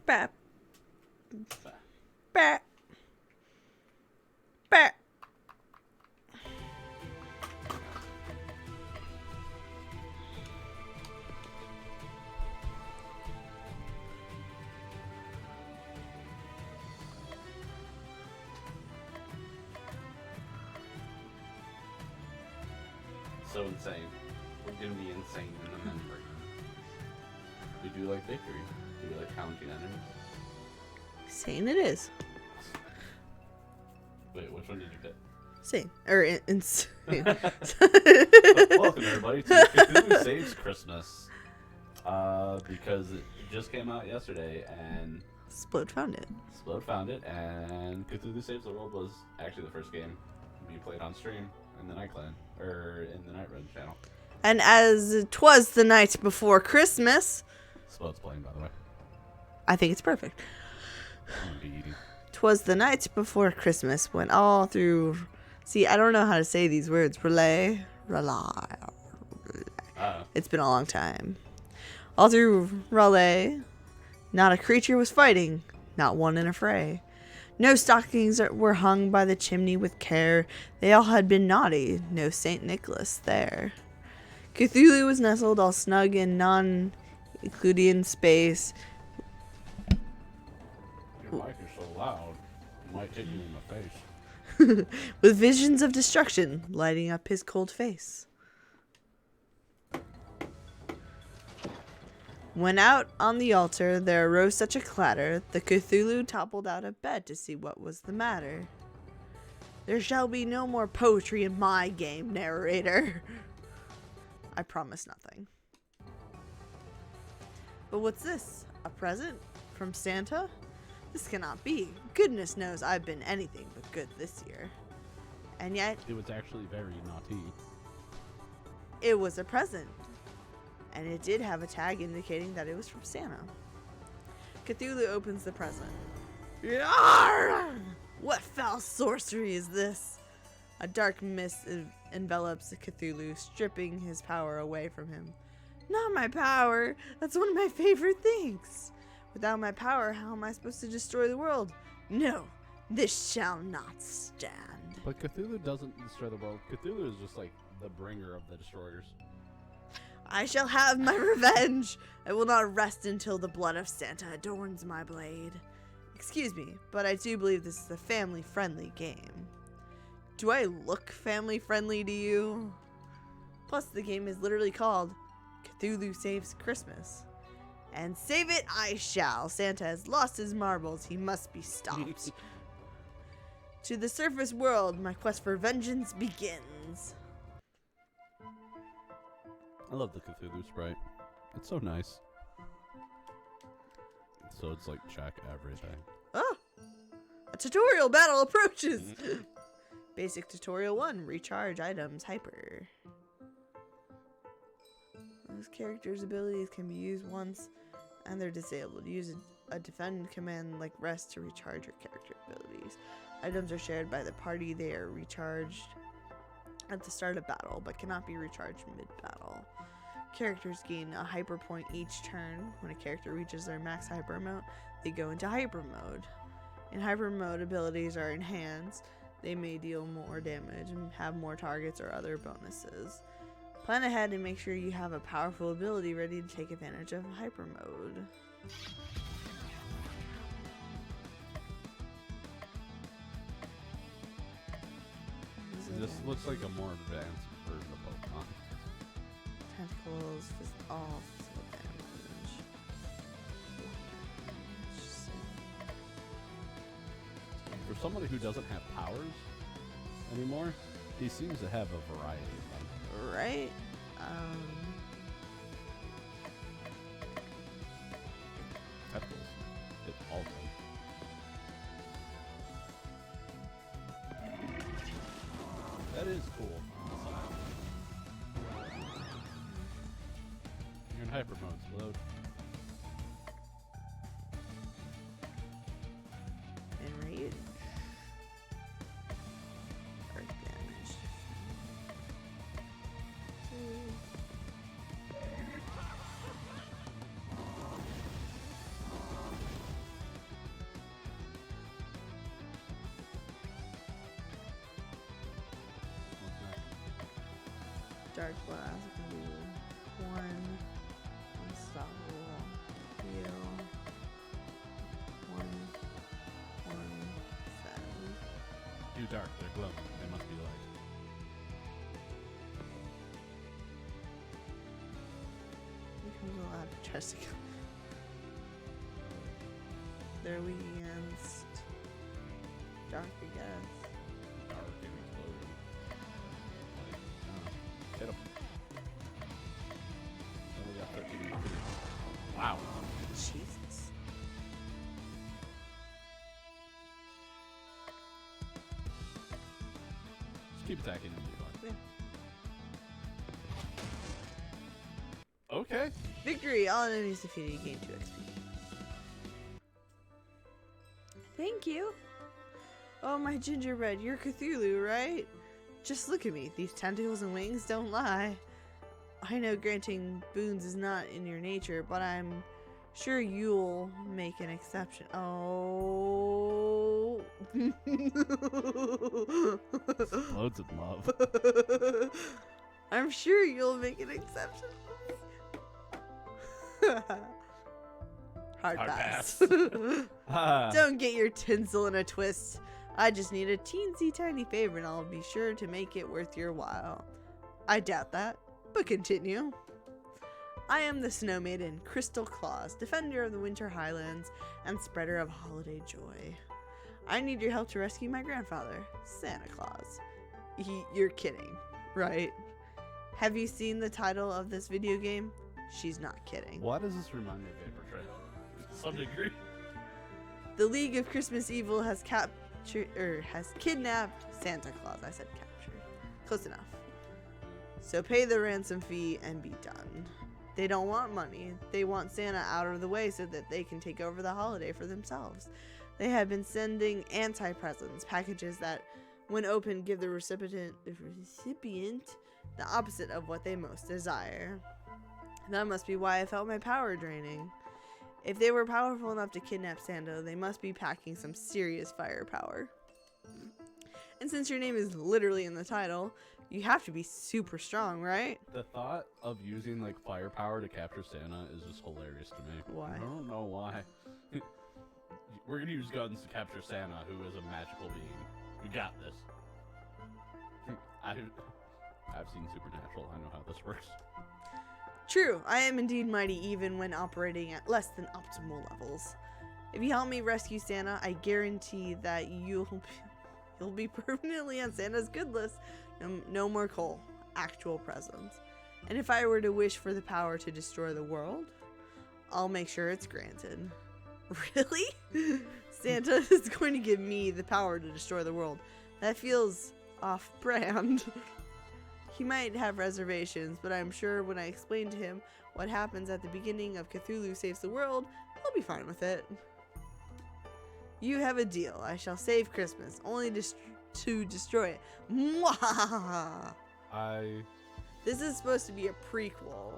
Bah. Bah. Bah. So insane. We're gonna be insane in the memory. We do like victory. Do we like counting enemies? Sane it is. Wait, which one did you pick? Sane. Or insane. Welcome everybody to Cthulhu Saves Christmas. Because it just came out yesterday and Splode found it. and Cthulhu Saves the World was actually the first game we played on stream in the Night Clan, or in the Nightrevenge channel. And as 'twas the night before Christmas, Splode's playing, by the way. I think it's perfect. I'm gonna be eating. 'Twas the night before Christmas when all through... See, I don't know how to say these words. Relay. It's been a long time. All through Raleigh, not a creature was fighting, not one in a fray. No stockings were hung by the chimney with care. They all had been naughty, no St. Nicholas there. Cthulhu was nestled all snug in non-Euclidean space. Your mic is so loud, it might hit you in the face. With visions of destruction lighting up his cold face. When out on the altar there arose such a clatter, the Cthulhu toppled out of bed to see what was the matter. There shall be no more poetry in my game, narrator. I promise nothing. But what's this? A present? From Santa? This cannot be. Goodness knows I've been anything but good this year. And yet, It was actually very naughty. it was a present. And it did have a tag indicating that it was from Santa. Cthulhu opens the present. Yarr! What foul sorcery is this? A dark mist envelops Cthulhu, stripping his power away from him. Not my power! That's one of my favorite things! Without my power, how am I supposed to destroy the world? No, this shall not stand. But Cthulhu doesn't destroy the world. Cthulhu is just like the bringer of the destroyers. I shall have my revenge! I will not rest until the blood of Santa adorns my blade. Excuse me, but I do believe this is a family-friendly game. Do I look family-friendly to you? Plus, the game is literally called Cthulhu Saves Christmas. And save it I shall. Santa has lost his marbles. He must be stopped. To the surface world, my quest for vengeance begins. I love the Cthulhu sprite. It's so nice. So it's like check everything. Oh! A tutorial battle approaches! Basic tutorial 1. Recharge items. Hyper. Those characters' abilities can be used once and they're disabled. Use a defend command like rest to recharge your character abilities. Items are shared by the party. They are recharged at the start of battle but cannot be recharged mid-battle. Characters gain a hyper point each turn. When a character reaches their max hyper mode, they go into hyper mode. In hyper mode, abilities are enhanced. They may deal more damage and have more targets or other bonuses. Plan ahead and make sure you have a powerful ability ready to take advantage of hyper mode. This looks like a more advanced version of Pokemon. Tentacles, all physical damage. For somebody who doesn't have powers anymore, he seems to have a variety of them. Right? Tentacles. It all of them. That is cool. You're in hyper mode, Splode. Enrage. Earth damage. Dark Blast. I can do 1 unstoppable heal. 1 7. Too dark. They're glowing. They must be light. Becomes allowed to try to kill. They're weak against dark, I guess. Dark and explosion. Hit him. Only got 13 HP. Wow. Jesus. Just keep attacking him. Be fine. Yeah. Okay. Victory! All enemies defeated. You gain 2 XP. Thank you. Oh, my gingerbread. You're Cthulhu, right? Just look at me. These tentacles and wings don't lie. I know granting boons is not in your nature, but I'm sure you'll make an exception. Oh. Loads of love. I'm sure you'll make an exception. Hard pass. Don't get your tinsel in a twist. I just need a teensy tiny favor and I'll be sure to make it worth your while. I doubt that, but continue. I am the Snow Maiden, Crystal Claus, defender of the Winter Highlands and spreader of holiday joy. I need your help to rescue my grandfather, Santa Claus. You're kidding, right? Have you seen the title of this video game? She's not kidding. Why does this remind me of Vapor Trail? To some degree. The League of Christmas Evil has kidnapped Santa Claus. I said captured. Close enough. So pay the ransom fee and be done. They don't want money. They want Santa out of the way so that they can take over the holiday for themselves. They have been sending anti-presents, packages that, when opened, give the recipient the opposite of what they most desire. That must be why I felt my power draining. If they were powerful enough to kidnap Santa, they must be packing some serious firepower. And since your name is literally in the title, you have to be super strong, right? The thought of using like firepower to capture Santa is just hilarious to me. Why? I don't know why. We're gonna use guns to capture Santa, who is a magical being. We got this. I've seen Supernatural. I know how this works. True, I am indeed mighty even when operating at less than optimal levels. If you help me rescue Santa, I guarantee that you'll be permanently on Santa's good list. No more coal, actual presents. And if I were to wish for the power to destroy the world, I'll make sure it's granted. Really? Santa is going to give me the power to destroy the world. That feels off-brand. He might have reservations, but I'm sure when I explain to him what happens at the beginning of Cthulhu Saves the World, he'll be fine with it. You have a deal. I shall save Christmas, only to destroy it. Mwah! This is supposed to be a prequel.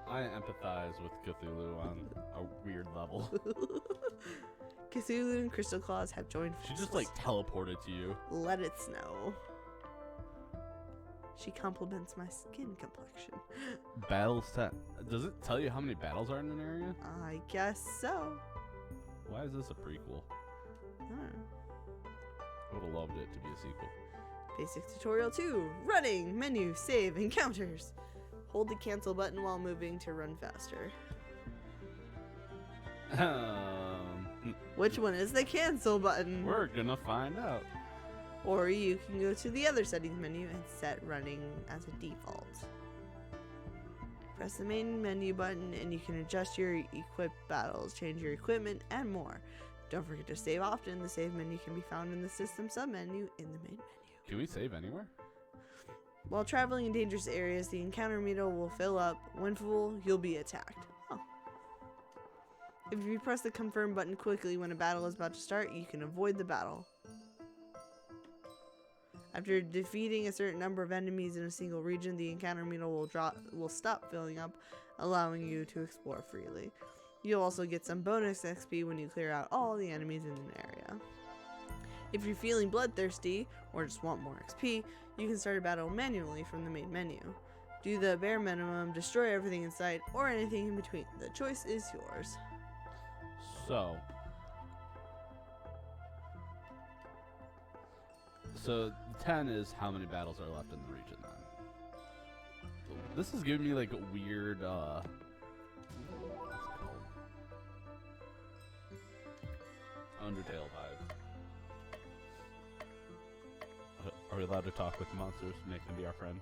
I empathize with Cthulhu on a weird level. Cthulhu and Crystal Claus have joined forces. She just like teleported to you. Let it snow. She complements my skin complexion. Battles does it tell you how many battles are in an area? I guess so. Why is this a prequel? I don't know. I would have loved it to be a sequel. Basic tutorial 2. Running. Menu. Save. Encounters. Hold the cancel button while moving to run faster. Which one is the cancel button? We're gonna find out. Or you can go to the other settings menu and set running as a default. Press the main menu button and you can adjust your equipped battles, change your equipment, and more. Don't forget to save often. The save menu can be found in the system submenu in the main menu. Can we save anywhere? While traveling in dangerous areas, the encounter meter will fill up. When full, you'll be attacked. Oh. If you press the confirm button quickly when a battle is about to start, you can avoid the battle. After defeating a certain number of enemies in a single region, the encounter meter will stop filling up, allowing you to explore freely. You'll also get some bonus XP when you clear out all the enemies in an area. If you're feeling bloodthirsty or just want more XP, you can start a battle manually from the main menu. Do the bare minimum, destroy everything in sight, or anything in between. The choice is yours. So the 10 is how many battles are left in the region then. This is giving me like a weird what's it called? Undertale vibe. Are we allowed to talk with the monsters, make them be our friend?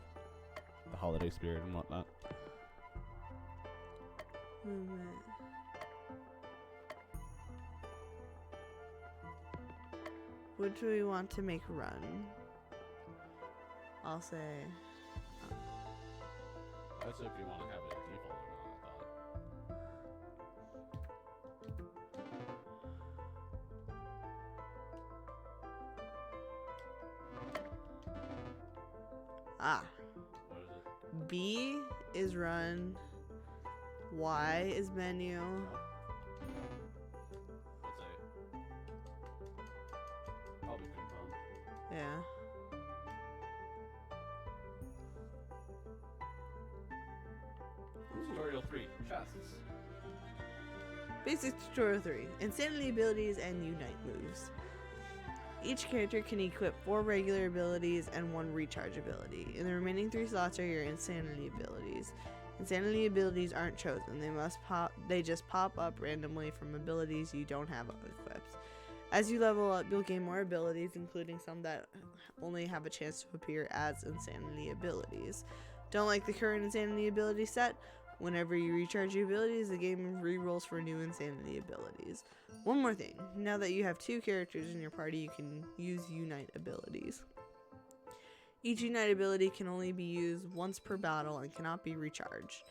The holiday spirit and whatnot. Movement. Which do we want to make run? I'll say. That's if you want to have it default or not, I thought. What is it? B is run. Y is menu. Let's say. Probably confirmed. Yeah. Tutorial 3, chests. Basic tutorial 3. Insanity abilities and unite moves. Each character can equip 4 regular abilities and 1 recharge ability. And the remaining 3 slots are your insanity abilities. Insanity abilities aren't chosen. They just pop up randomly from abilities you don't have equipped. As you level up, you'll gain more abilities, including some that only have a chance to appear as insanity abilities. Don't like the current insanity ability set? Whenever you recharge your abilities, the game re-rolls for new insanity abilities. One more thing, now that you have 2 characters in your party, you can use unite abilities. Each unite ability can only be used once per battle and cannot be recharged.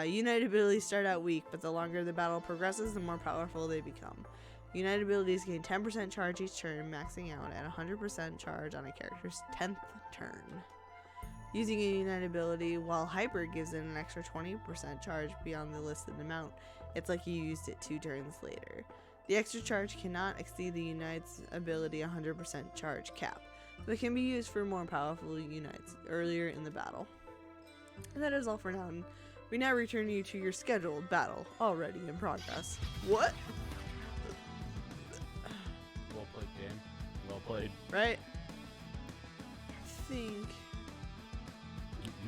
Unite abilities start out weak, but the longer the battle progresses, the more powerful they become. Unite abilities gain 10% charge each turn, maxing out at 100% charge on a character's 10th turn. Using a unite ability, while hyper gives it an extra 20% charge beyond the listed amount, it's like you used it 2 turns later. The extra charge cannot exceed the unite's ability 100% charge cap, but can be used for more powerful unites earlier in the battle. And that is all for now. We now return you to your scheduled battle, already in progress. What? Well played, game. Well played. Right? I think...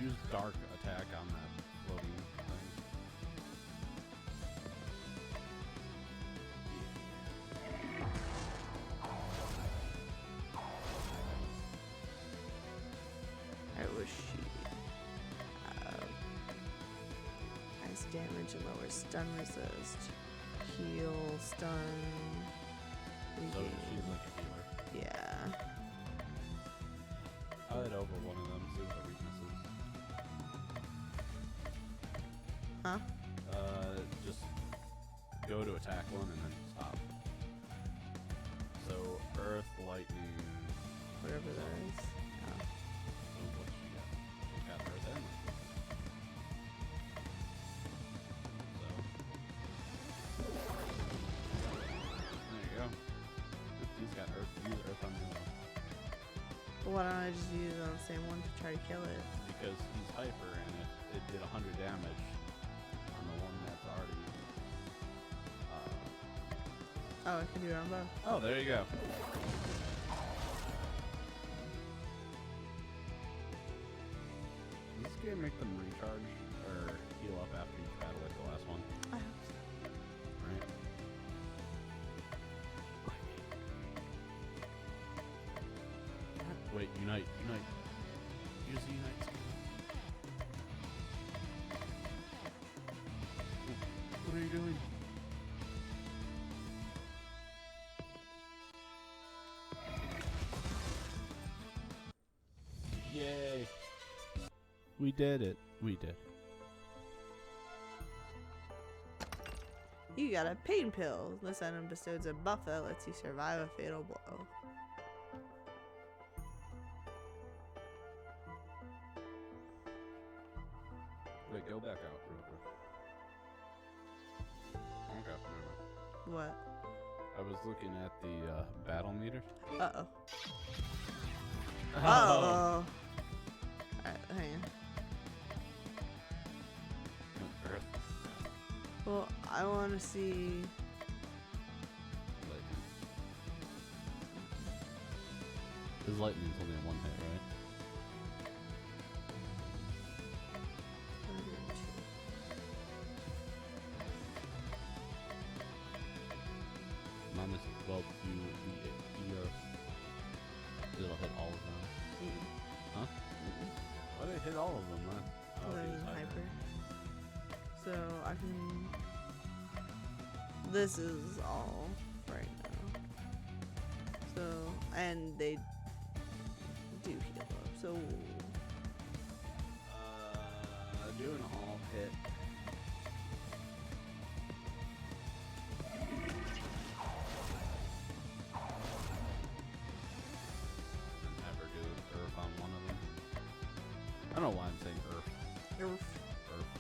Use dark attack on that floating thing. I wish she nice damage and lower stun resist. Heal, stun. So she's like a healer. Yeah. I'd over one of them, see what the weakness is. Huh? Just go to attack one and then stop. So earth, lightning, Whatever that is. Oh. oh, what did she got? She got earth and lightning. So there you go. He's got earth. Use earth on the other one. Well, why don't I just use it on the same one to try to kill it? Because he's hyper and it did 100 damage on the one that's already. Oh, I can do it on both. Oh, there you go. Does this game make them recharge or heal up after each battle like the last one? I hope so. Right. Wait, unite. Use the unite. What are you doing? Yay! We did it. We did. You got a pain pill. This item bestows a buff that lets you survive a fatal blow. Wait, go back out real quick. Okay, never mind. What? I was looking at the battle meters. Uh-oh. Oh. Alright, hang on. Earth. Well, I want to see. Lightning. His lightning's only in one hit, right? Minus 12 to the Earth. It'll hit all of them. Huh? Why did it hit all of them, man? Oh, he was hyper. So I can. This is all right now. So, and they do heal up. So, Do an all hit. And ever do Earth on one of them. I don't know why I'm saying Earth. Earth. Earth.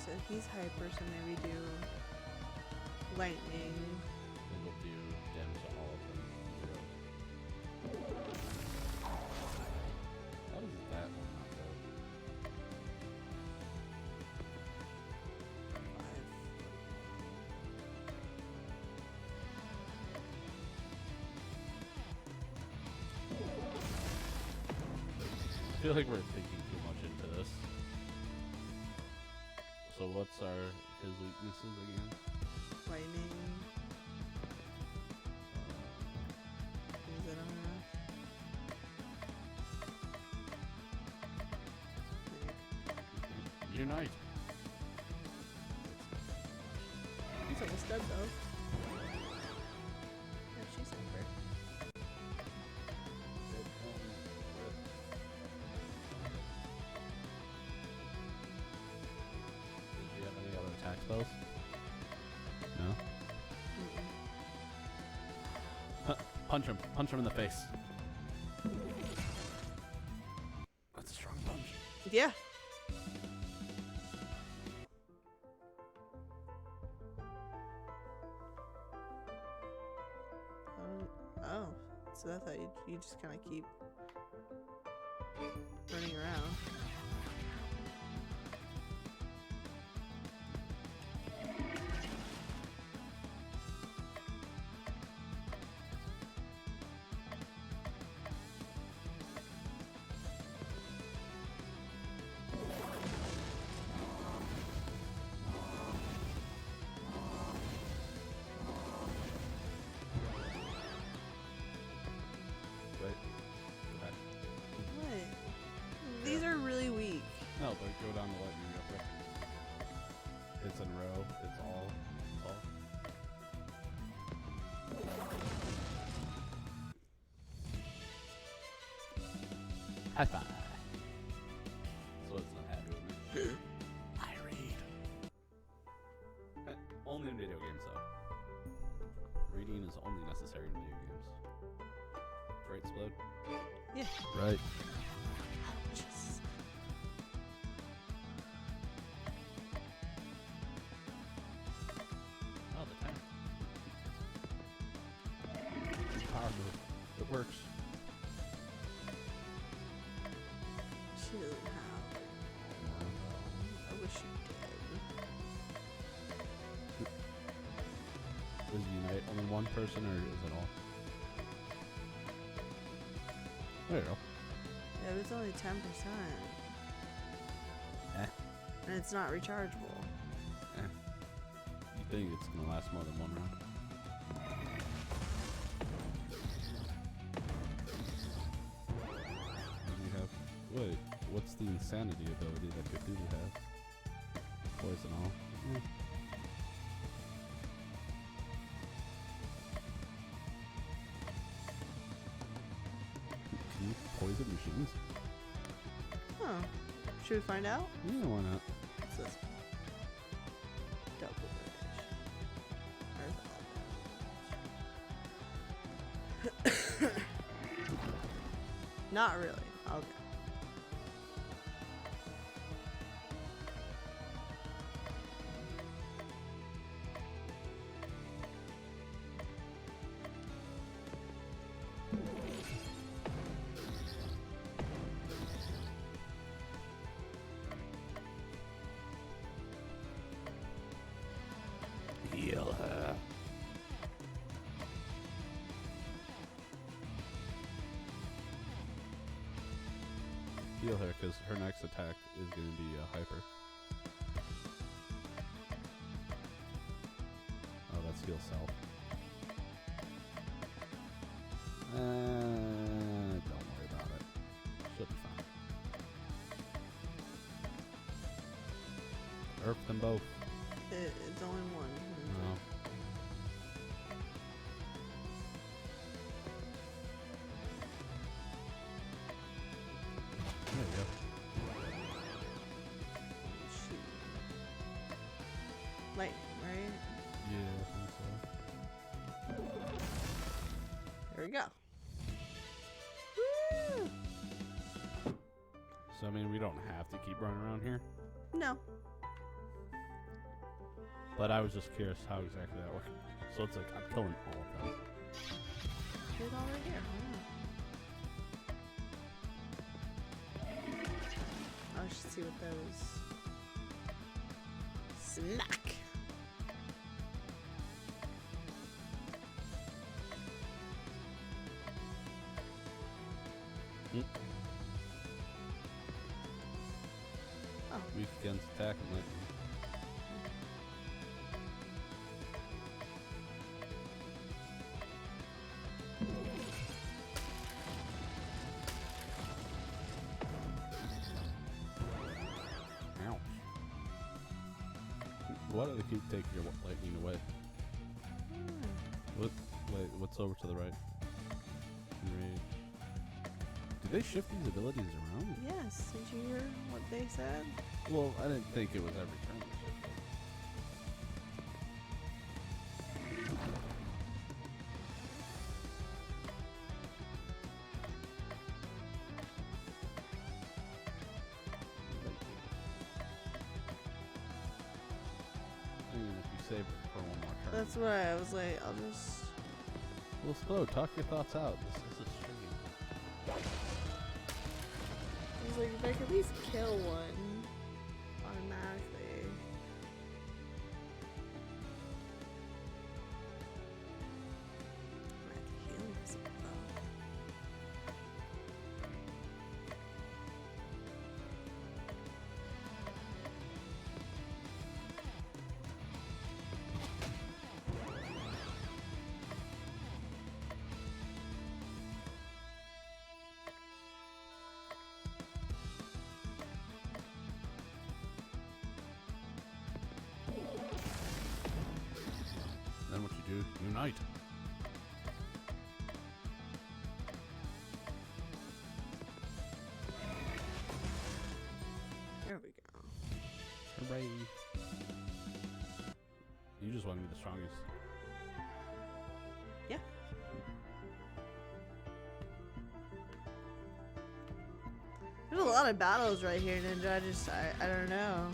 So he's hyper, so maybe do lightning. It'll do damage to all of them. How does that one not go? I feel like we're thinking too much into this. So what's his weaknesses again? Lightning. Is that enough? Unite. He's almost dead though. Yeah, she's hyper. Does she have any other attack spells? No? Punch him. Punch him in the face. That's a strong punch. Yeah. Oh, so I thought you just kind of keep running around. Wait. Go back. What? These are really weak. No, but go down the lightning real quick. It's in a row. It's all. High five. So it's not happy with me. I read. Only in video games, though. Reading is only necessary in video games. Right, Splode? Yeah. Right. Just Oh, the tank. Power move. It works. she doesn't have. I wish she did. Does Unite only one person, or is it all? There you go. Yeah, but it's only 10%. Eh. And it's not rechargeable. You think it's gonna last more than one round? What do you have? Wait, what's the insanity ability that Cthulhu has? Poison all. Can you poison machines? Huh. Should we find out? Yeah, why not? What's this? Double damage. Not really. Okay. heal her because her next attack is going to be hyper. Oh, that's heal self. Don't worry about it. She'll be fine. Earth them both. It's only one. No. There you go. Shoot. Lightning, right? Yeah, I think so. There we go. Woo! So, I mean, we don't have to keep running around here. No. But I was just curious how exactly that works. So it's like I'm killing all of them. It's all right here. I should see what those. Smack. Oh. Weak against attack and lightning. Ouch. Why do they keep taking your lightning away? Wait, what's over to the right? Enrage. Do they shift these abilities around? Yes. Did you hear what they said? Well, I didn't think it was every turn. If you save it for one more turn. That's why I was like, I'll just. Well, slow. Talk your thoughts out. This is a stream. I was like, if I could at least kill one automatically. I have to heal myself though. Then what you do? Unite. There we go. Hooray. You just want to be the strongest. Yeah. There's a lot of battles right here, Ninja. I don't know.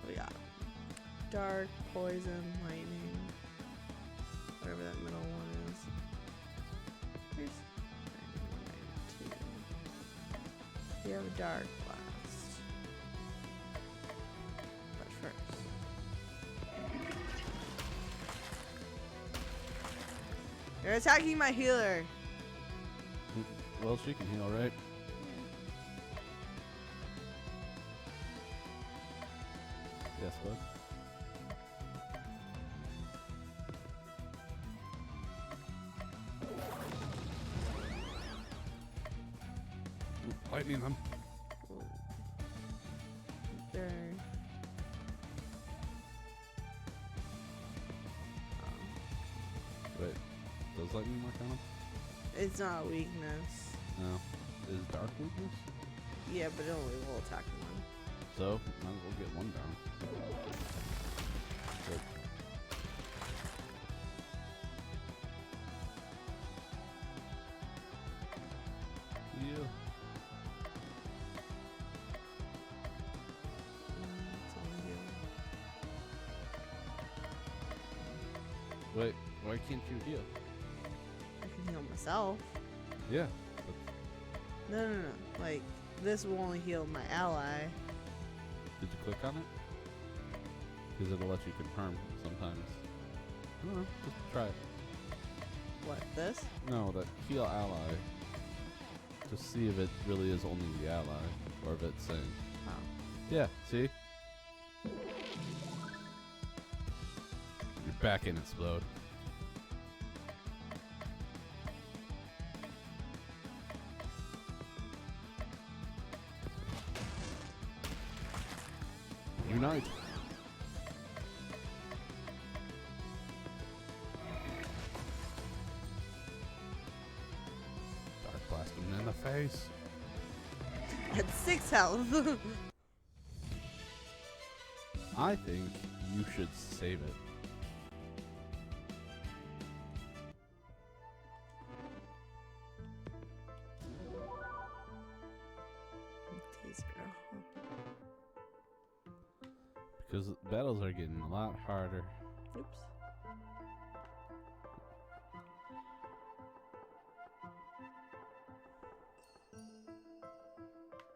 What we got? Dark, poison, lightning. Whatever that middle one is. Here's 91, 92. We have a dark blast. But first. You're attacking my healer. Well, she can heal, right? Yes, bud. Lightning them. There. Wait, does lightning work on them? It's not a weakness. No. Is dark weakness? Yeah, but it only will attack one. So, might as well get one down. Good. Yeah. It's only healing. Wait, why can't you heal? I can heal myself. Yeah. No. Like, this will only heal my ally. Did you click on it? Because it'll let you confirm sometimes. I don't know. Just try it. What, this? No, that heal ally to Just see if it really is only the ally, or if it's saying. Oh. Yeah, see? Your back can explode. Unite. Dark blast him in the face. At 6 health. I think you should save it. Because battles are getting a lot harder. Oops.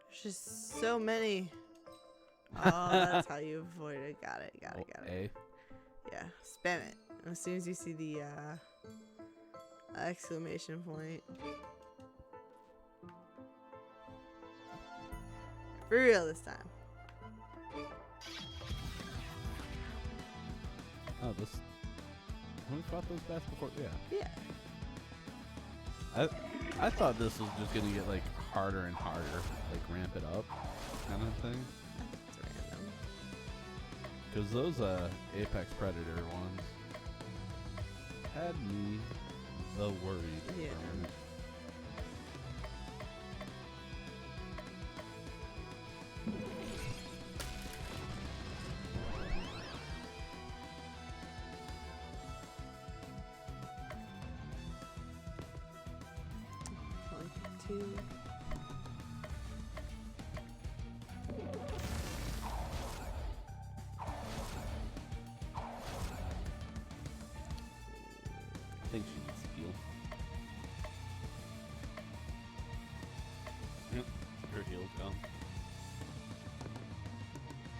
There's just so many. Oh, that's how you avoid it. Got it. Got it. A. Yeah, spam it as soon as you see the exclamation point. For real this time. Oh, this. We fought those bats before? Yeah. Yeah. I thought this was just gonna get like harder and harder, like ramp it up, kind of thing. It's random. Because those Apex Predator ones had me the worried. Yeah. Two. I think she needs to heal. Yep, her heal's gone.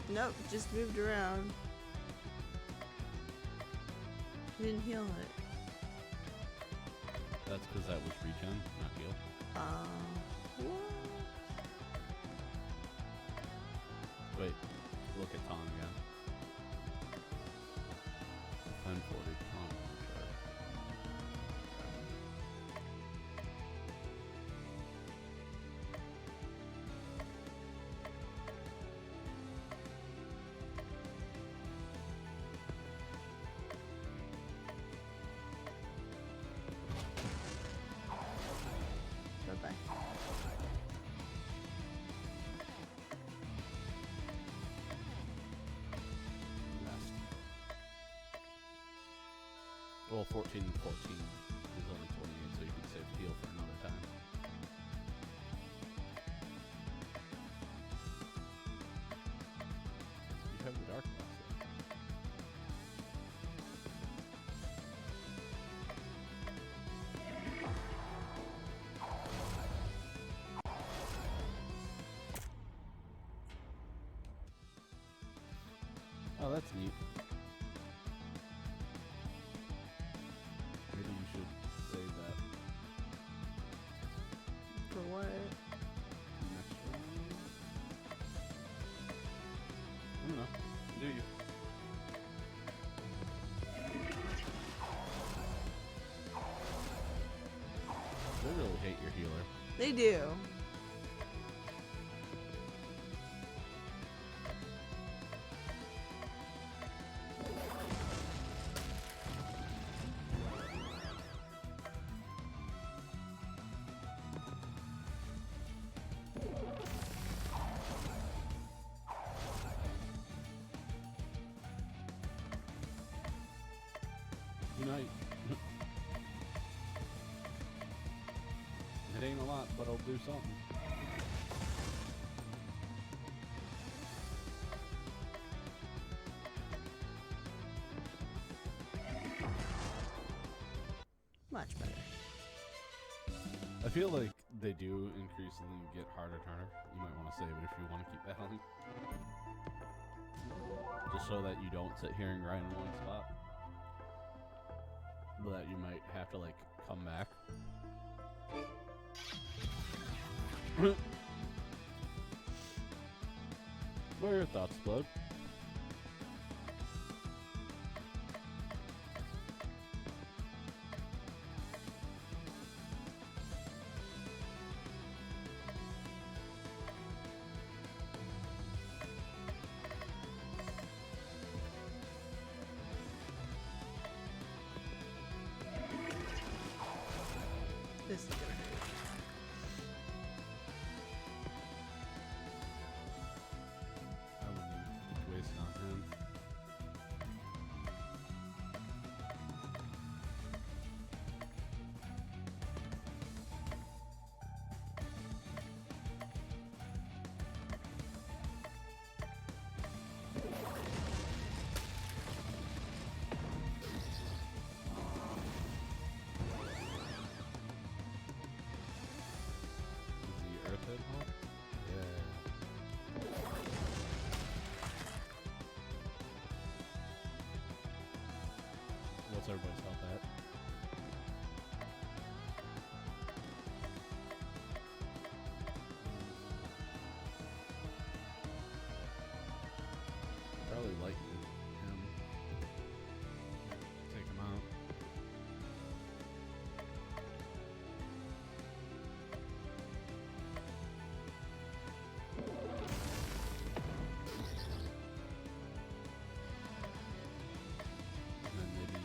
Nope, just moved around. Didn't heal it. That's because that was regen, not heal. What? Wait, look at Tom again. 1040 Tom. Bye-bye. Well, 14 and 14 is only 28, so you can save heal for another time. You have the dark blast though. Oh, that's neat. Maybe you should save that For what? next round. I don't know. Do you? They really hate your healer. They do. Unite. It ain't a lot, but it'll do something. Much better. I feel like they do increasingly get harder and harder. You might want to save it if you want to keep battling. Just so that you don't sit here and grind in one spot. But that you might have to like come back. What are your thoughts, Blood? This is gonna hurt. I wouldn't even waste it on him. Is the Earth Head Hawk? Yeah. What's everybody's health at? Probably lightning him. Take him out. And then maybe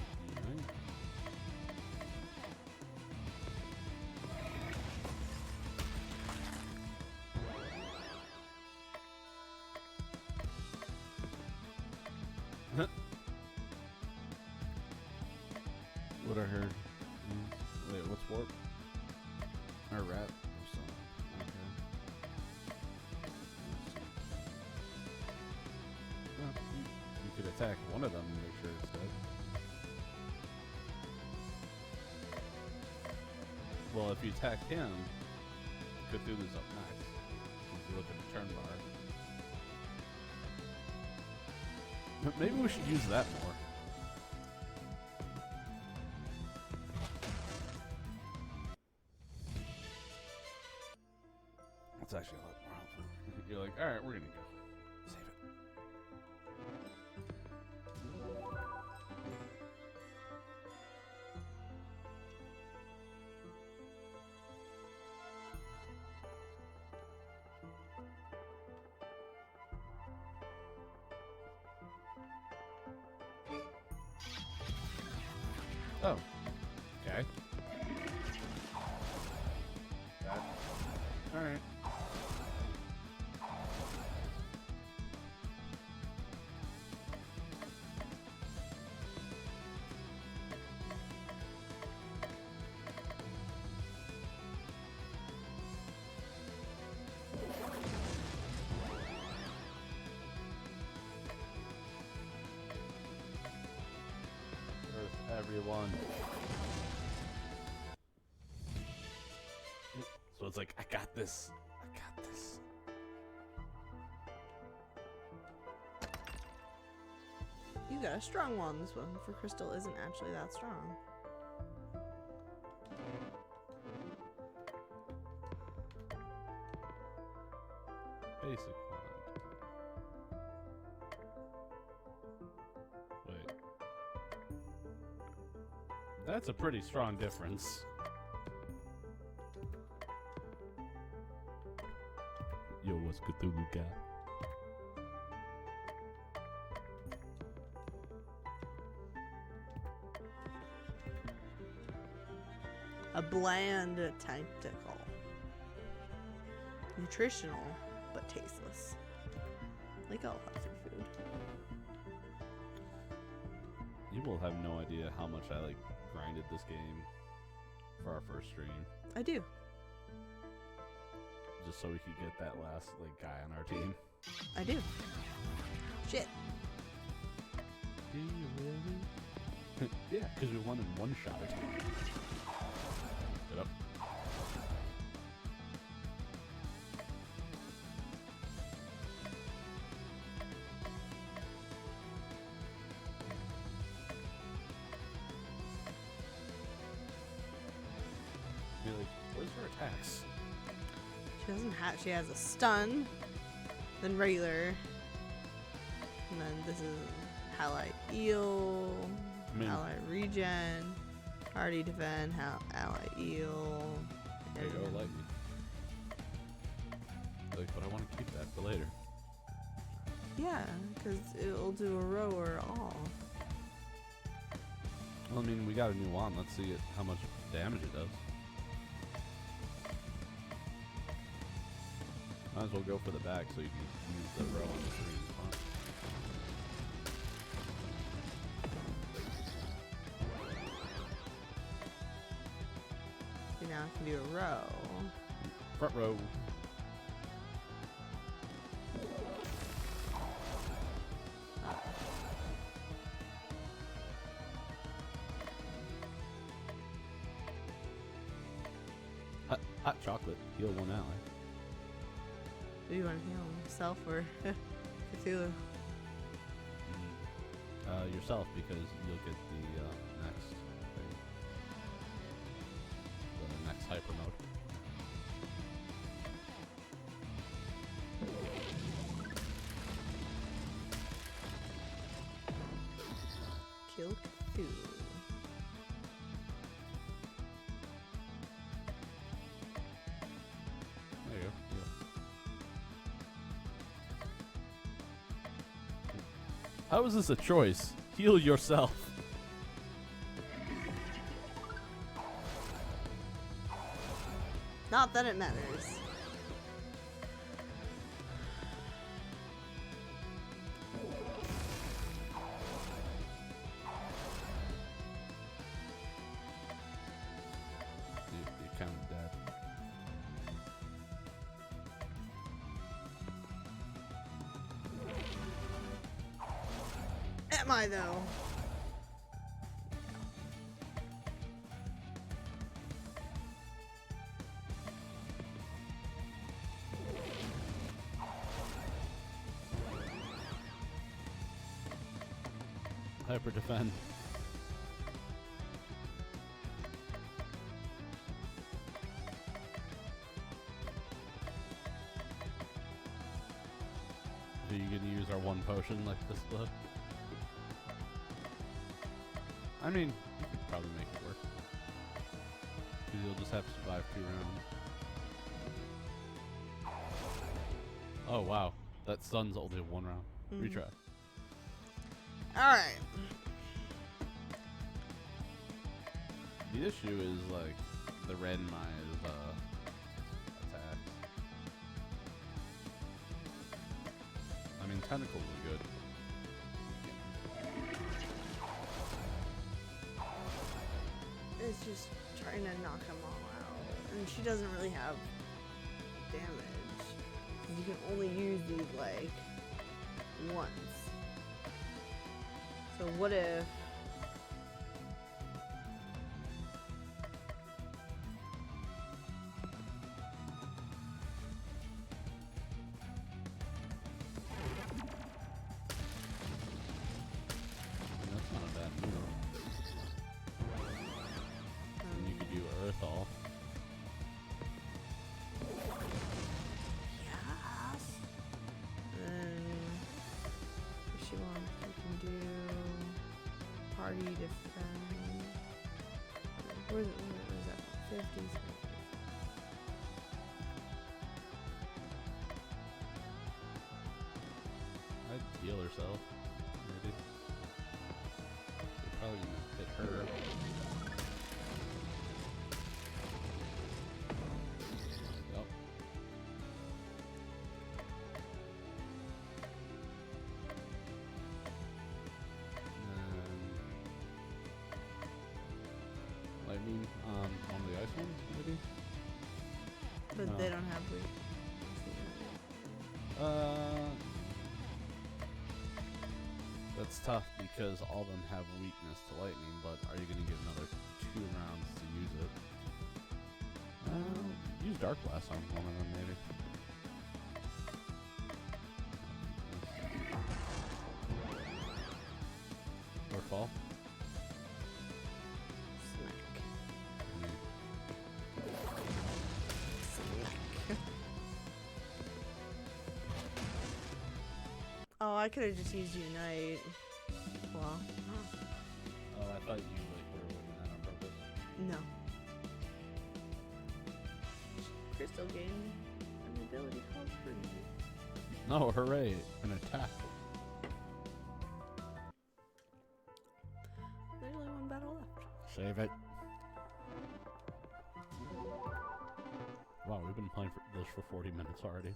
Yang. What are her? Wait, what's warp? Or rat? Or something. Okay. Let's see. You could attack one of them and make sure it's dead. Well, if you attack him, Cthulhu's up next. If you look at the turn bar. But maybe we should use that more. That's actually a lot more helpful. You're like, alright, we're gonna go. Save it. Oh. Okay. Alright. Earth, everyone. So it's like, I got this. I got this. You got a strong one. This one for Crystal isn't actually that strong. Basic wand. Wait. That's a pretty strong difference. Yo, what's Cthulhu got? A bland tactical. Nutritional, but tasteless. Like all healthy food. You will have no idea how much I grinded this game for our first stream. I do. Just so we could get that last guy on our team. I do. Shit. Do you really? Yeah, because we won in one shot. Get up. Be like, where's her attacks? She doesn't have. She has a stun, then regular, and then this is ally heal, ally regen, party defend, ally heal. There you go, lightning. Like, but I want to keep that for later. Yeah, because it'll do a row or all. Well, I mean, we got a new wand. Let's see how much damage it does. Might as well go for the back so you can use the row on the screen. So now I can do a row. Front row. Hot chocolate. Heal one ally. Do you want to heal yourself or Cthulhu? Yourself, because you'll get the next thing. The next hyper mode. Kill Cthulhu. There you go. Heal. How is this a choice? Heal yourself. Not that it matters. You're kind of dead. Am I though? Hyper defend. Are you gonna use our one potion like this blood? I mean, you could probably make it work. Because you'll just have to survive 2 rounds. Oh wow, that stun's only 1 round. Retry. Alright. The issue is like the randomized attacks. I mean, tentacles are good. It's just trying to knock them all out. And she doesn't really have damage. You can only use these like once. So what if That's not a bad move. And you could do Earth All. yes. Then if she wants, you can do party defend. Where's that? 50s. I'd heal herself. Maybe. You're probably gonna hit her. Yep. Lightning on the ice one, maybe? But No. they don't have weight. That's tough because all of them have weakness to lightning, but are you going to get another 2 rounds to use it? Use Dark Blast on one of them, maybe. Or Fall. Smack. I mean, Smack. I could have just used Unite. Well, Oh, I thought you were doing that on purpose. no. Crystal gained an ability called Freeze. No, hooray! An attack. There's only one battle left. Save it. Wow, we've been playing this for 40 minutes already.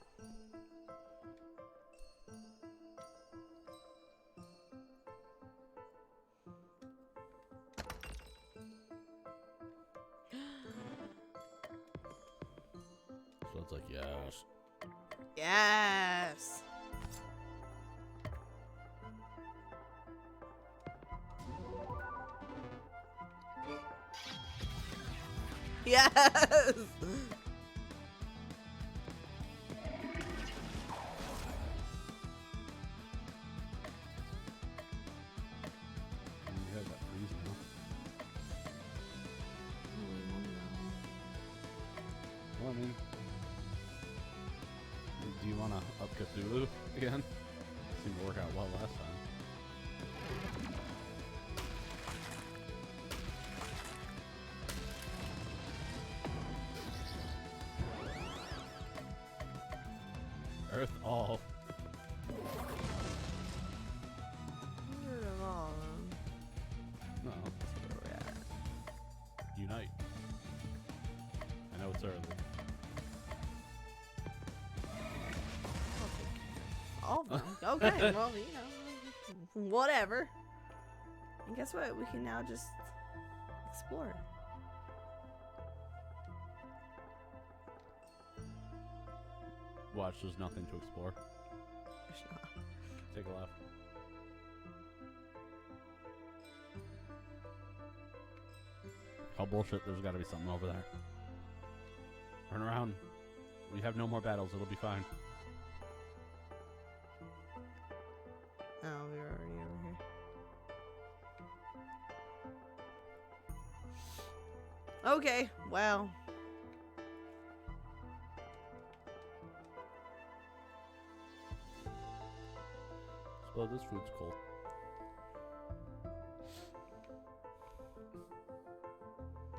So it's like, yes. Yes. Yes. You have that freeze now. Well, I mean, do you want to up Cthulhu again? Seemed to work out well last time. Earth all. Where'd them all, No. That's where we're at. Unite. I know it's early. All of them. Okay, well, you know, whatever. And guess what? We can now just explore. Watch, there's nothing to explore. There's not. Take a left. Oh bullshit, there's gotta be something over there. Turn around. We have no more battles, it'll be fine. Oh, we were already over here. Okay, well. So this food's cold.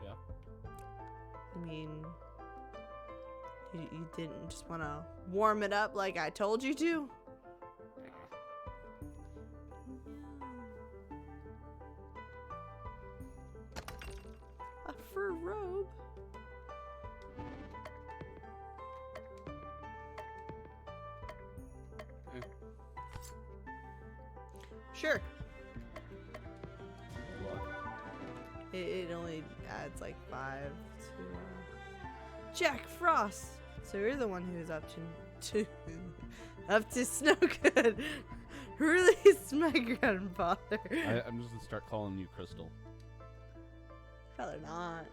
Yeah. I mean, you didn't just want to warm it up like I told you to? A fur robe? Sure. What? It only adds like 5 to Jack Frost. So you're the one who's up to up to snow good. Release my grandfather. I'm just gonna start calling you Crystal. Rather not.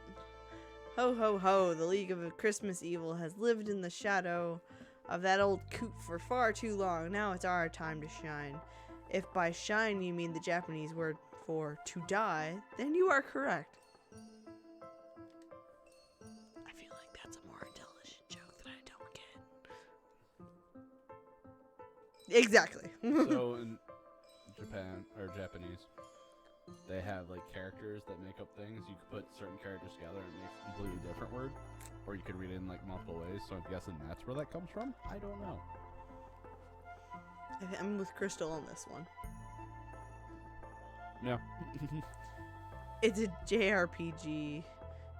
Ho ho ho, the League of Christmas Evil has lived in the shadow of that old coop for far too long. Now it's our time to shine. If by shine you mean the Japanese word for to die, then you are correct. I feel like that's a more intelligent joke that I don't get. Exactly. So in Japan, or Japanese, they have like characters that make up things. You could put certain characters together and it makes a completely different word. Or you could read it in like multiple ways, so I'm guessing that's where that comes from? I don't know. I'm with Crystal on this one. Yeah. It's a JRPG.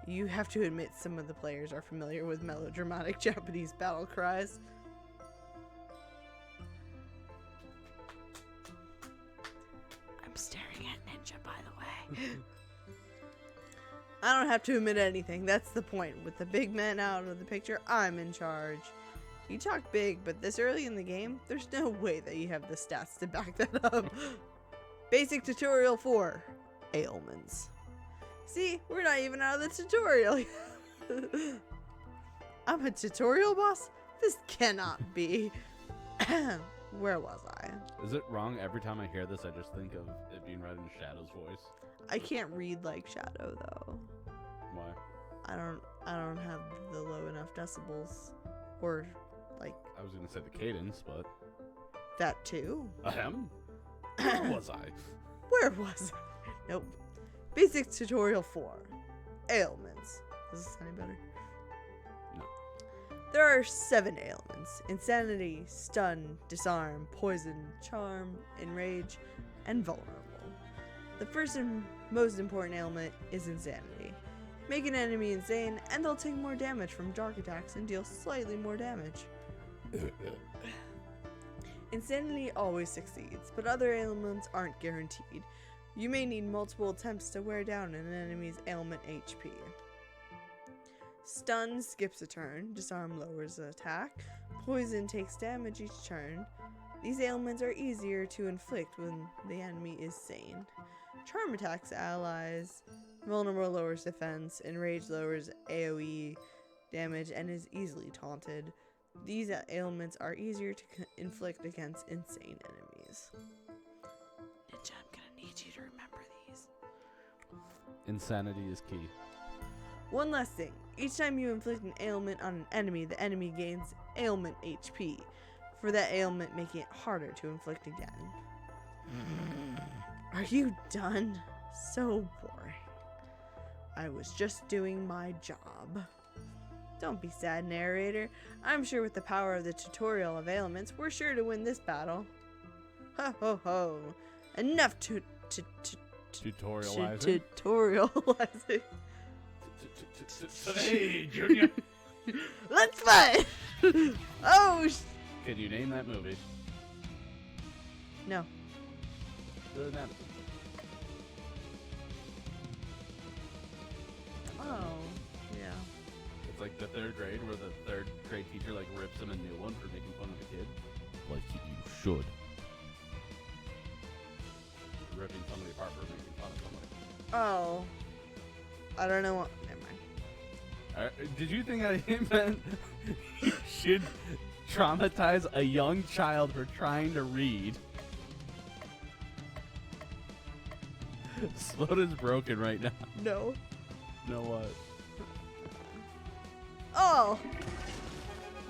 You have to admit some of the players are familiar with melodramatic Japanese battle cries. I'm staring at Ninja, by the way. I don't have to admit anything. That's the point. With the big men out of the picture, I'm in charge. You talk big, but this early in the game, there's no way that you have the stats to back that up. Basic tutorial 4. Ailments. See, we're not even out of the tutorial yet. I'm a tutorial boss? This cannot be. Where was I? Is it wrong every time I hear this, I just think of it being read in Shadow's voice? I can't read like Shadow though. Why? I don't have the low enough decibels. Or like I was gonna say the cadence, but That too. Ahem. Where was I? Where was I? Nope. Basic tutorial 4. Ailments. Does this any better? No. There are 7 ailments. Insanity, stun, disarm, poison, charm, enrage, and vulnerable. The first and most important ailment is insanity. Make an enemy insane, and they'll take more damage from dark attacks and deal slightly more damage. Insanity always succeeds, but other ailments aren't guaranteed. You may need multiple attempts to wear down an enemy's ailment HP. Stun skips a turn, disarm lowers the attack, poison takes damage each turn. These ailments are easier to inflict when the enemy is sane. Charm attacks allies, vulnerable lowers defense, enrage lowers AoE damage and is easily taunted. These ailments are easier to inflict against insane enemies. Ninja, I'm gonna need you to remember these. Insanity is key. One last thing. Each time you inflict an ailment on an enemy, the enemy gains ailment HP. For that ailment, making it harder to inflict again. Are you done? So boring. I was just doing my job. Don't be sad, narrator. I'm sure with the power of the tutorial of ailments, we're sure to win this battle. Ho ho ho. Enough Tutorializing. Tutorializing. Hey, Junior. Let's fight! Oh, Can you name that movie? no. Doesn't matter. Oh, yeah. It's like the 3rd grade where the 3rd grade teacher like rips him a new one for making fun of a kid. Like you should. Ripping somebody apart for making fun of somebody. Oh. I don't know what. Never mind. Did you think I meant you should traumatize a young child for trying to read? Sloat is broken right now. No. Know what? Oh!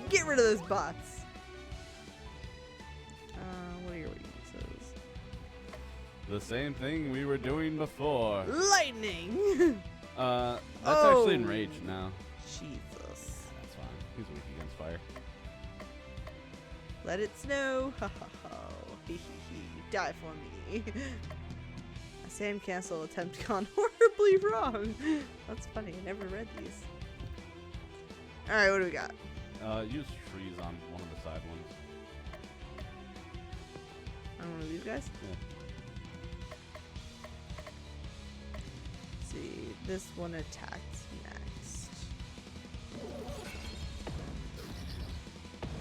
Get rid of those bots. What are your weaknesses? The same thing we were doing before. Lightning! That's actually enraged now. Jesus. That's fine. He's weak against fire. Let it snow. Ha ha ha. Hee hee hee. Die for me. A sand castle attempt gone horribly wrong. That's funny. I never read these. Alright, what do we got? Use trees on one of the side ones. On one of these guys? Yeah. See, this one attacked next.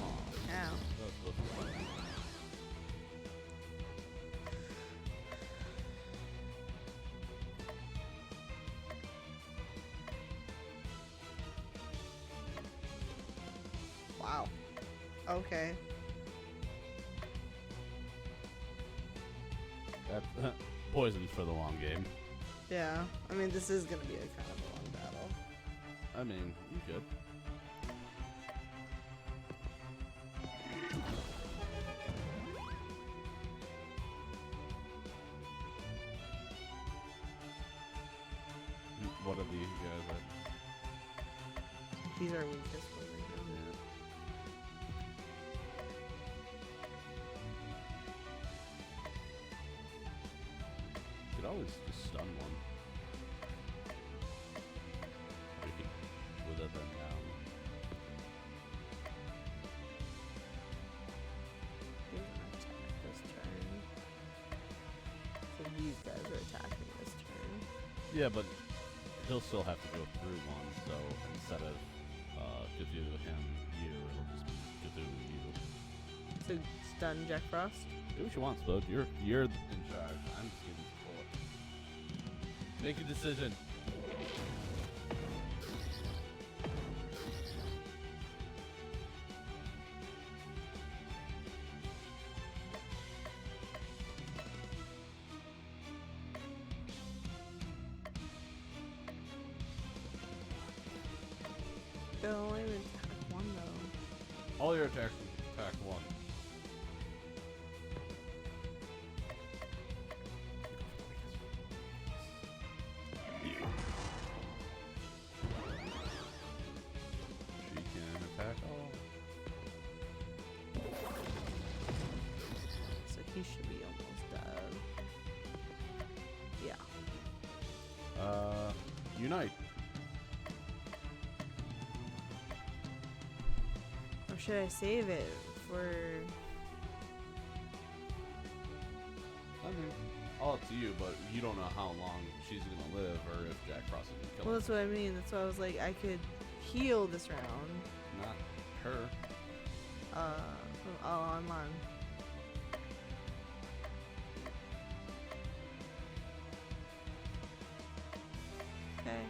Oh, now. Wow. Okay. That's poison's for the long game. Yeah. I mean, this is gonna be a kind of a long battle. I mean, you could. What are these guys? These are weakest ones. You could always just stun one. With it then down. He's gonna attack this turn. So these guys are attacking this turn. Yeah, but he'll still have to go through one, so instead of Cthulhu him, you, it'll just be Cthulhu you. So stun Jack Frost. Do what you want, Spode. You're in charge. I'm just giving support. Make a decision. They'll only attack one though. All your attacks attack one. Unite. Or should I save it for... I mean, all up to you, but you don't know how long she's gonna live or if Jack Frost is gonna kill Well, her. that's what I mean. That's why I was like, I could heal this round. Not her. Oh, I'm on. Okay.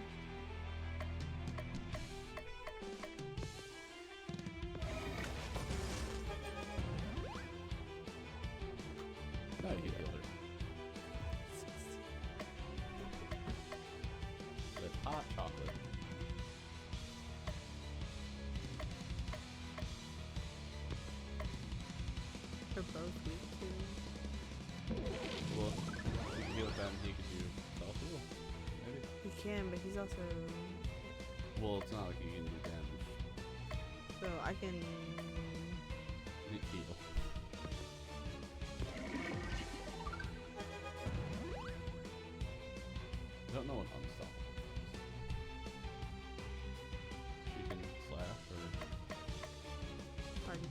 No, you killed her. With hot chocolate. They're both weak too. Well, if you can heal them, he could do self-heal. Maybe. He can, but he's also... Well, it's not like he can do damage. So I can... Heal. I don't know what unstoppable is. She can slash or... Party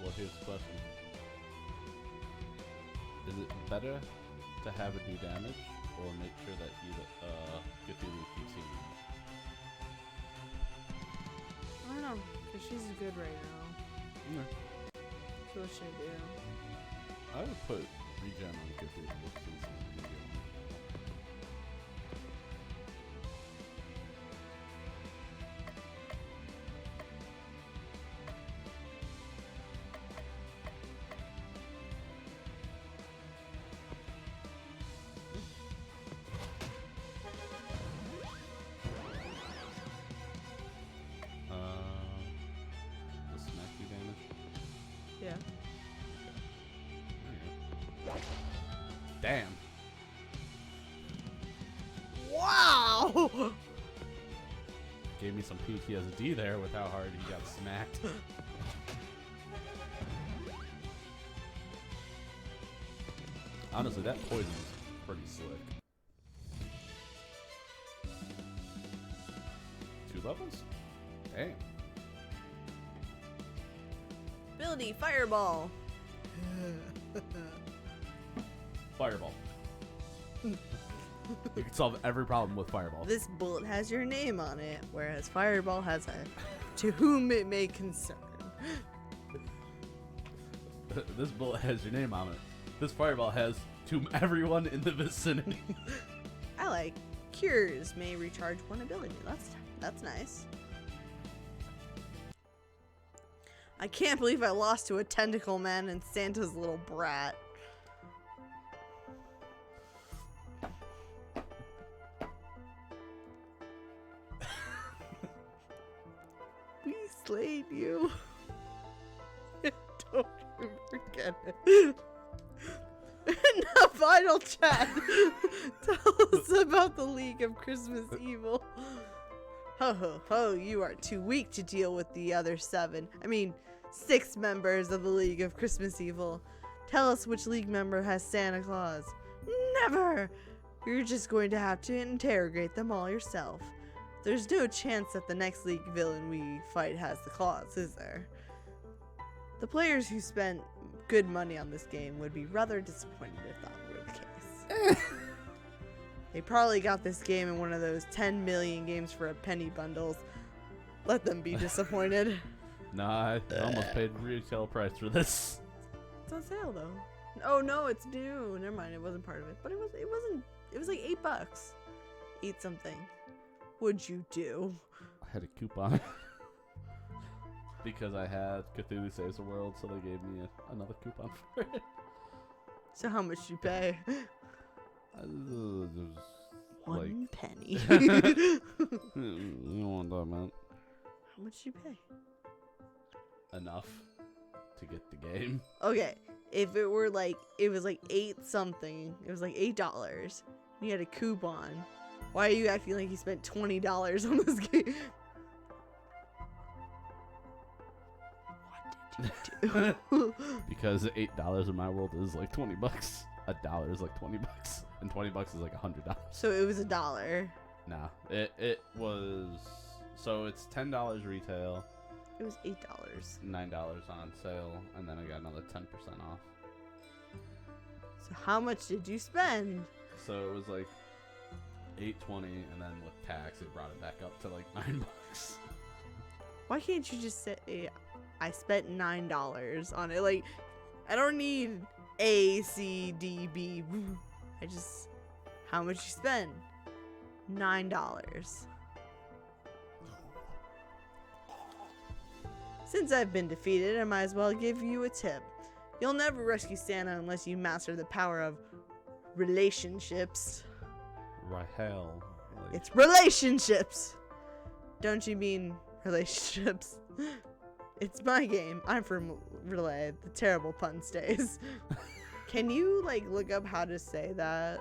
Well, here's the question. Is it better to have it do damage or make sure that Cthulhu keeps healing? I don't know, because she's good right now. Yeah. So what should I do? I would put regen on Cthulhu since he's really good. The smacky damage? Yeah. There you go. Damn. Wow! Gave me some PTSD there with how hard he got smacked. Honestly, that poison's pretty slick. 2 levels? Damn. Ability, Fireball. Fireball. You can solve every problem with Fireball. This bullet has your name on it, whereas Fireball has a to whom it may concern. This bullet has your name on it. This Fireball has to everyone in the vicinity. I like cures may recharge 1 ability. That's nice. I can't believe I lost to a tentacle man and Santa's little brat. We slayed you. Don't you forget it. Now, final chat. Tell us about the League of Christmas Evil. Ho ho ho, you are too weak to deal with the other 6 members of the League of Christmas Evil. Tell us which League member has Santa Claus. Never! You're just going to have to interrogate them all yourself. There's no chance that the next League villain we fight has the Claus, is there? The players who spent good money on this game would be rather disappointed if that were the case. They probably got this game in one of those 10 million games for a penny bundles. Let them be disappointed. Nah, I almost paid retail price for this. It's on sale though. Oh no, it's new. Never mind, it wasn't part of it. But it was like $8. Eat something. What'd you do? I had a coupon. Because I had Cthulhu Saves the World, so they gave me another coupon for it. So how much you pay? It was 1 penny. you don't want that, man. How much you pay? Enough to get the game. Okay, if it were like, it was like 8 something, it was like $8, and you had a coupon, why are you acting like you spent $20 on this game? What did do you do? Because $8 in my world is like $20. $1 is like $20, and $20 is like $100. So it was $1. Nah, it was. So it's $10 retail. It was $8. $9 on sale, and then I got another 10% off. So how much did you spend? So it was like $8.20, and then with tax, it brought it back up to like $9. Why can't you just say I spent $9 on it? Like, I don't need A, C, D, B. I just, how much you spend? $9. Since I've been defeated, I might as well give you a tip. You'll never rescue Santa unless you master the power of relationships. Rahel. Like, It's relationships! Don't you mean relationships? It's my game. I'm from Relay, the terrible pun stays. Can you, like, look up how to say that?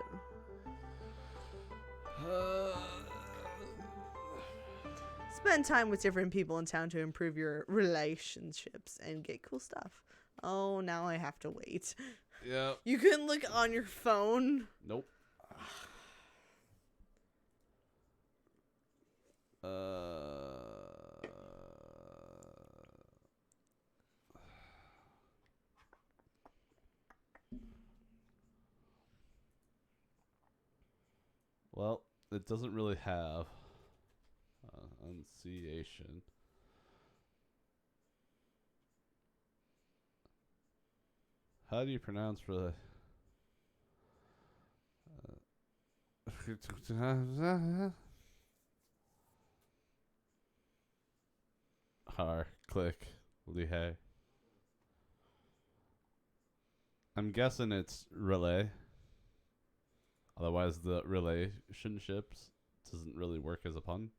Spend time with different people in town to improve your relationships and get cool stuff. Oh, now I have to wait. yeah. You couldn't look on your phone? Nope. Well, it doesn't really have enunciation. How do you pronounce relay? Har, click, Lihei. I'm guessing it's relay. Otherwise, the relationships doesn't really work as a pun.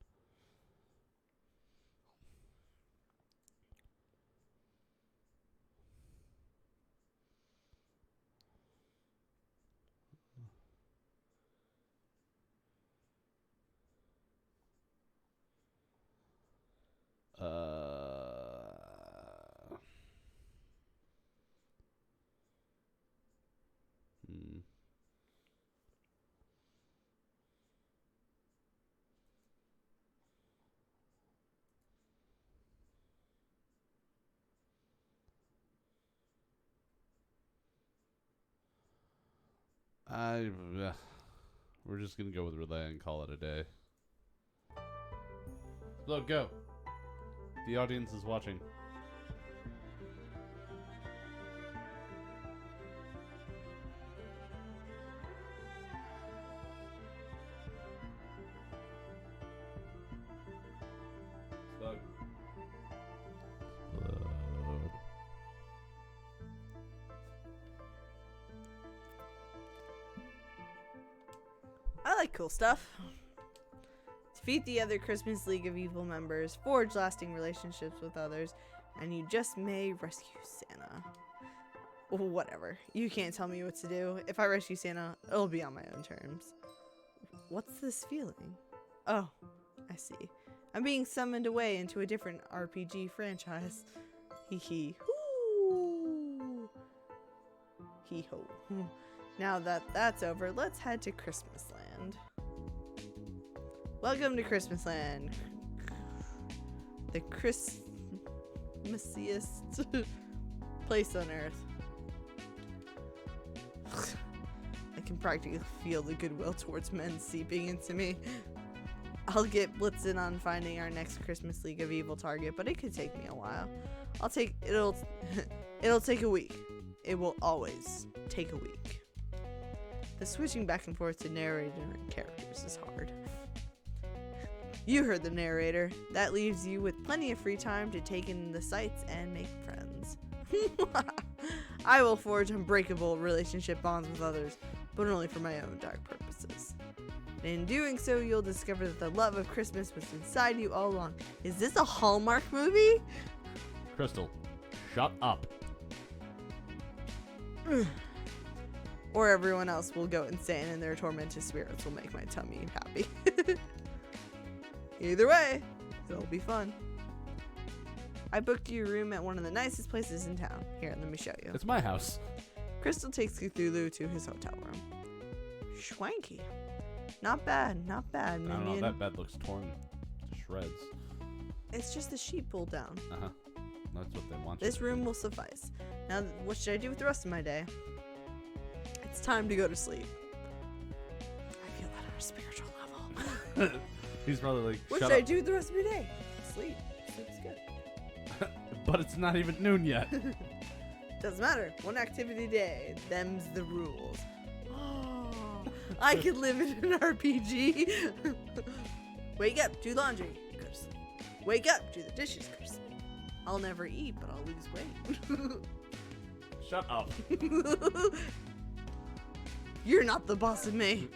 Hmm. We're just gonna go with relay and call it a day. Look, go. The audience is watching. Slug. I like cool stuff. Defeat the other Christmas League of Evil members, forge lasting relationships with others, and you just may rescue Santa. Whatever. You can't tell me what to do. If I rescue Santa, it'll be on my own terms. What's this feeling? Oh, I see. I'm being summoned away into a different RPG franchise. Hee hee. Hoo. Hee ho. Now that that's over, let's head to Christmas Land. Welcome to Christmas Land. The Christmasiest place on earth. I can practically feel the goodwill towards men seeping into me. I'll get blitzing on finding our next Christmas League of Evil target, but it could take me a while. It'll take a week. It will always take a week. The switching back and forth to narrator and characters is hard. You heard the narrator. That leaves you with plenty of free time to take in the sights and make friends. I will forge unbreakable relationship bonds with others, but only for my own dark purposes. And in doing so, you'll discover that the love of Christmas was inside you all along. Is this a Hallmark movie? Crystal, shut up. Or everyone else will go insane and their tormented spirits will make my tummy happy. Either way, it'll be fun. I booked you a room at one of the nicest places in town. Here, let me show you. It's my house. Crystal takes Cthulhu to his hotel room. Schwanky. Not bad, not bad, I minion. don't know. That bed looks torn to shreds. It's just the sheet pulled down. Uh-huh. That's what they want. you This to room do. will suffice. Now, what should I do with the rest of my day? It's time to go to sleep. I feel that on a spiritual level. He's probably like, What shut should I up. do with the rest of my day? Sleep. Sleep's good. But it's not even noon yet. Doesn't matter. One activity a day. Them's the rules. Oh, I could live in an RPG. Wake up, do laundry, go to sleep. Wake up, do the dishes, go to sleep. I'll never eat, but I'll lose weight. Shut up. You're not the boss of me.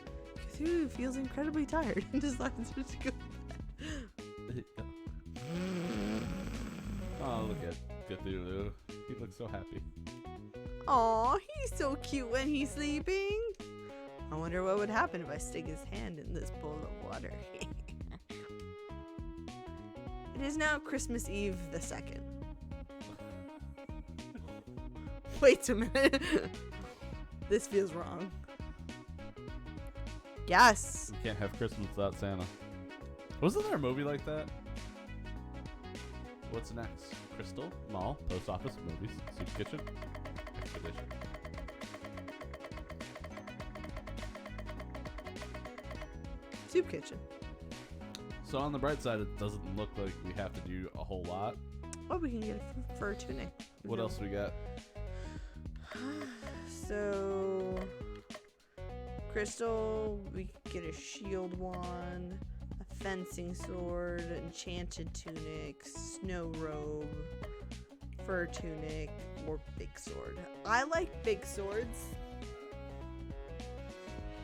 Cthulhu feels incredibly tired and decides to go to bed. Oh, look at Cthulhu. He looks so happy. Aw, he's so cute when he's sleeping. I wonder what would happen if I stick his hand in this bowl of water. It is now Christmas Eve the 2nd. Wait a minute. This feels wrong. Yes. You can't have Christmas without Santa. Wasn't there a movie like that? What's next? Crystal, mall, post office, movies, soup kitchen, expedition. Soup kitchen. So on the bright side, it doesn't look like we have to do a whole lot. Oh, we can get a fur tunic. What else we got? So, Crystal, we get a shield wand, a fencing sword, enchanted tunic, snow robe, fur tunic, or big sword. I like big swords.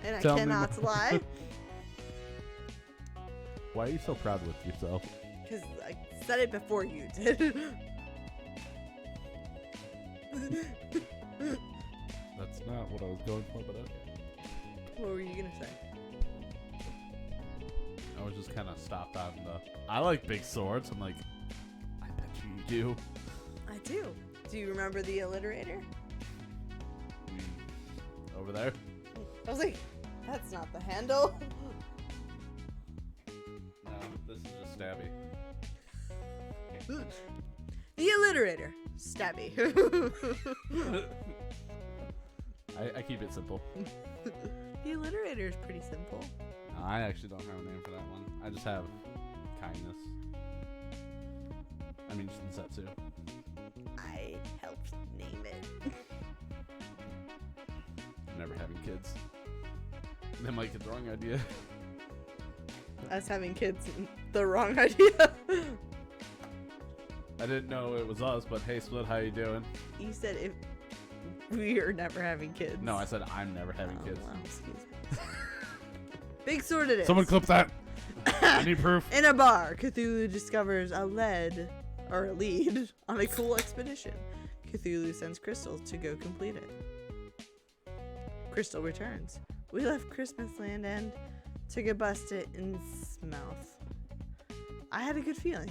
And I Tell me cannot more. lie, Why are you so proud with yourself? because I said it before you did. That's not what I was going for, but okay. What were you gonna say? I was just kind of stopped on the. I like big swords. I'm like, I bet you do. I do. Do you remember the alliterator? Over there. I was like, that's not the handle. No, this is just stabby. The alliterator. Stabby. I keep it simple. The alliterator is pretty simple. No, I actually don't have a name for that one. I just have kindness. I mean, Shinsetsu. I helped name it. Never having kids. They might get the wrong idea. Us having kids, the wrong idea. I didn't know it was us, but hey, Split, how you doing? You said if we are never having kids. No, I said I'm never having kids. Well, excuse me. Big sword it is. Someone clip that. I need proof. In a bar, Cthulhu discovers a lead on a cool expedition. Cthulhu sends Crystal to go complete it. Crystal returns. We left Christmas Land and took a bus to Innsmouth. I had a good feeling.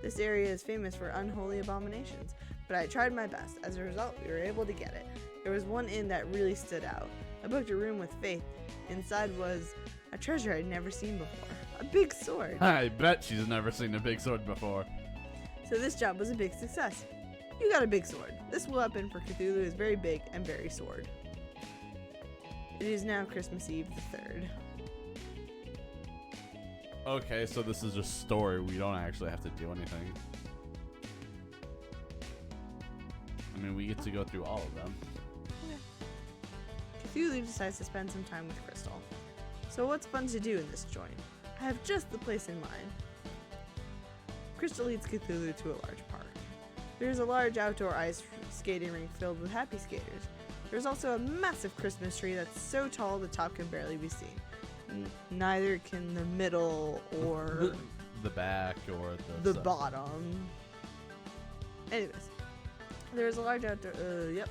This area is famous for unholy abominations, but I tried my best. As a result, we were able to get it. There was one inn that really stood out. I booked a room with Faith. Inside was a treasure I'd never seen before. A big sword. I bet she's never seen a big sword before. So this job was a big success. You got a big sword. This weapon for Cthulhu is very big and very sword. It is now Christmas Eve the 3rd. Okay, so this is just story. We don't actually have to do anything. I mean, we get to go through all of them. Cthulhu decides to spend some time with Crystal. So what's fun to do in this joint? I have just the place in mind. Crystal leads Cthulhu to a large park. There's a large outdoor ice skating rink filled with happy skaters. There's also a massive Christmas tree that's so tall the top can barely be seen. Neither can the middle or The back or the side. bottom. Anyways, there's a large outdoor. Yep.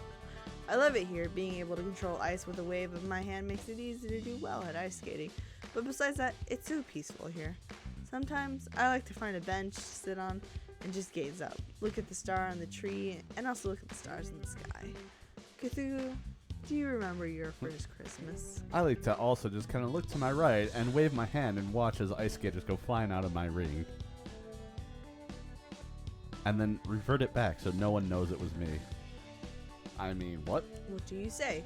I love it here. Being able to control ice with a wave of my hand makes it easy to do well at ice skating. But besides that, it's so peaceful here. Sometimes I like to find a bench to sit on and just gaze up. Look at the star on the tree, and also look at the stars in the sky. Cthulhu, do you remember your first Christmas? I like to also just kind of look to my right and wave my hand and watch as ice skaters go flying out of my ring. And then revert it back so no one knows it was me. I mean, what? What do you say?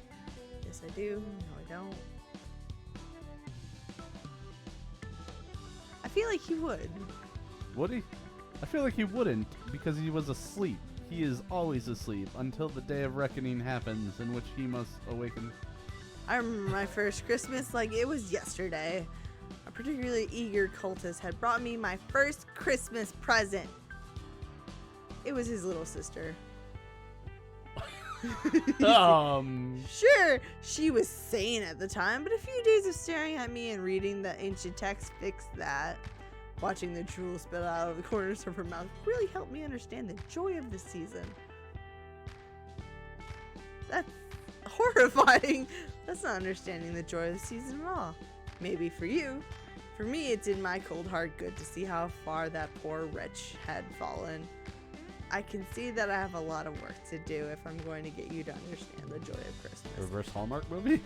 Yes, I do. No, I don't. I feel like he would. Would he? I feel like he wouldn't, because he was asleep. He is always asleep until the day of reckoning happens, in which he must awaken. I remember my first Christmas like it was yesterday. A particularly eager cultist had brought me my first Christmas present. It was his little sister. Sure, she was sane at the time, but a few days of staring at me and reading the ancient text fixed that. Watching the drool spill out of the corners of her mouth really helped me understand the joy of the season. That's horrifying. That's not understanding the joy of the season at all. Maybe for you. For me, it did my cold heart good to see how far that poor wretch had fallen. I can see that I have a lot of work to do if I'm going to get you to understand the joy of Christmas. Reverse Hallmark movie?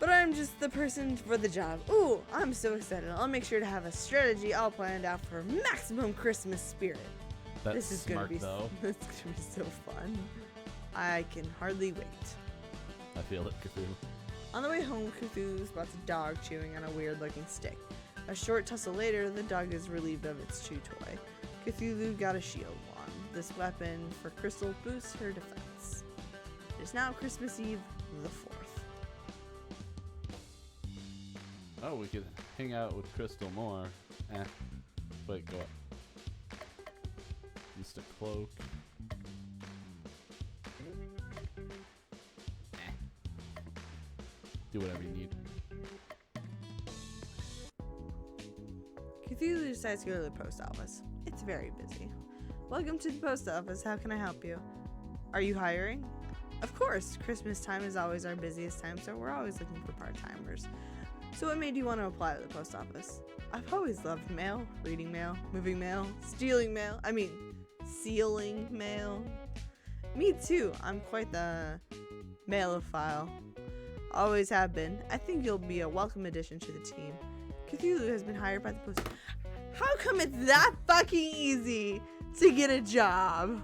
But I'm just the person for the job. Ooh, I'm so excited. I'll make sure to have a strategy all planned out for maximum Christmas spirit. That's this is smart, though. This is gonna be so fun. I can hardly wait. I feel it, Cthulhu. On the way home, Cthulhu spots a dog chewing on a weird-looking stick. A short tussle later, the dog is relieved of its chew toy. Cthulhu got a shield wand. This weapon for Crystal boosts her defense. It is now Christmas Eve, the 4th. Oh, we could hang out with Crystal more. Wait, go up. Mr. Cloak. Do whatever you need. Cthulhu decides to go to the post office. It's very busy. Welcome to the post office. How can I help you? Are you hiring? Of course. Christmas time is always our busiest time, so we're always looking for part-timers. So what made you want to apply to the post office? I've always loved mail, reading mail, moving mail, sealing mail. Me too. I'm quite the mailophile. Always have been. I think you'll be a welcome addition to the team. Cthulhu has been hired by the post. How come it's that fucking easy to get a job?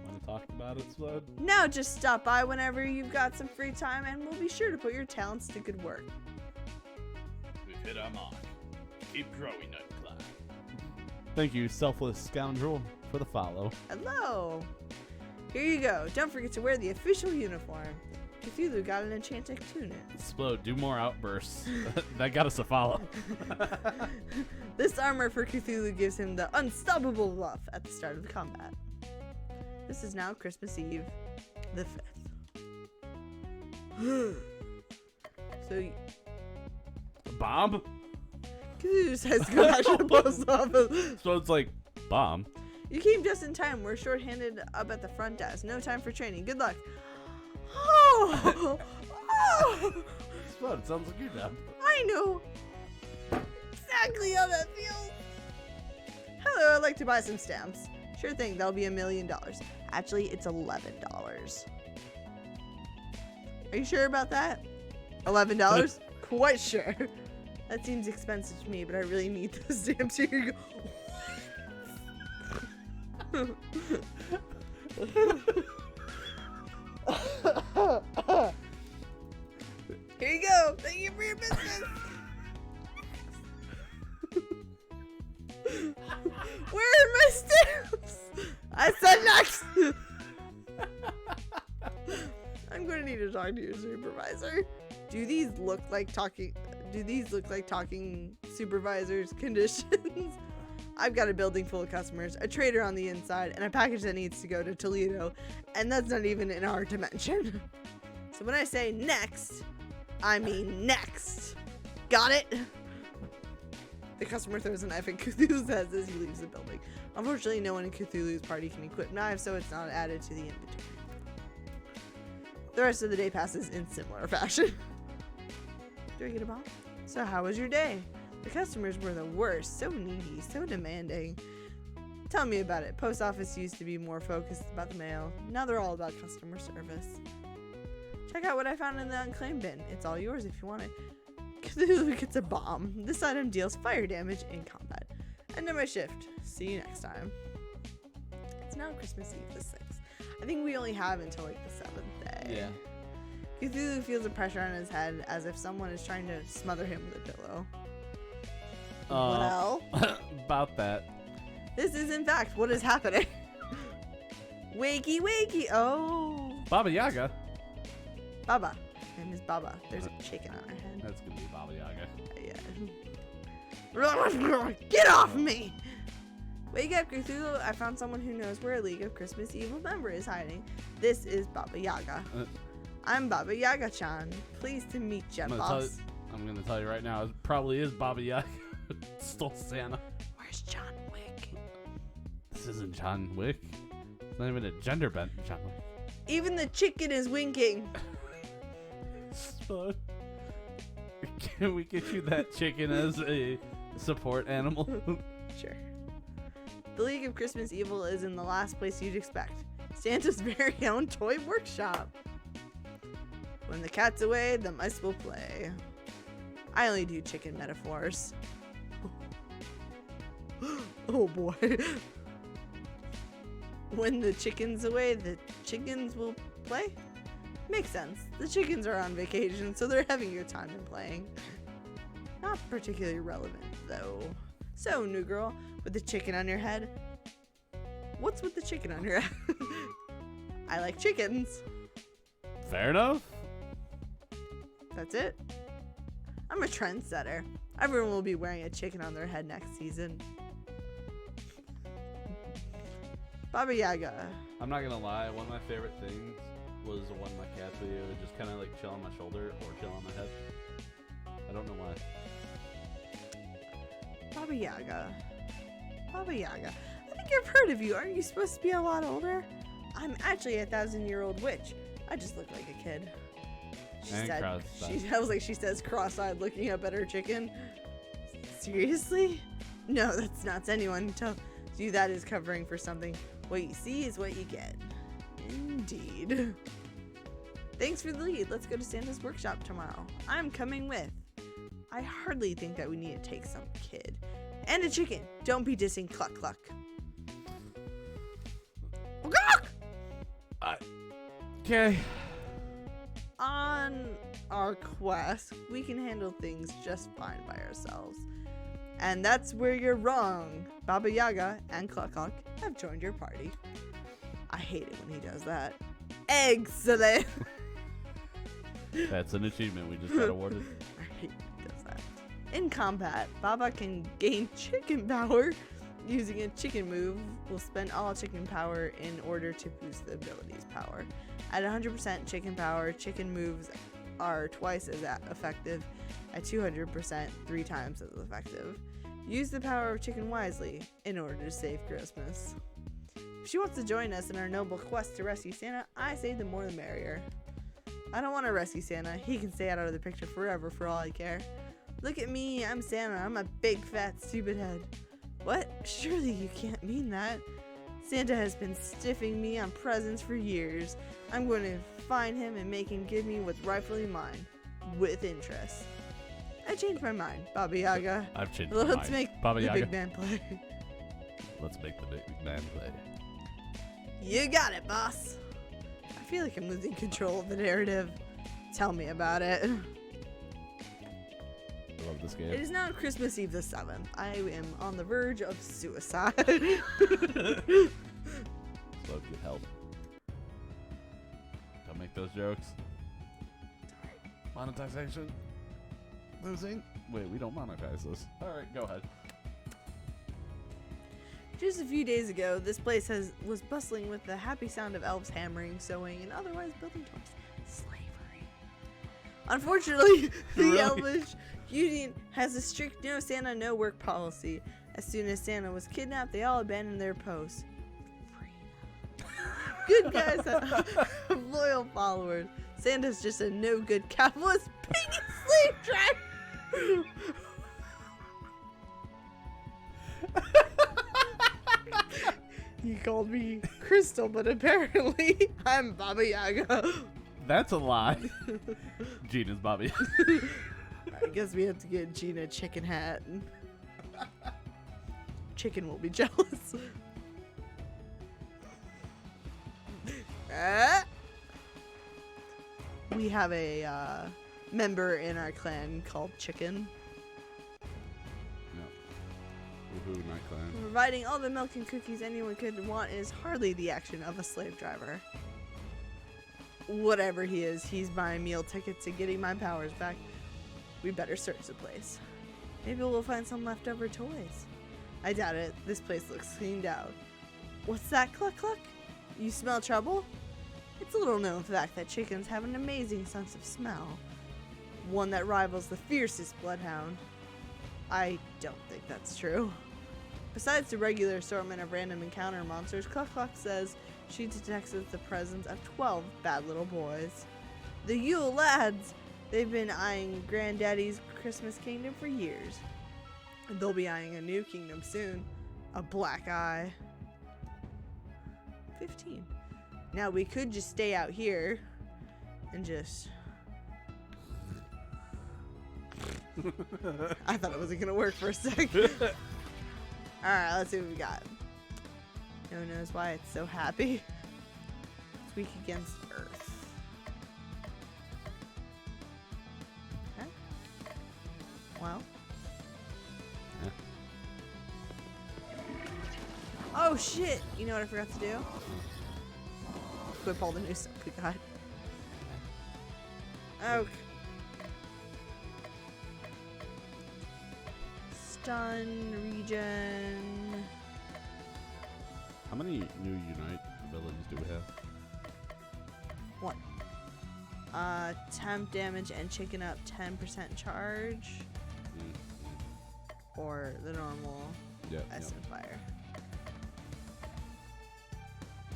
Want to talk about it, Spud? Now just stop by whenever you've got some free time and we'll be sure to put your talents to good work. We've hit our mark. Keep growing, Nightclub. Thank you, selfless scoundrel, for the follow. Hello. Here you go. Don't forget to wear the official uniform. Cthulhu got an enchanted tunic. Explode, do more outbursts. That got us a follow. This armor for Cthulhu gives him the unstoppable bluff at the start of the combat. This is now Christmas Eve, the 5th. So, Bomb? Cthulhu decides to go back to the post office. So it's like, bomb. You came just in time. We're short-handed up at the front desk. No time for training. Good luck. Oh! Spud, it sounds like your job. I know exactly how that feels. Hello, I'd like to buy some stamps. Sure thing, that'll be $1 million. Actually, it's $11. Are you sure about that? $11? Quite sure. That seems expensive to me, but I really need those stamps. Here you go. Here you go. Thank you for your business. Where are my stamps? I said next. I'm going to need to talk to your supervisor. Do these look like talking supervisors' conditions? I've got a building full of customers, a trader on the inside, and a package that needs to go to Toledo, and that's not even in our dimension. So when I say next, I mean next. Got it? The customer throws a knife at Cthulhu's head as he leaves the building. Unfortunately, no one in Cthulhu's party can equip knives, so it's not added to the inventory. The rest of the day passes in similar fashion. Do I get a bomb? So how was your day? The customers were the worst, so needy, so demanding. Tell me about it. Post office used to be more focused about the mail. Now they're all about customer service. Check out what I found in the unclaimed bin. It's all yours if you want it. Cthulhu gets a bomb. This item deals fire damage in combat. End of my shift. See you next time. It's now Christmas Eve the 6th. I think we only have until like the 7th day. Yeah. Cthulhu feels the pressure on his head as if someone is trying to smother him with a pillow. Well, about that. this is in fact what is happening. Wakey, wakey. Oh. Baba Yaga. Baba. Her name is Baba. There's a chicken on her head. That's gonna be Baba Yaga. Yeah. Get off me! Wake up, Cthulhu. I found someone who knows where a League of Christmas Evil member is hiding. This is Baba Yaga. I'm Baba Yaga-chan. Pleased to meet ya, boss. I'm gonna tell you right now, it probably is Baba Yaga. Stole Santa. Where's John Wick? This isn't John Wick. It's not even a gender bent John Wick. Even the chicken is winking. Spud. Can we get you that chicken as a support animal? Sure. The League of Christmas Evil is in the last place you'd expect. Santa's very own toy workshop. When the cat's away, the mice will play. I only do chicken metaphors. Oh boy. When the chicken's away, the chickens will play? Makes sense. The chickens are on vacation, so they're having a good time and playing. Not particularly relevant, though. So, new girl, with the chicken on your head. What's with the chicken on your head? I like chickens. Fair enough. That's it. I'm a trendsetter. Everyone will be wearing a chicken on their head next season. Baba Yaga. I'm not gonna lie, one of my favorite things was one of my cats video would just kind of like chill on my shoulder or chill on my head. I don't know why. Baba Yaga. Baba Yaga. I think I've heard of you. Aren't you supposed to be a lot older? I'm actually a 1,000-year-old witch. I just look like a kid. She And said. cross-eyed. I was like, she says cross-eyed, looking up at her chicken. Seriously? No, that's not anyone. Tell you that is covering for something. What you see is what you get. Indeed. Thanks for the lead. Let's go to Santa's workshop tomorrow. I'm coming with. I hardly think that we need to take some kid. And a chicken. Don't be dissing Cluck Cluck. Okay. On our quest, we can handle things just fine by ourselves. And that's where you're wrong. Baba Yaga and Cluck Cluck have joined your party. I hate it when he does that. Excellent. That's an achievement we just got awarded. I hate when he does that. In combat, Baba can gain chicken power. Using a chicken move will spend all chicken power in order to boost the ability's power. At 100% chicken power, chicken moves are twice as effective. At 200%, 3 times as effective. Use the power of chicken wisely in order to save Christmas. If she wants to join us in our noble quest to rescue Santa, I say the more the merrier. I don't want to rescue Santa. He can stay out of the picture forever for all I care. Look at me, I'm Santa. I'm a big fat stupid head. What? Surely you can't mean that. Santa has been stiffing me on presents for years. I'm going to find him and make him give me what's rightfully mine. With interest. I changed my mind, Baba Yaga. I've changed my Let's mind. make Baba the Yaga. big man play. Let's make the big man play. You got it, boss. I feel like I'm losing control of the narrative. Tell me about it. I love this game. It is now Christmas Eve the 7th. I am on the verge of suicide. Slow, get help. Don't make those jokes. Monetization. Losing. Wait, we don't monetize this. Alright, go ahead. Just a few days ago, this place was bustling with the happy sound of elves hammering, sewing, and otherwise building towards slavery. Unfortunately, the Really? Elvish Union has a strict no Santa, no work policy. As soon as Santa was kidnapped, they all abandoned their posts. Good guys have loyal followers. Santa's just a no-good capitalist piggy slave driver. called me Crystal, but apparently I'm Baba Yaga. That's a lie. Gina's Bobby. I guess we have to get Gina a chicken hat. Chicken will be jealous. We have a member in our clan called Chicken. Woohoo, Night Clan. Providing all the milk and cookies anyone could want is hardly the action of a slave driver. Whatever he is, he's buying meal tickets and getting my powers back. We better search the place. Maybe we'll find some leftover toys. I doubt it. This place looks cleaned out. What's that, cluck cluck? You smell trouble? It's a little known fact that chickens have an amazing sense of smell. One that rivals the fiercest bloodhound. I don't think that's true. Besides the regular assortment of random encounter monsters, Cluck Cluck says she detects the presence of 12 bad little boys. The Yule lads! They've been eyeing Granddaddy's Christmas kingdom for years. And they'll be eyeing a new kingdom soon. A black eye. 15. Now we could just stay out here and just... I thought it wasn't gonna work for a second. Alright, let's see what we got. No one knows why it's so happy. It's weak against Earth. Okay. Well. Yeah. Oh shit! You know what I forgot to do? Equip all the new stuff we got. Okay. Stun, regen. How many new Unite abilities do we have? 1. Temp damage and chicken up 10% charge. Or the normal Essence Fire.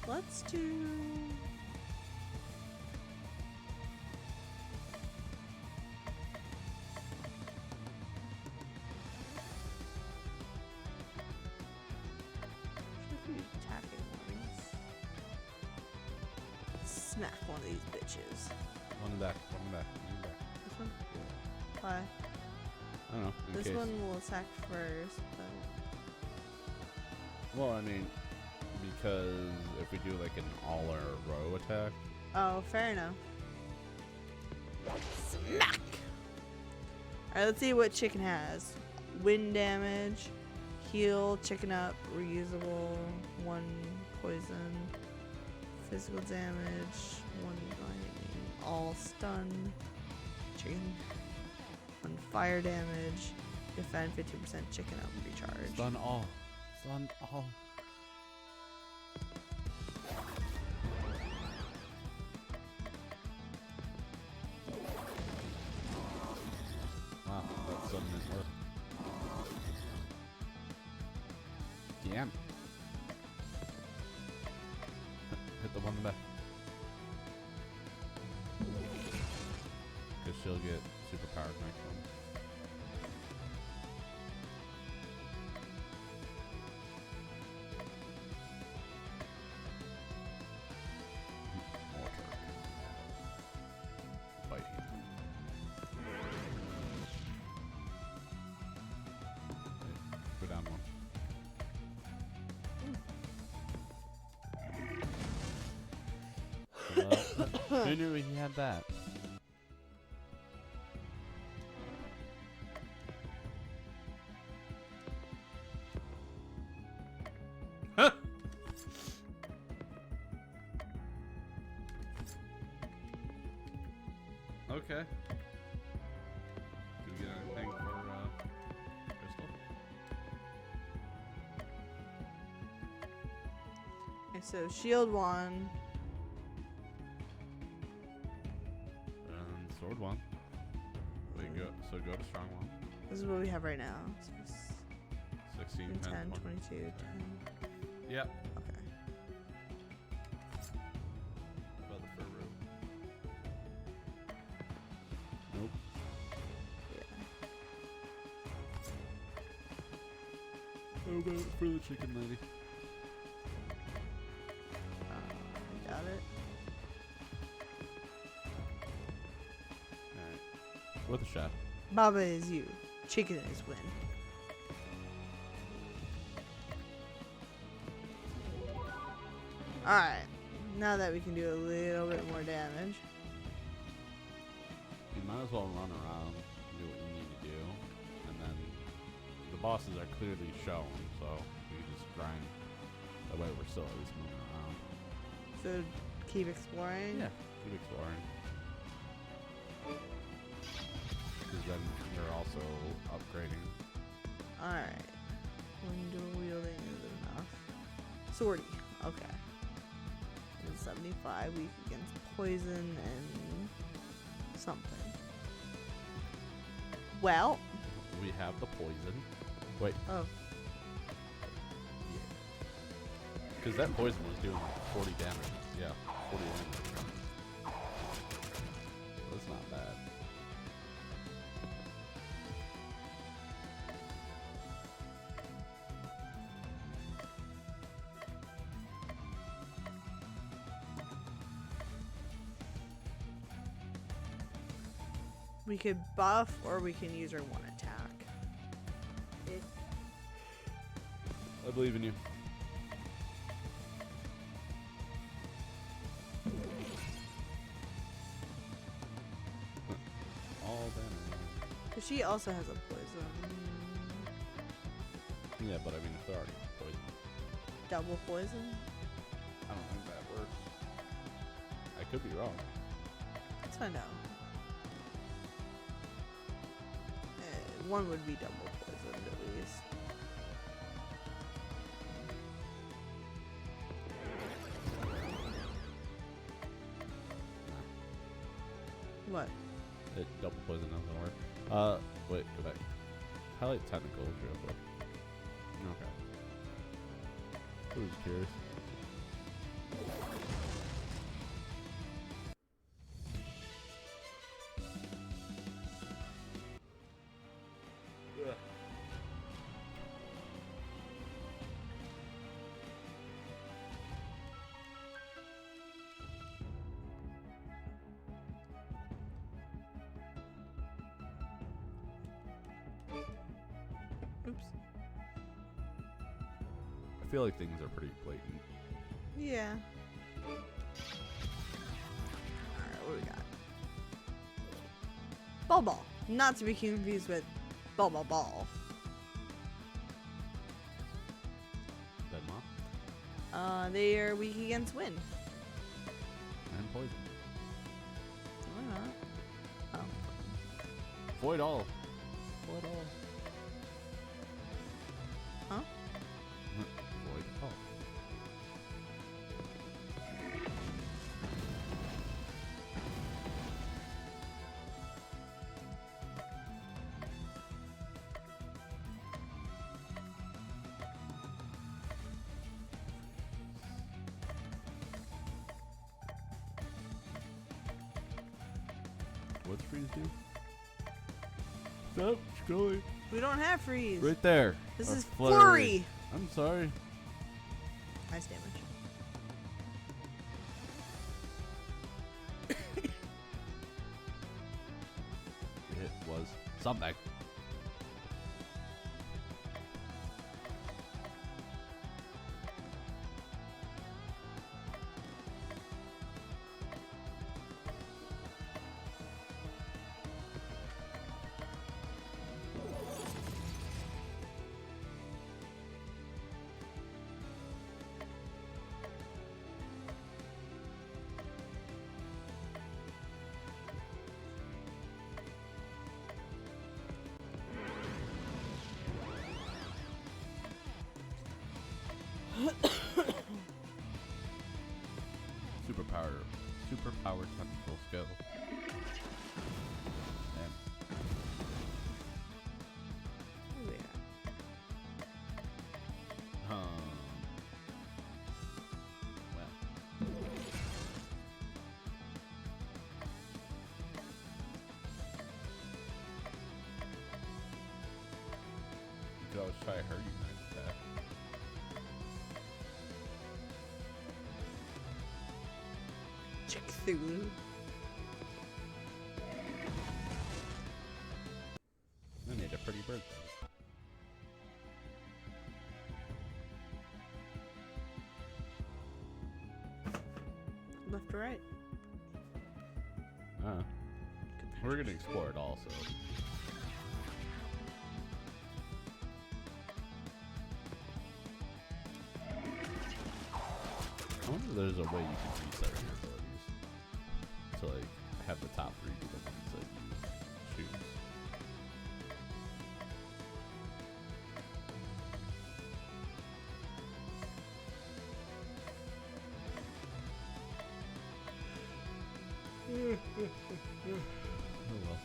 Let's do... attacking ones. Smack one of these bitches. One back, one back, one back. This one? Why? I don't know. In This case. one will attack first, but... Well, I mean, because if we do like an all or row attack. Oh, fair enough. Smack! Alright, let's see what chicken has. Wind damage, heal, chicken up, reusable, 1 poison, physical damage, 1 lightning, all stun, chicken, 1 fire damage, defend 50% chicken up, recharge. Stun all. Stun all. Wow, that stun didn't work. Damn. Hit the one back. Because she'll get superpowered next one. Mortar. Fighting. Go down one. Who knew he had that? Okay. Do we get anything for Crystal? Okay, so shield 1, And sword one. We go. So go to strong one. this is what we have right now. So 16, 10, 10, 22, 10. Yep. Okay. About the fur robe. Nope. Yeah. How about for the chicken lady? With a shot. Baba is you. Chicken is win. Alright. Now that we can do a little bit more damage. You might as well run around, do what you need to do, and then the bosses are clearly shown, so we can just grind. That way we're still at least moving around. So keep exploring. Yeah, keep exploring. Because then you're also upgrading. Alright. When dual wielding is enough. Swordy. Okay. And 75 weak against poison and something. Well. We have the poison. Wait. Oh. Because that poison was doing like 40 damage. Yeah, 40 damage. That's not bad. We could buff or we can use our one attack. I believe in you. All damage. Because she also has a poison. Yeah, but I mean, if they're already poisoned. Double poison? I don't think that works. I could be wrong. Let's find out. One would be double poisoned at least. What? It double poison doesn't work. Wait, go back. Highlight technicals real quick. Okay. I was curious. Oops. I feel like things are pretty blatant. Yeah. Alright, what we got? Ball Ball. Not to be confused with Ball Ball Ball. Dead Mom? They are weak against wind. And poison. Why not? Oh. Void all. Void all. Huh? Void all. What's freeze do? Stop scrolling. We don't have freeze. Right there. This Or is flurry. I'm sorry. Ice damage. It was something. Superpower technical skill. Damn. Oh, yeah. Well. You could always try her unite attack. Cthulhu. served right. We're gonna explore it also. I wonder if there's a way you can reset your abilities to like have the top 3 be the ones that you choose. Oh well.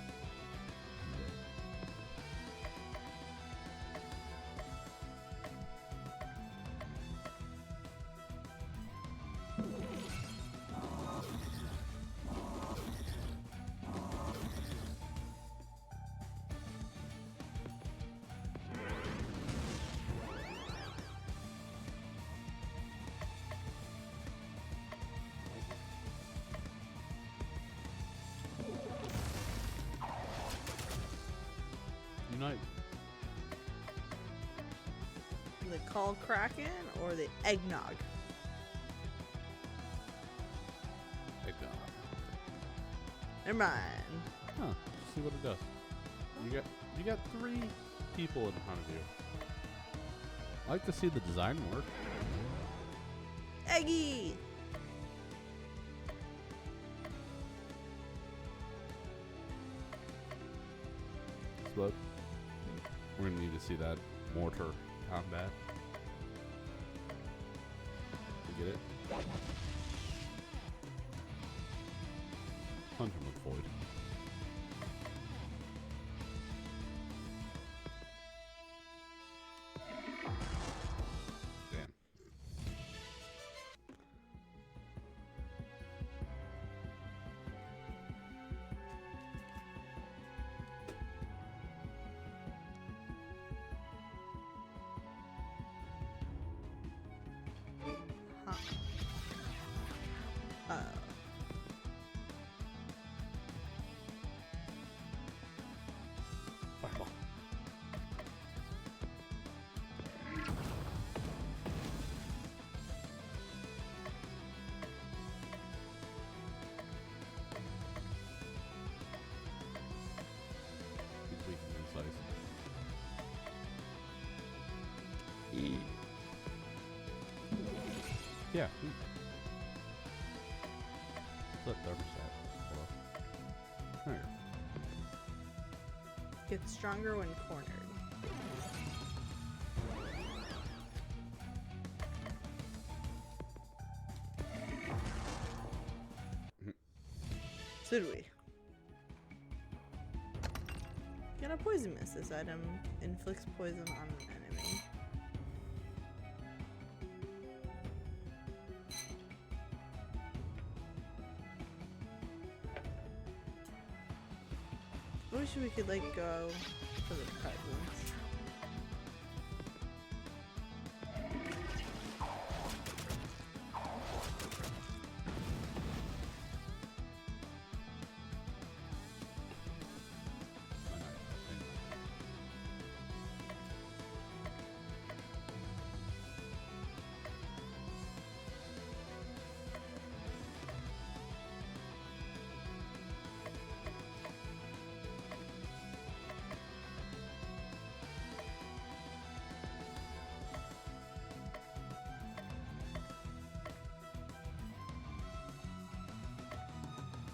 Unite. The Call Kraken or the Eggnog? Eggnog. Never mind. Huh. See what it does. You got 3 people in front of you. I like to see the design work. Eggy! But we're gonna need to see that mortar combat. You get it? Punch him with void. Damn. Huh. Fireball. He's weak in slice. Yeah. What's that thermostat? Hold on. There. Gets stronger when cornered. So do we. Get a poison mist. This item inflicts poison on an enemy. I wish we could like go for the presents.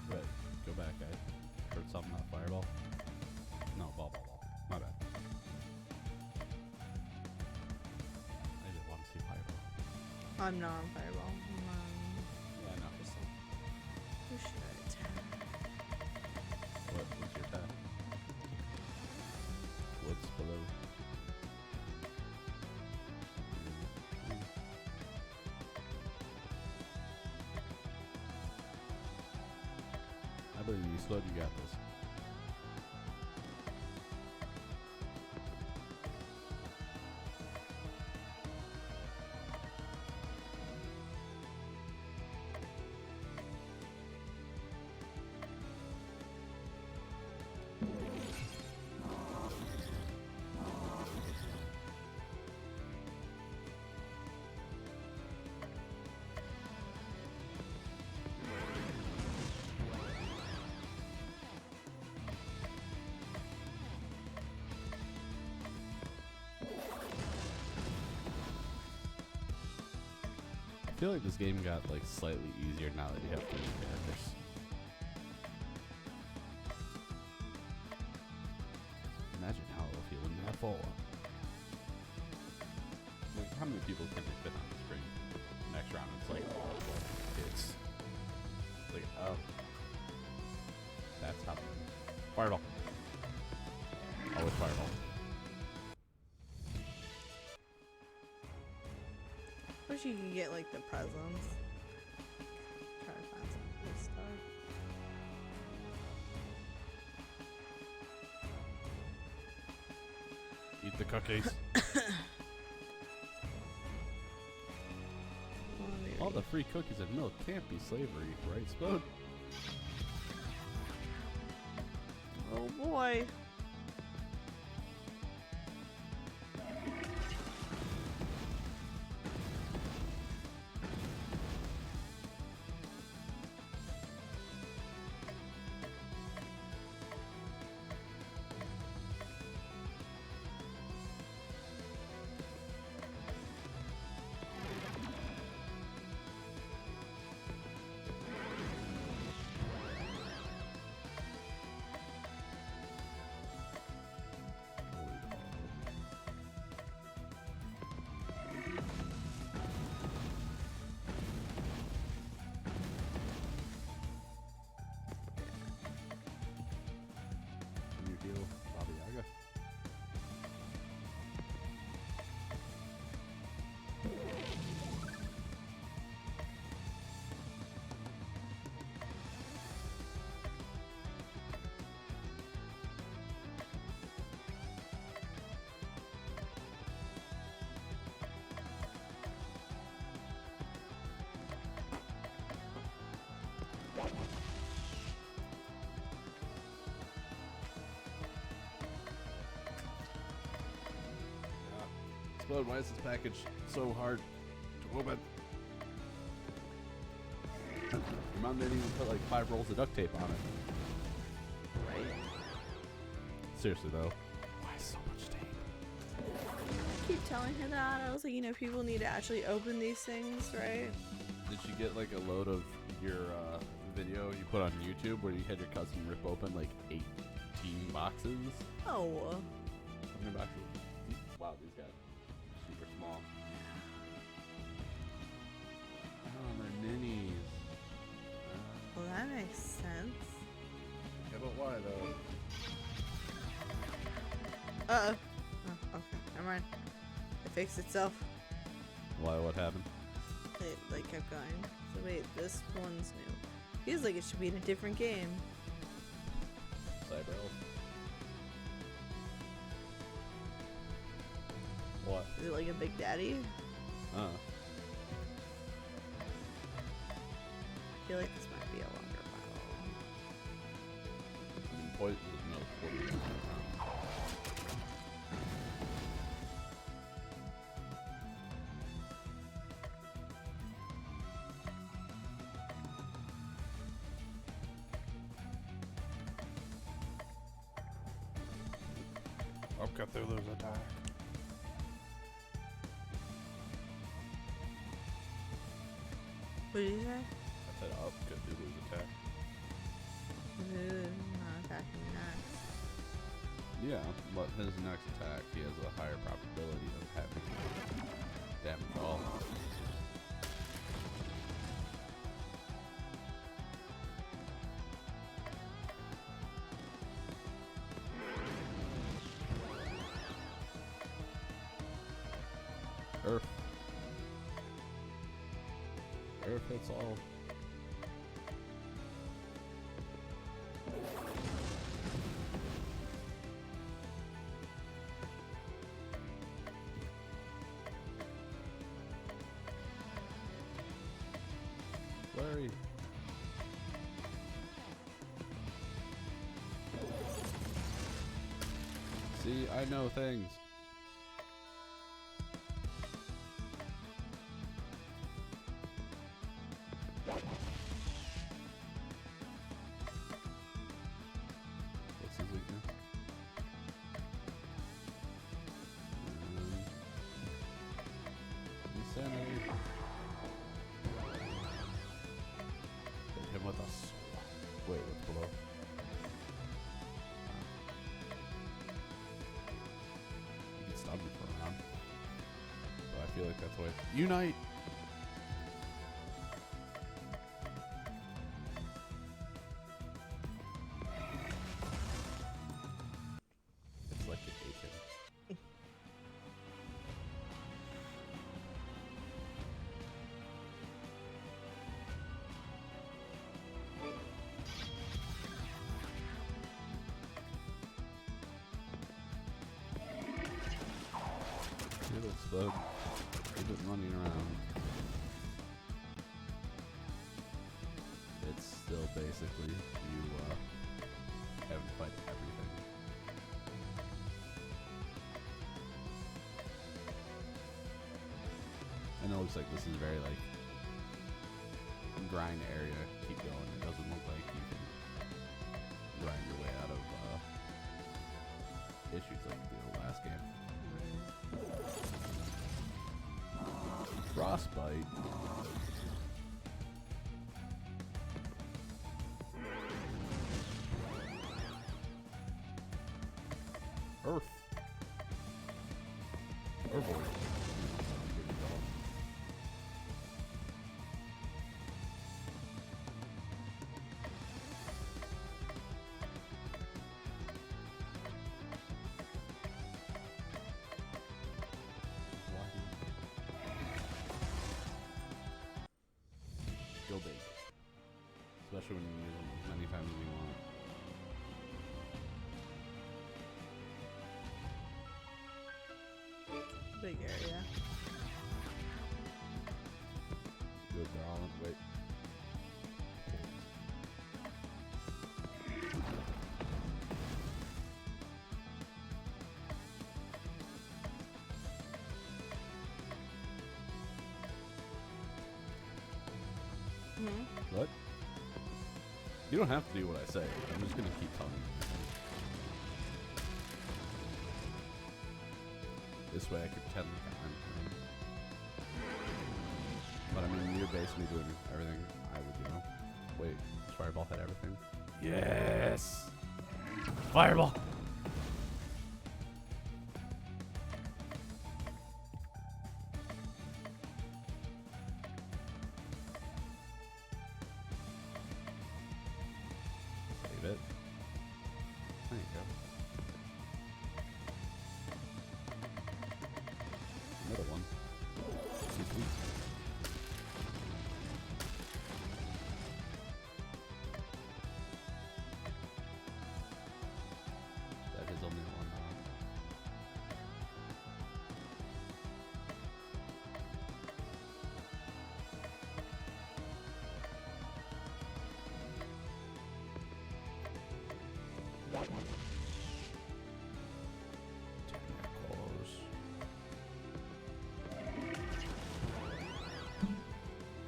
Wait, go back, guys. Heard something about fireball? No, ball. My bad. I just want to see fireball. I'm not on fireball. I'm on Yeah, I know. crystal. Who should I attack? What's your attack? What's below? I believe you, Slud, you got this. feel like this game got like slightly easier now that you have 3 characters. Imagine how it will feel when you have 4. Like, how many people can they fit on the screen? Next round, it's like, it's like, oh, that's how. Fireball. Always fireball. Wish you could get like the presents. Try to find some cool stuff. Eat the cookies. All the free cookies and milk can't be slavery, right, Spode? Oh boy. New deal, Baba Yaga. Explode, why is this package so hard to open? Your mom didn't even put like 5 rolls of duct tape on it. Right. Seriously though, why so much tape? I keep telling her that. I was like, you know, people need to actually open these things, right? Did you get like a load of your video you put on YouTube where you had your cousin rip open like 18 boxes? Oh. How many boxes? Wow, these guys are super small. Oh, they're ninnies. Well, that makes sense. Yeah, but why though? Uh-oh. Oh, okay. Never mind. It fixed itself. Why? What happened? It, like, kept going. So, wait, this one's new. Feels like it should be in a different game. Cyber Elf. What? Is it like a Big Daddy? Uh. I feel like this might be a longer battle. Poison is no. Up Cthulhu's attack. What did you say? I said up Cthulhu's attack. Not attacking next. Yeah, but his next attack, he has a higher probability of having damage all. Earth. Earth hits all. Larry. See, I know things. What's his weakness? Insanity. quick. Unite! It's like a bacon. It'll explode. Keep it running around. It's still basically you have to fight everything. And it looks like this is very like grind area. Keep going. It doesn't look like you can grind your way out of issues like you did the last game. Frostbite. Earth. Herbivore. Go big. Especially when you use them as many times as you want. Big area. Good, they're all wait. Hmm? What? You don't have to do what I say. I'm just gonna keep telling you. This way I can pretend like I'm. But I mean, you're basically doing everything I would do. Wait, does Fireball hit everything? Yes! Fireball! Save it. There you go. Another one. Sweet, sweet. That is only one.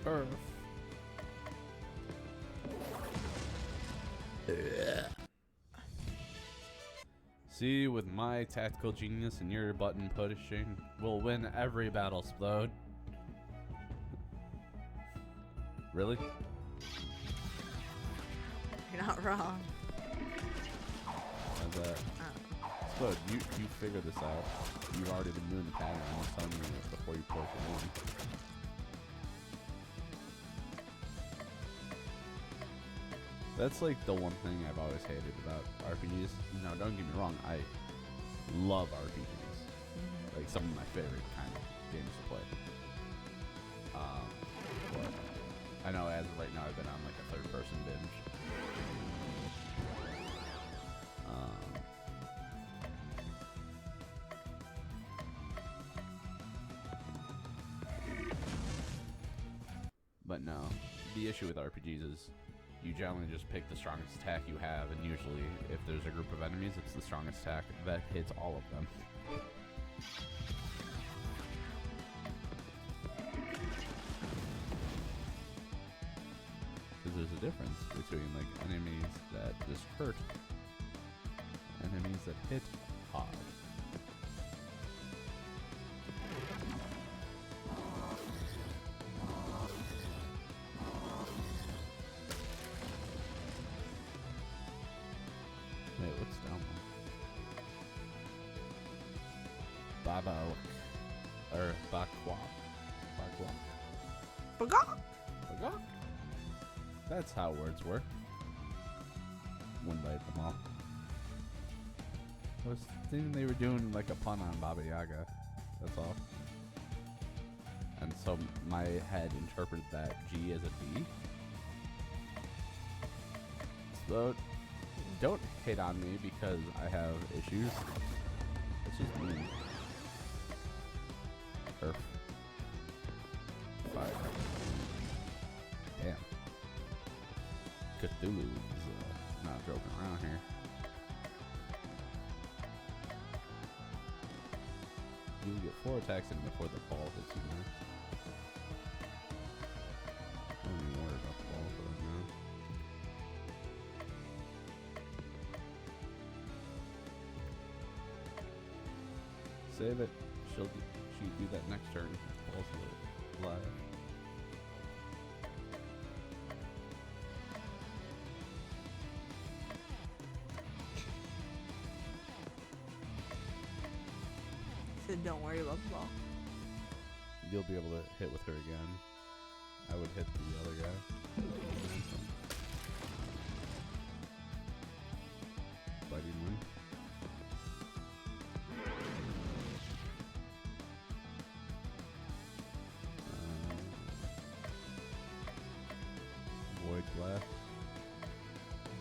Earth. See, with my tactical genius and your button pushing, we'll win every battle, Splode. Really? You're not wrong. How's that? Splode, you figure this out. You've already been doing the pattern. I'm just telling you it before you push it in. That's like the one thing I've always hated about RPGs. No, don't get me wrong. I love RPGs. Like some of my favorite kind of games to play. But I know as of right now I've been on like a third-person binge. But no, the issue with RPGs is you generally just pick the strongest attack you have, and usually if there's a group of enemies, it's the strongest attack that hits all of them. Because there's a difference between like enemies that just hurt and enemies that hit hard. Wait, what's down one? Baba or Bakwa. Bagok! Bagok. That's how words work. One bite them all. I was thinking they were doing like a pun on Baba Yaga. That's all. And so my head interpreted that G as a B. So don't hate on me because I have issues. It's just me. Turf. Fire. Damn. Cthulhu is not joking around here. You'll get 4 attacks in before the ball hits you there. I don't even worry about the ball for that now. Save it. She'll do that next turn. Ball's alive. Said don't worry about the ball. You'll be able to hit with her again. I would hit the other guy. Biting one. Void blast.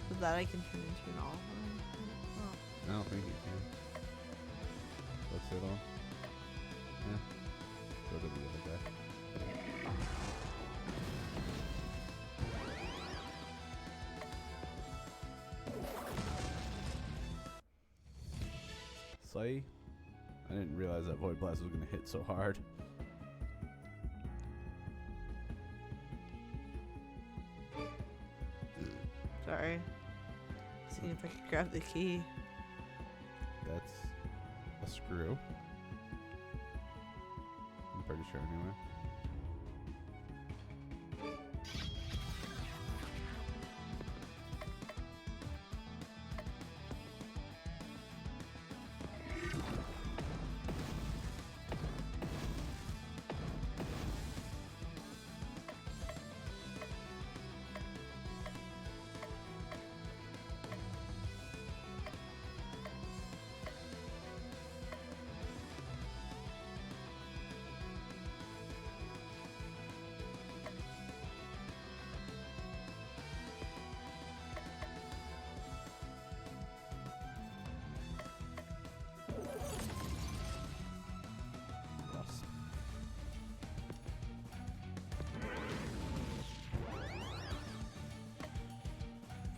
So that I can turn into an all. Oh. I don't think you can. What's it on? Yeah. Go to the other guy. Say, I didn't realize that Void Blast was going to hit so hard. Sorry. Seeing if I could grab the key. That's a screw. I'm pretty sure anyway.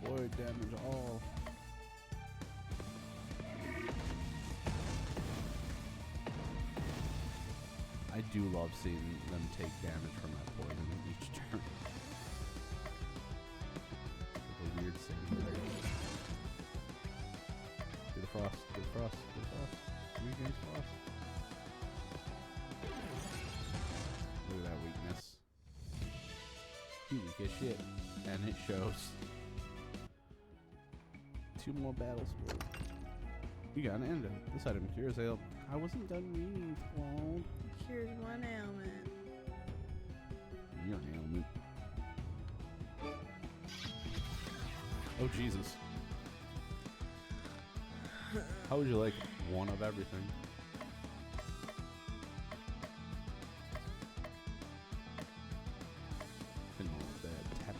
Void damage all. I do love seeing them take damage from that poison each turn. With a weird singularity. Do the frost, do the frost, do the frost. Regains frost. Look at that weakness. You weak as shit. And it shows. 2 more battle spells. You got an antidote. This item cures ailment. I wasn't done reading, Sloan. Here's one ailment. You're an ailment. Oh, Jesus. How would you like one of everything? Couldn't roll with that. Tap.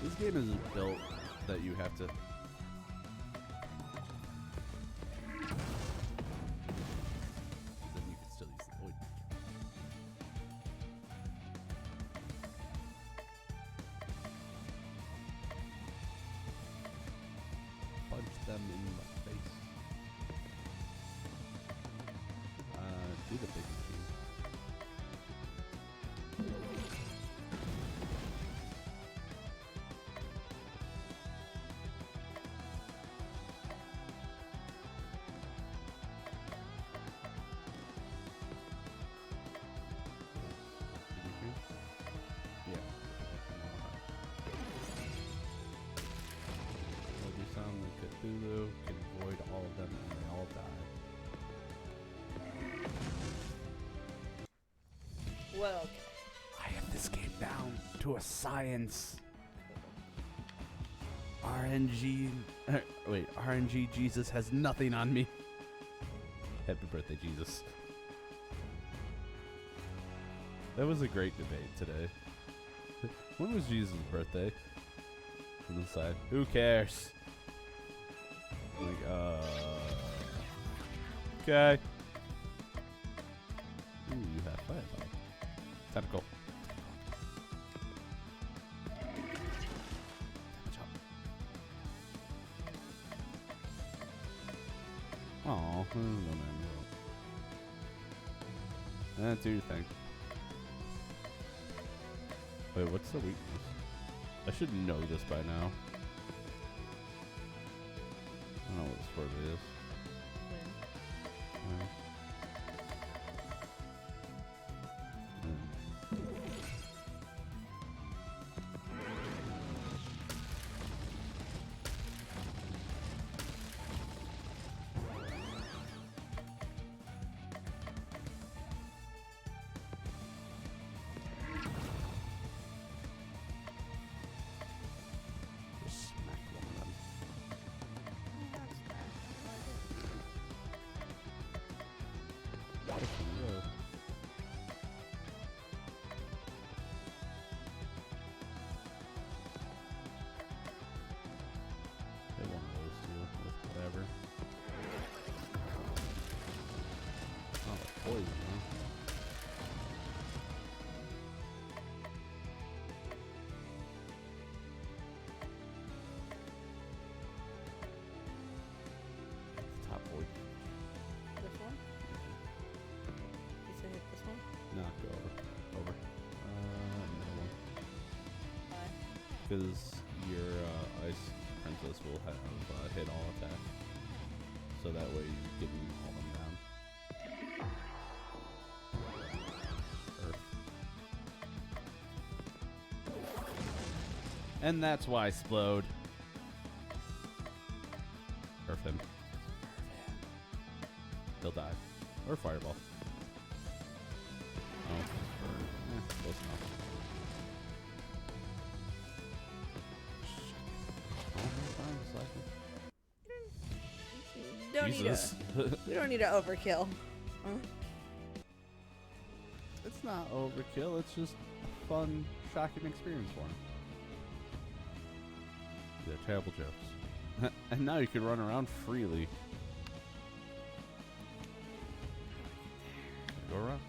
This game is built that you have to. Then you can still use the void. Punch them in the face. Do the big machine. Well, okay. I have this game down to a science. RNG Jesus has nothing on me. Happy birthday, Jesus. That was a great debate today. When was Jesus' birthday? On the side. Who cares? Like, okay. Ooh, you have fireball. Tentacle. Oh, no man. Do your thing. Wait, what's the weakness? I should know this by now. I don't know what sport it is. Poison, huh? Top poison. This one? You said hit this one? No, go over. Another one. Why? Because your ice princess will have hit all attacks. So that way you get all them down. And that's why Splode. Earth him. He'll die. Or fireball. Oh. Close enough. We don't need to overkill. Huh? It's not overkill, it's just a fun, shocking experience for him. Yeah, terrible jokes. And now you can run around freely. Go around.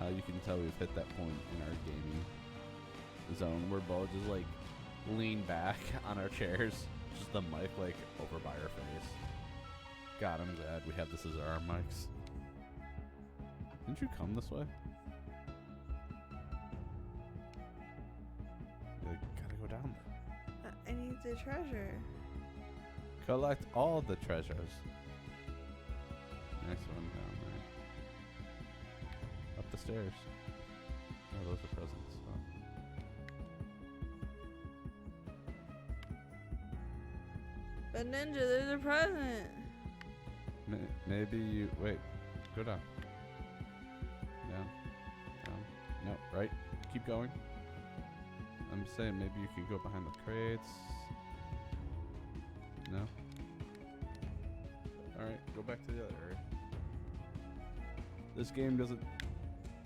How you can tell we've hit that point in our gaming zone where Bo just like lean back on our chairs, just the mic like over by our face. God, I'm glad we have this as our mics. Didn't you come this way? You gotta go down there. I need the treasure. Collect all the treasures. Next one down there. Up the stairs. Oh, those are presents. Oh. But Ninja, there's a present. Maybe you... Wait. Go down. Down. Down. No, right. Keep going. I'm saying maybe you can go behind the crates. No? Alright, go back to the other area. This game doesn't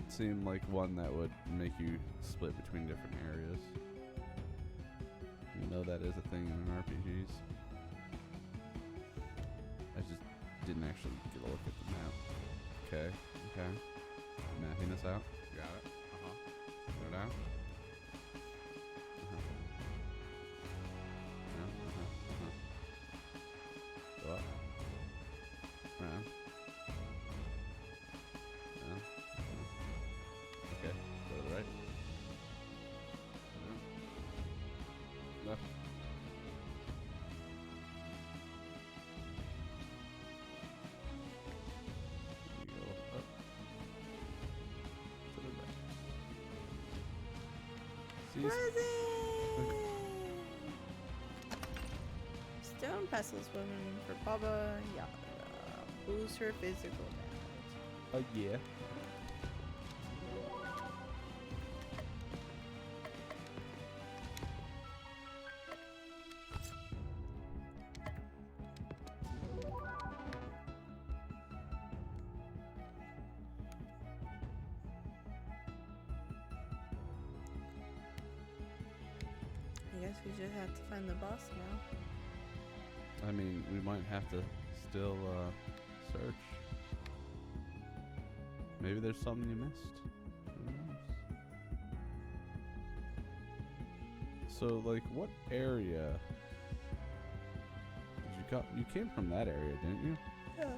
seem like one that would make you split between different areas. You know that is a thing in RPGs. I just didn't actually get a look at the map. Okay, okay. Mapping this out. Got it. Uh-huh. Go down. Uh-huh. Down, Go up. Around. Down. Okay, go to the right. Down. Left. You go up. To the right. See, Present! Stone Pestilence Woman for Baba Yaga. Boost her physical damage. Yeah. I guess we just have to find the boss now. I mean, we might have to still search. Maybe there's something you missed. Who knows? So, like, what area did you go? You came from that area, didn't you? Yeah.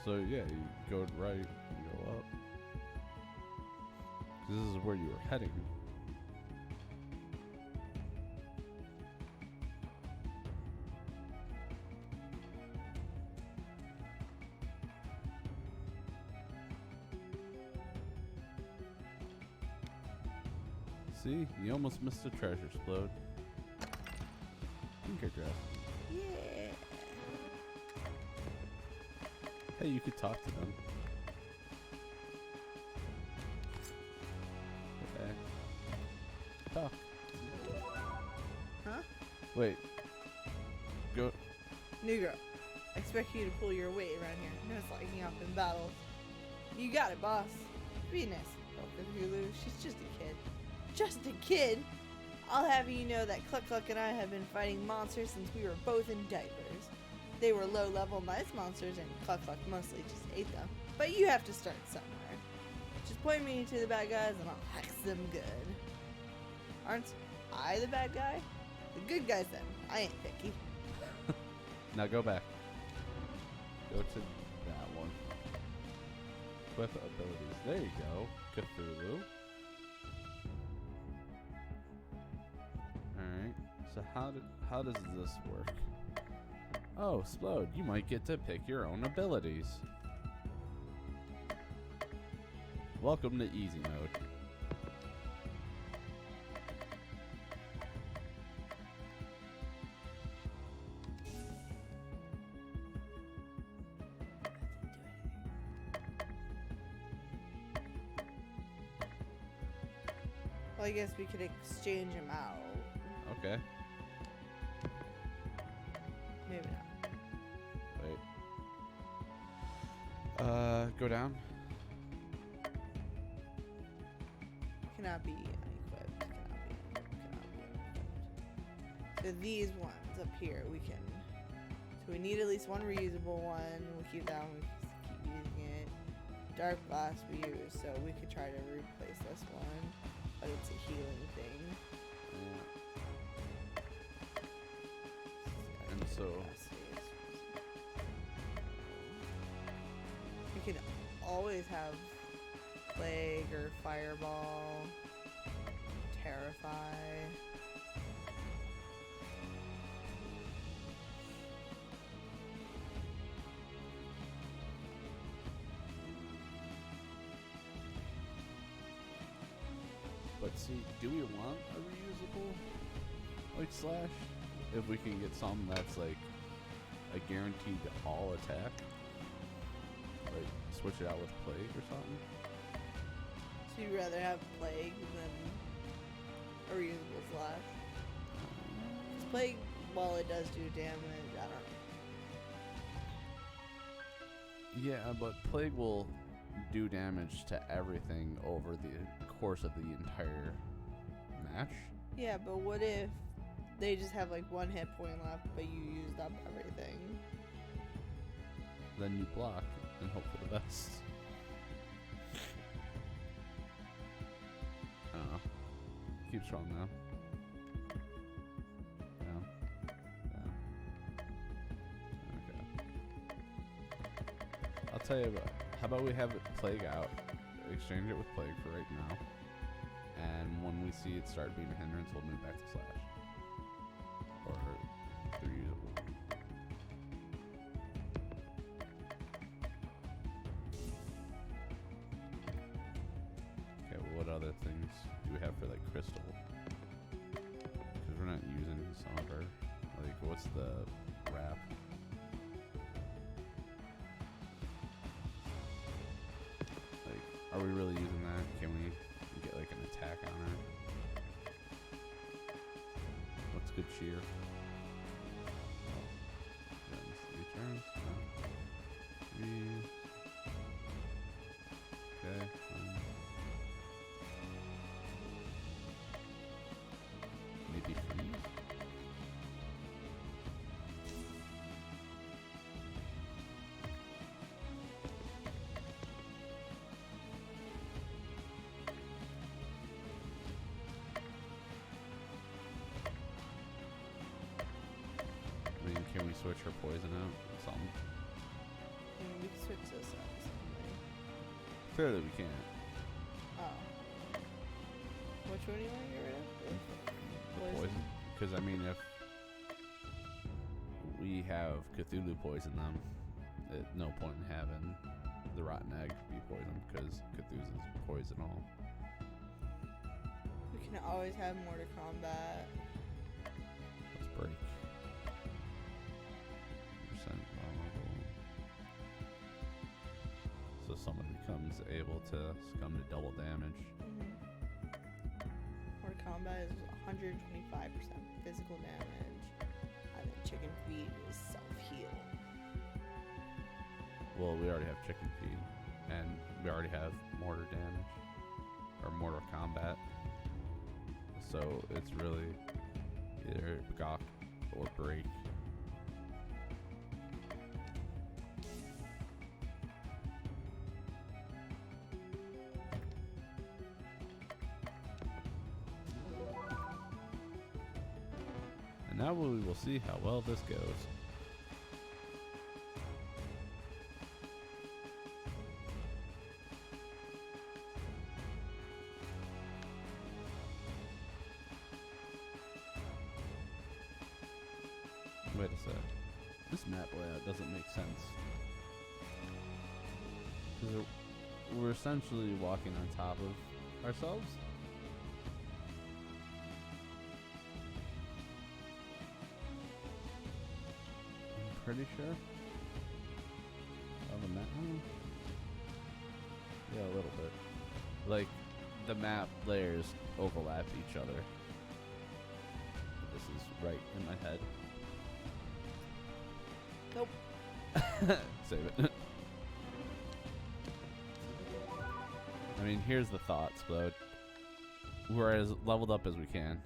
So yeah, you go right, you go up. This is where you were heading. See, you almost missed a treasure explode. Tinker dress. Yeah. Hey, you could talk to them. Okay. Talk. Huh? Wait. Go. New girl. I expect you to pull your weight around here. No slacking off in battle. You got it, boss. Be nice. Cthulhu. She's just a kid. Just a kid? I'll have you know that Cluck Cluck and I have been fighting monsters since we were both in diapers. They were low-level nice monsters and Cluck Cluck mostly just ate them. But you have to start somewhere. Just point me to the bad guys and I'll hex them good. Aren't I the bad guy? The good guys then. I ain't picky. Now go back. Go to that one. Equip abilities. There you go. Cthulhu. Alright. So how does this work? Oh, Splode, you might get to pick your own abilities. Welcome to easy mode. Well, I guess we could exchange them out. Okay. Maybe not. Wait. Go down. Cannot be unequipped. Cannot be unequipped. So these ones up here, we can. So we need at least one reusable one. We'll keep that one. We keep using it. Dark glass we use, so we could try to replace this one, but it's a healing thing. Yeah. And so. We can always have plague or fireball, terrify. But see, do we want a reusable like slash? If we can get something that's like a guaranteed all attack, like switch it out with plague or something. So you'd rather have plague than a reusable slash? 'Cause plague, while it does do damage, I don't know. Yeah, but plague will do damage to everything over the course of the entire match. Yeah, but what if they just have like one hit point left, but you used up everything? Then you block and hope for the best. I don't know. Keep strong now. Down. Down. Okay. I'll tell you about. How about we have it plague out, exchange it with plague for right now, and when we see it start being a hindrance, we'll move back to slash. Or the reusable. Okay, well, what other things do we have for like crystal? Because we're not using some of our, like, what's the crap. Like, are we really using that? Can we get like an attack on her? What's good cheer? Oh, guns, 3 turns. No. 3. Okay. Maybe 3. I mean, can we switch her poison out? Something. We can switch this up. Clearly we can't. Oh. Which one do you want to get rid of? The poison. Because, I mean, if we have Cthulhu poison them, no point in having the rotten egg be poisoned because Cthulhu's poison all. We can always have mortar combat. Let's break. Percent vulnerable. So someone becomes able to succumb to double damage. Mortar combat is 125% physical damage. And then chicken feed is self-heal. Well, we already have chicken feed, and we already have mortar damage, or mortar combat. So it's really either gawk or break. And now we will see how well this goes. Wait a sec. This map layout doesn't make sense. 'Cause we're essentially walking on top of ourselves. I'm pretty sure. Oh, the map? Yeah, a little bit. Like, the map layers overlap each other. This is right in my head. Nope. Save it. I mean, here's the thought, Splode. We're as leveled up as we can.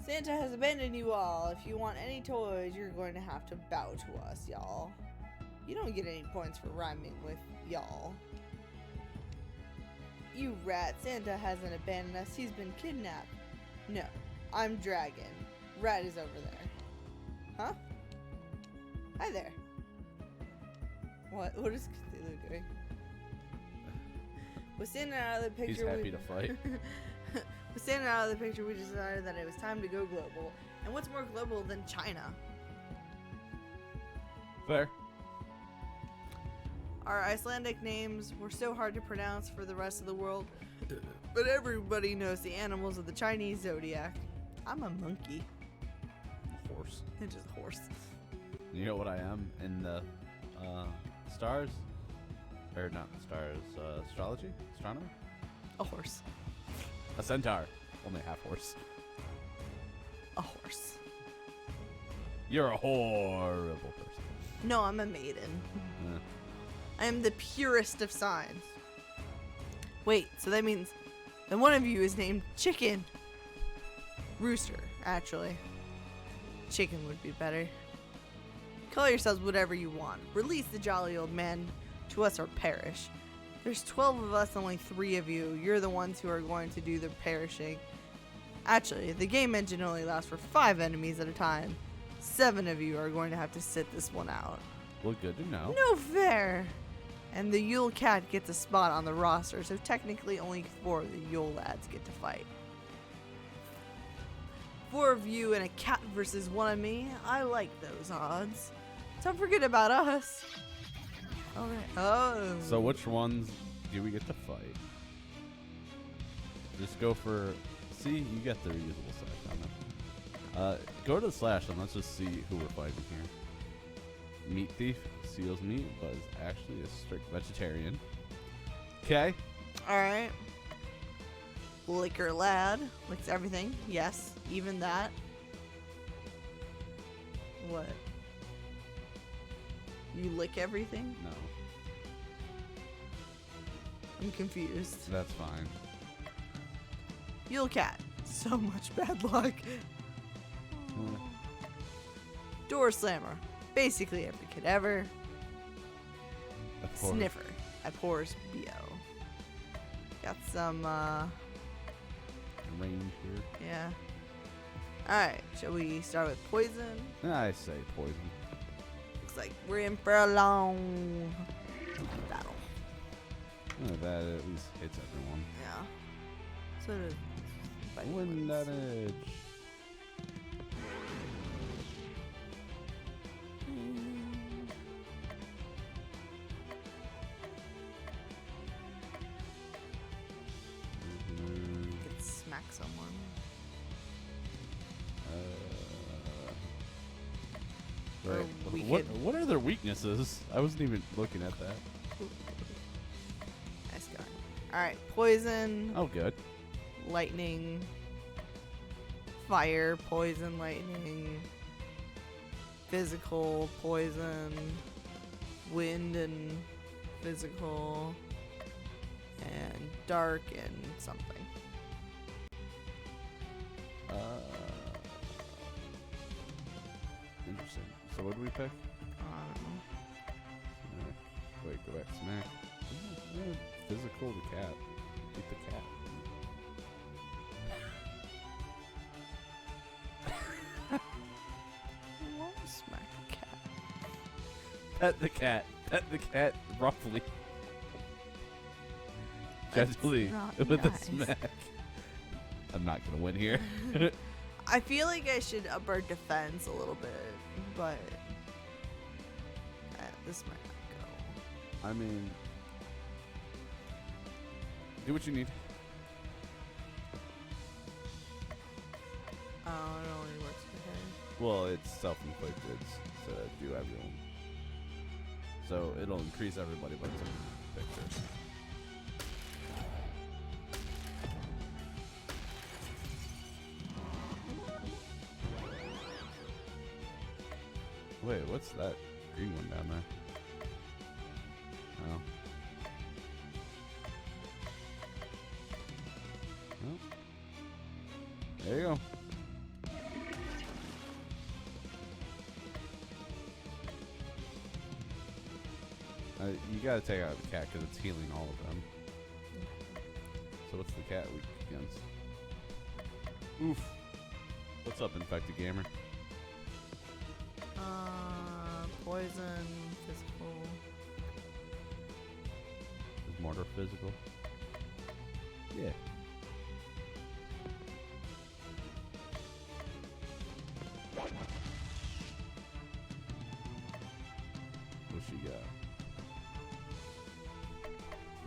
Santa has abandoned you all. If you want any toys, you're going to have to bow to us, y'all. You don't get any points for rhyming with y'all. You rat, Santa hasn't abandoned us. He's been kidnapped. No, I'm Dragon. Rat is over there. Huh? Hi there. What is Cthulhu doing? With Santa out of the picture, He's happy to fight. With Santa out of the picture, we decided that it was time to go global. And what's more global than China? Fair. Our Icelandic names were so hard to pronounce for the rest of the world, but everybody knows the animals of the Chinese zodiac. I'm a monkey. Horse. It's just a horse. You know what I am in the stars? Or not the stars, astrology? Astronomy? A horse. A centaur. Only half horse. A horse. You're a horrible person. No, I'm a maiden. Yeah. I am the purest of signs. Wait, so that means that one of you is named Chicken. Rooster, actually. Chicken would be better. Call yourselves whatever you want. Release the jolly old man to us or perish. There's 12 of us, only 3 of you. You're the ones who are going to do the perishing. Actually, the game engine only lasts for 5 enemies at a time. 7 of you are going to have to sit this one out. Well, good to know. No fair! And the Yule Cat gets a spot on the roster, so technically only 4 of the Yule lads get to fight. 4 of you and a cat versus 1 of me. I like those odds. Don't forget about us. Alright. Oh. So which ones do we get to fight? Just go for... See, you got the reusable side on it. Go to the slash and let's just see who we're fighting here. Meat thief steals meat, but is actually a strict vegetarian. Okay. All right. Liquor lad licks everything. Yes, even that. What? You lick everything? No, I'm confused. that's fine. Yule cat. So much bad luck. Door slammer. Basically every kid ever. Of course. Sniffer. Abhors BO. Got some, Range here. yeah. Alright, shall we start with poison? I say poison. Looks like we're in for a long battle. That at least hits everyone. Yeah. So does fighting Wind ones. damage. Could smack someone. Or Right. we What could- what are their weaknesses? I wasn't even looking at that. Nice going. Alright, poison, Oh, good. lightning, fire, poison, lightning, physical, poison, wind and physical, and dark and something. Interesting. So what do we pick? Um, Smack. Wait, go back. Smack. Physical the cat. Beat the cat. I want to smack the cat. Pet the cat. Pet the cat roughly. That's Gently. not With nice. a smack. I'm not gonna win here. I feel like I should up our defense a little bit, but this might not go. I mean, do what you need. Oh, it only works for her. Well, it's self-inflicted to do everyone. So it'll increase everybody, but it's a picture. Wait, what's that green one down there? Oh. Oh. There you go. You gotta take out the cat because it's healing all of them. So what's the cat weak against? Oof. What's up, infected gamer? Poison, physical. Is mortar physical? Yeah. What she got?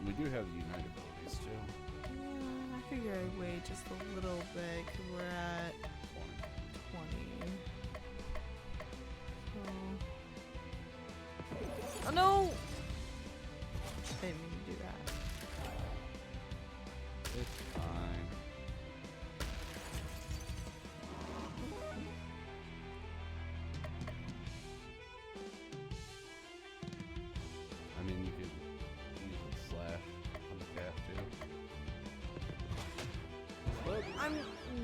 We do have the unite abilities too. Yeah, I figure I'd wait just a little bit because we're at 20. Oh no! I didn't mean to do that. It's fine. I mean, you could use a slash on the cat too. But I'm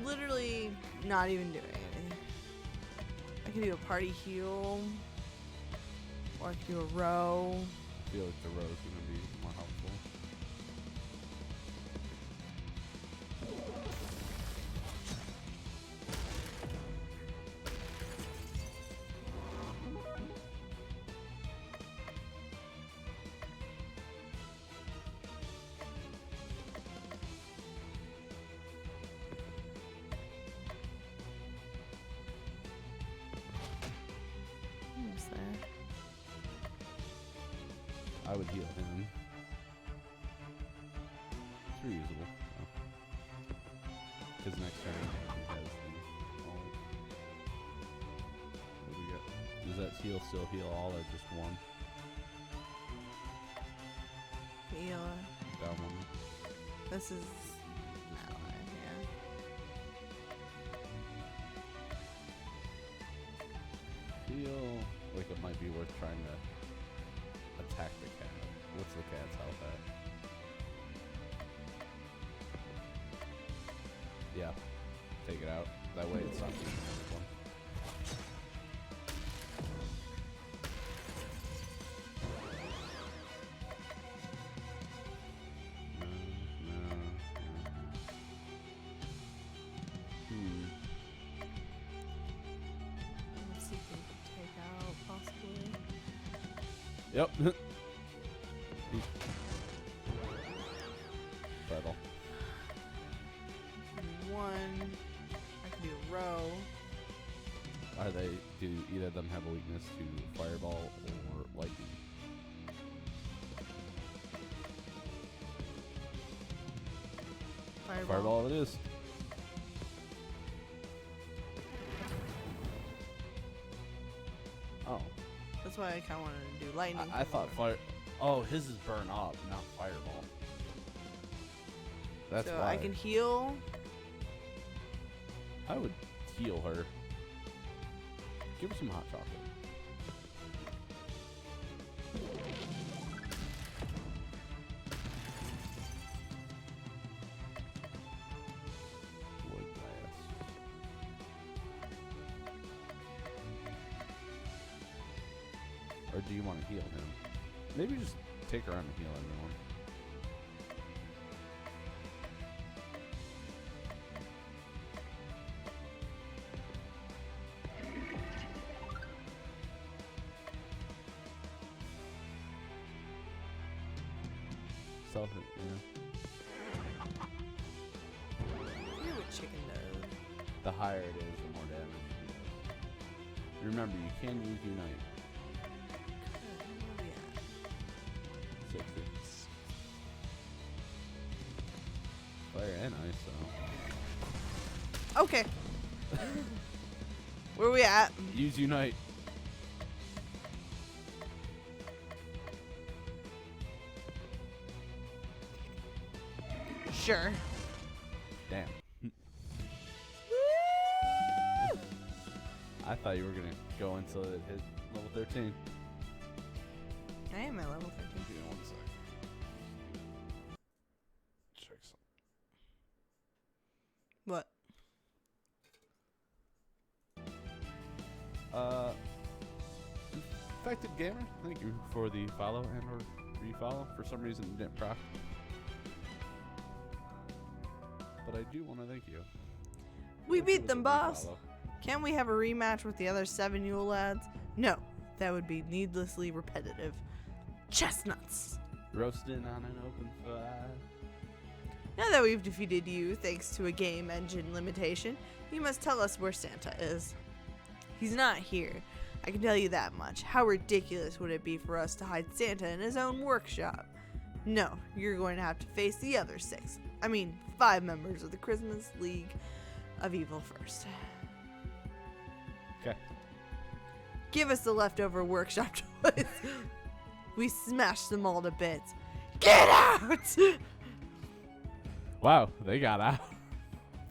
literally not even doing anything. I can do a party heal. Or I can do a row. I feel like the row is gonna be more helpful. Almost there. I would heal him. It's reusable. Because next turn he has the ult. that heal still heal all or just one? Heal. Down one. This is ally, yeah. Feel like it might be worth trying to attack the cat. What's the cat's health at? Yeah. Take it out. That way it's not using everyone. Let's see if we can take out possibly. Yep. Battle. One. I can do a row. Do either of them have a weakness to fireball or lightning? Fireball it is. Oh. That's why I kind of wanted to do lightning. I thought fire. Oh, his is burn up, not fireball. That's so why. I can heal. I would heal her. Give her some hot chocolate. Wood glass. Or do you want to heal him? Maybe just take her on and heal everyone. Self, Hear what chicken does. the higher it is, the more damage it does. Remember, you can use Unite. Where we at? 60. Fire and ice, though. Okay. Where we at? Use Unite. Sure. Damn. I thought you were going to go until it hit level 13. I am at level 13. Give me 1 sec. Check something. What? Effective Gamer, thank you for the follow and or refollow. For some reason it didn't proc. But I do want to thank you. We Wish it beat was them, a boss. refollow. Can't we have a rematch with the other 7 Yule lads? No, that would be needlessly repetitive. Chestnuts. Roasting on an open fire. Now that we've defeated you, thanks to a game engine limitation, you must tell us where Santa is. He's not here. I can tell you that much. How ridiculous would it be for us to hide Santa in his own workshop? No, you're going to have to face the other 5 members of the Christmas League of Evil first. Okay. Give us the leftover workshop toys. We smashed them all to bits. Get out! Wow, they got out.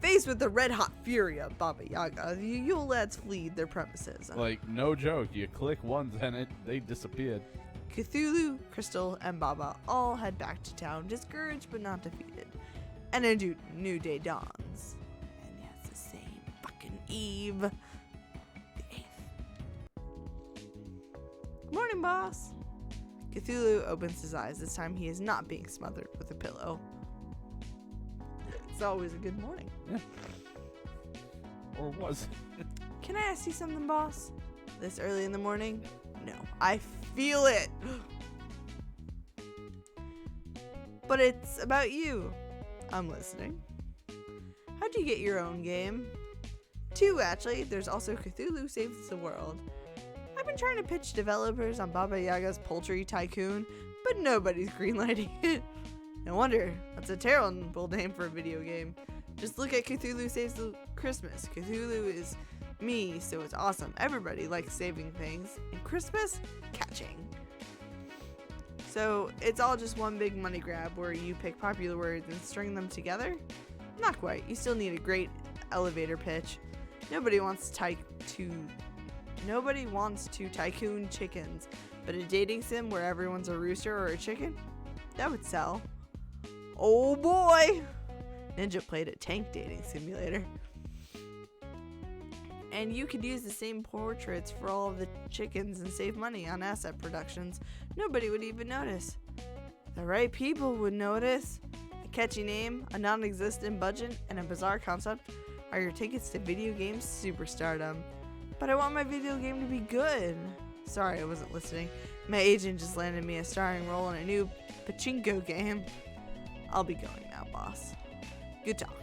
Faced with the red-hot fury of Baba Yaga, the Yule lads fled their premises. Like, no joke. You click once and they disappeared. Cthulhu, Crystal, and Baba all head back to town, discouraged but not defeated. And a new day dawns. And it's the same fucking Eve. The 8th. Morning, boss. Cthulhu opens his eyes. This time he is not being smothered with a pillow. It's always a good morning. Yeah. Or was it? Can I ask you something, boss? This early in the morning? No, I feel it. But it's about you. I'm listening. How'd you get your own game? 2, actually. There's also Cthulhu Saves the World. I've been trying to pitch developers on Baba Yaga's Poultry Tycoon, but nobody's greenlighting it. No wonder. That's a terrible name for a video game. Just look at Cthulhu Saves the Christmas. Cthulhu is me, so it's awesome. Everybody likes saving things. And Christmas, catching. So it's all just one big money grab where you pick popular words and string them together? Not quite. You still need a great elevator pitch. Nobody wants to tycoon chickens, but a dating sim where everyone's a rooster or a chicken? That would sell. Oh boy! Ninja played a tank dating simulator. And you could use the same portraits for all of the chickens and save money on asset productions. Nobody would even notice. The right people would notice. A catchy name, a non-existent budget, and a bizarre concept are your tickets to video games superstardom. But I want my video game to be good. Sorry, I wasn't listening. My agent just landed me a starring role in a new pachinko game. I'll be going now, boss. Good talk.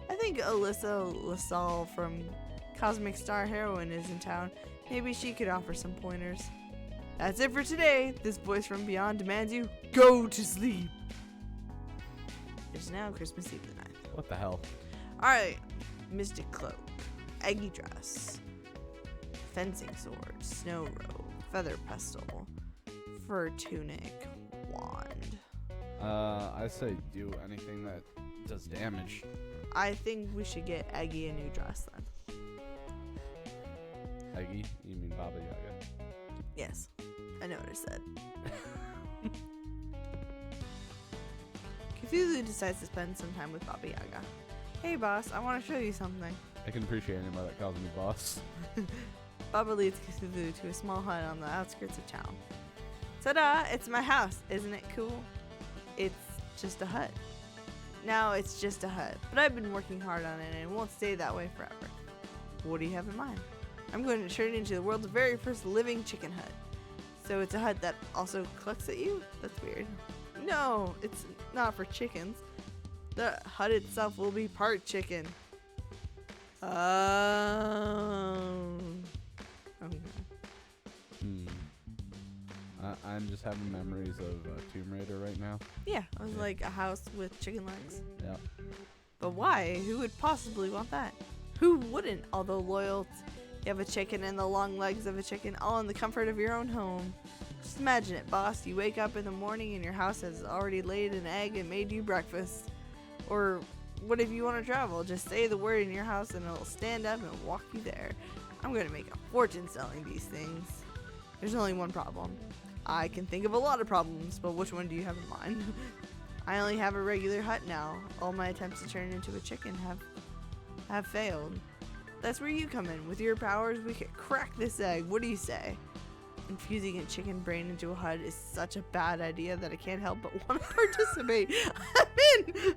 I think Alyssa LaSalle from Cosmic Star Heroine is in town. Maybe she could offer some pointers. That's it for today. This voice from beyond demands you go to sleep. It's now Christmas Eve the 9th. What the hell? Alright. Mystic Cloak. Eggy Dress. Fencing Sword. Snow Robe. Feather Pestle. Fur Tunic. Wand. I say do anything that does damage. I think we should get Eggy a new dress then. Eggy? You mean Baba Yaga? Yes. I know what I said. Cthulhu decides to spend some time with Baba Yaga. Hey boss, I want to show you something. I can appreciate anybody that calls me boss. Baba leads Cthulhu to a small hut on the outskirts of town. Ta-da! It's my house. Isn't it cool? It's just a hut. Now it's just a hut, but I've been working hard on it and it won't stay that way forever. What do you have in mind? I'm going to turn it into the world's very first living chicken hut. So it's a hut that also clucks at you? That's weird. No, it's not for chickens. The hut itself will be part chicken. Okay. I'm just having memories of Tomb Raider right now. Yeah, it was like a house with chicken legs. Yep. But why? Who would possibly want that? Who wouldn't? Although loyal, you have a chicken and the long legs of a chicken, all in the comfort of your own home. Just imagine it, boss. You wake up in the morning and your house has already laid an egg and made you breakfast. Or what if you want to travel? Just say the word in your house and it'll stand up and walk you there. I'm going to make a fortune selling these things. There's only one problem. I can think of a lot of problems, but which one do you have in mind? I only have a regular hut now. All my attempts to turn it into a chicken have failed. That's where you come in. With your powers, we could crack this egg. What do you say? Infusing a chicken brain into a hut is such a bad idea that I can't help but want to participate. I'm in!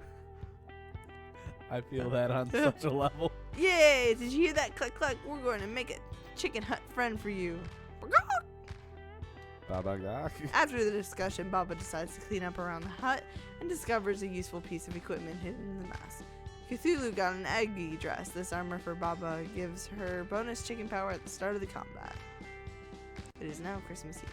I feel that on such a level. Yay! Did you hear that cluck cluck? We're going to make a chicken hut friend for you. Baba Yaga. After the discussion, Baba decides to clean up around the hut and discovers a useful piece of equipment hidden in the mess. Cthulhu got an eggy dress. This armor for Baba gives her bonus chicken power at the start of the combat. It is now Christmas Eve.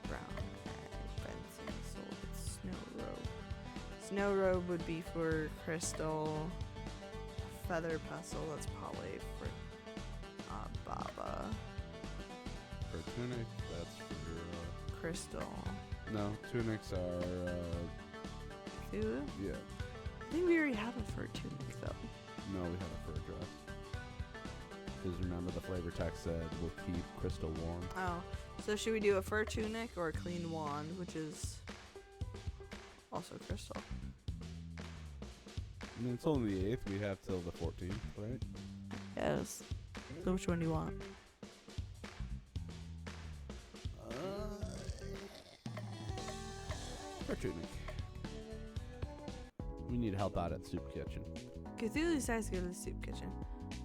Brown egg, fencing sword, snow robe. Snow robe would be for Crystal. Feather pestle, that's probably for Baba. For tunic, that's for Crystal. no, tunics are Cthulhu? yeah. I think we already have a fur tunic though. No, we have a fur dress. Because remember the flavor text said we'll keep Crystal warm. Oh, so should we do a fur tunic or a clean wand, which is also crystal? I mean, it's only the 8th. We have till the 14th, right? Yes. So which one do you want? Fur tunic. We need help out at Soup Kitchen. Cthulhu decides to go to the soup kitchen.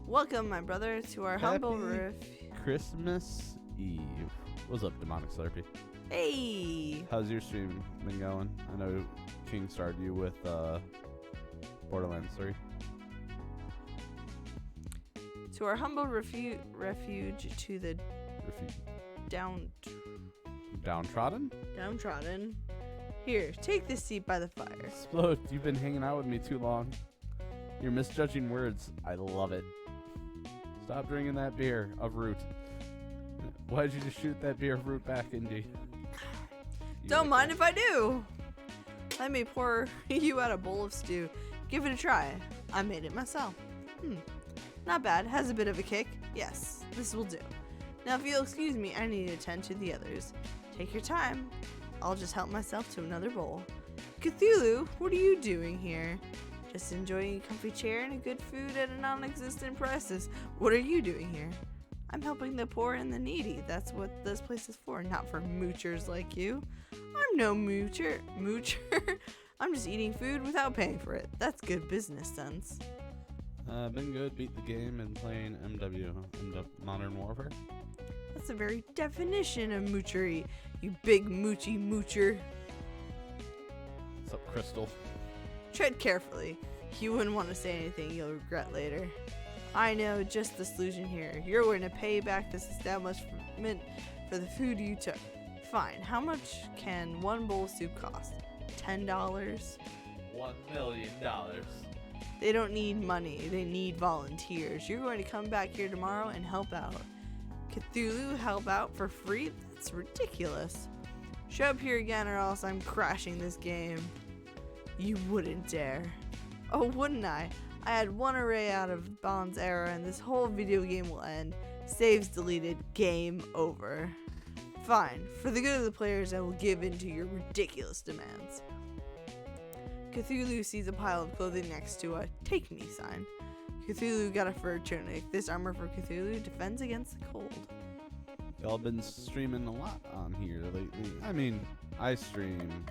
Welcome, my brother, to our humble Happy roof. Christmas Eve. What's up, Demonic Slurpee? Hey! How's your stream been going? I know King started you with Borderlands 3. To our humble refuge to the Downtrodden? downtrodden. Here, take this seat by the fire. Explode, you've been hanging out with me too long. You're misjudging words. I love it. Stop drinking that beer of root. Why'd you just shoot that beer of root back into you? Don't mind if I do. Let me pour you out a bowl of stew. Give it a try. I made it myself. Not bad. Has a bit of a kick. Yes, this will do. Now, if you'll excuse me, I need to attend to the others. Take your time. I'll just help myself to another bowl. Cthulhu, what are you doing here? Just enjoying a comfy chair and a good food at a non-existent prices. What are you doing here? I'm helping the poor and the needy. That's what this place is for, not for moochers like you. I'm no moocher. I'm just eating food without paying for it. That's good business sense. Been good, beat the game, and playing MW, Modern Warfare. That's the very definition of moochery, you big moochy moocher. What's up, Crystal? Tread carefully. You wouldn't want to say anything you'll regret later. I know just the solution here. You're going to pay back this establishment for the food you took. Fine. How much can one bowl of soup cost? $10? $1 million. They don't need money. They need volunteers. You're going to come back here tomorrow and help out. Cthulhu help out for free? That's ridiculous. Show up here again or else I'm crashing this game. You wouldn't dare. Oh, wouldn't I? I had one array out of Bond's era and this whole video game will end. Saves deleted. Game over. Fine. For the good of the players, I will give in to your ridiculous demands. Cthulhu sees a pile of clothing next to a "Take Me" sign. Cthulhu got a fur tunic. This armor for Cthulhu defends against the cold. Y'all been streaming a lot on here lately. I mean, I stream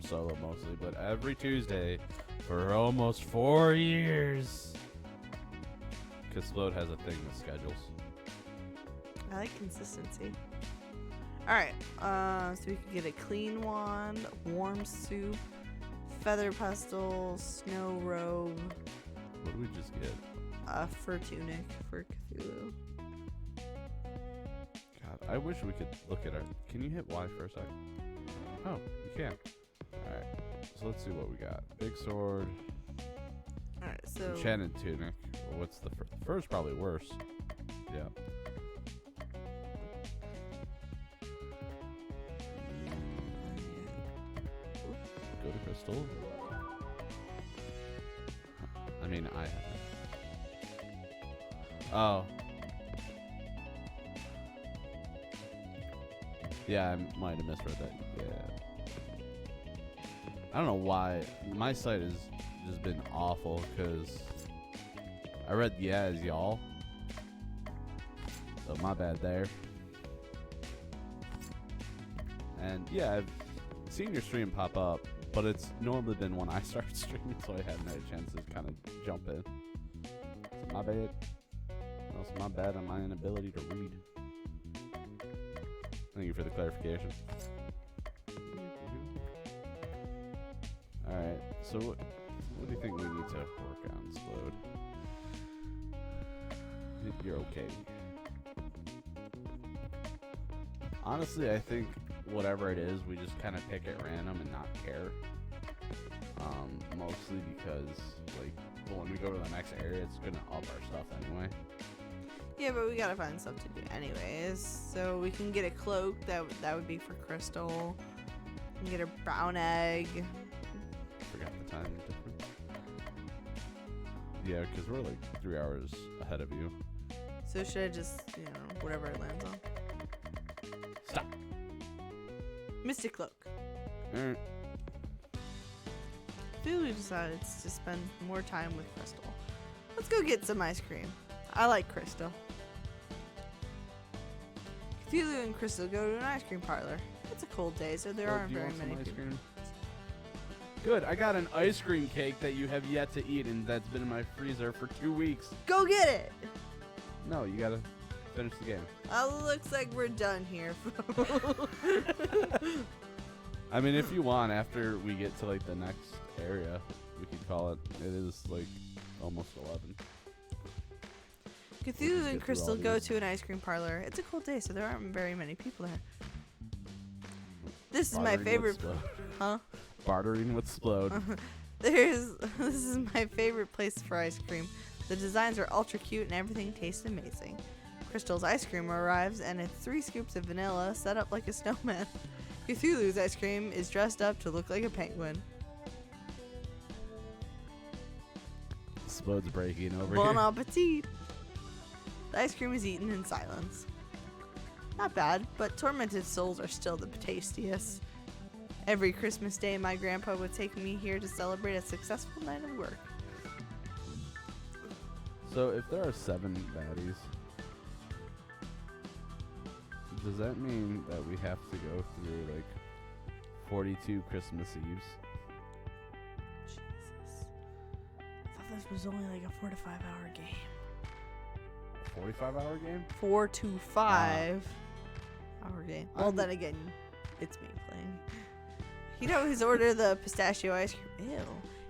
solo mostly, but every Tuesday for almost 4 years. Explode has a thing with schedules. I like consistency. Alright, so we can get a clean wand, warm soup, feather pestle, snow robe, What did we just get? a fur tunic for Cthulhu. God, I wish we could look at our... Can you hit Y for a sec? Oh, you can. Alright, so let's see what we got. Big sword, Alright, so enchanted tunic. What's the fur? Fur's probably worse. Yeah. Go to Crystal. I mean, I haven't. Oh. Yeah, I might have misread that. Yeah. I don't know why. My site has just been awful because I read yeah as y'all. So my bad there. And yeah, I've seen your stream pop up, but it's normally been when I start streaming, so I haven't had a chance to kind of jump in. So my bad. Also my bad on my inability to read. Thank you for the clarification. Alright, so what do you think we need to work on, Slowed? You're okay. Honestly, I think whatever it is, we just kind of pick at random and not care. Mostly because, like, when we go to the next area, it's gonna up our stuff anyway. yeah, but we gotta find stuff to do anyways. So we can get a cloak. That would be for Crystal. We can get a brown egg. Forgot the time difference. Yeah, because we're like 3 hours ahead of you. So should I just, whatever it lands on? Stop. Mystic cloak. Alright. Cthulhu decides to spend more time with Crystal. Let's go get some ice cream. I like Crystal. Cthulhu and Crystal go to an ice cream parlor. It's a cold day, so there aren't Do you very want some many ice people. cream? Good, I got an ice cream cake that you have yet to eat, and that's been in my freezer for 2 weeks. Go get it! No, you gotta finish the game. Looks like we're done here. I mean, if you want, after we get to like the next area, we could call it. It is like almost 11. Cthulhu and get through Crystal all go these. to an ice cream parlor. It's a cold day, so there aren't very many people there. This is my Bothering favorite. Woodstock. Huh? Bartering with Splode. This is my favorite place for ice cream. The designs are ultra cute and everything tastes amazing. Crystal's ice cream arrives and it's 3 scoops of vanilla set up like a snowman. Cthulhu's ice cream is dressed up to look like a penguin. Splode's breaking over Bon here. appetit! The ice cream is eaten in silence. Not bad, but tormented souls are still the tastiest. Every Christmas day, my grandpa would take me here to celebrate a successful night of work. So if there are 7 baddies, does that mean that we have to go through like 42 Christmas Eves? Jesus. I thought this was only like a 4 to 5 hour game. 45-hour game? 4 to 5 hour game. Well, I'm- then again, it's me playing. He'd always order the pistachio ice cream. Ew.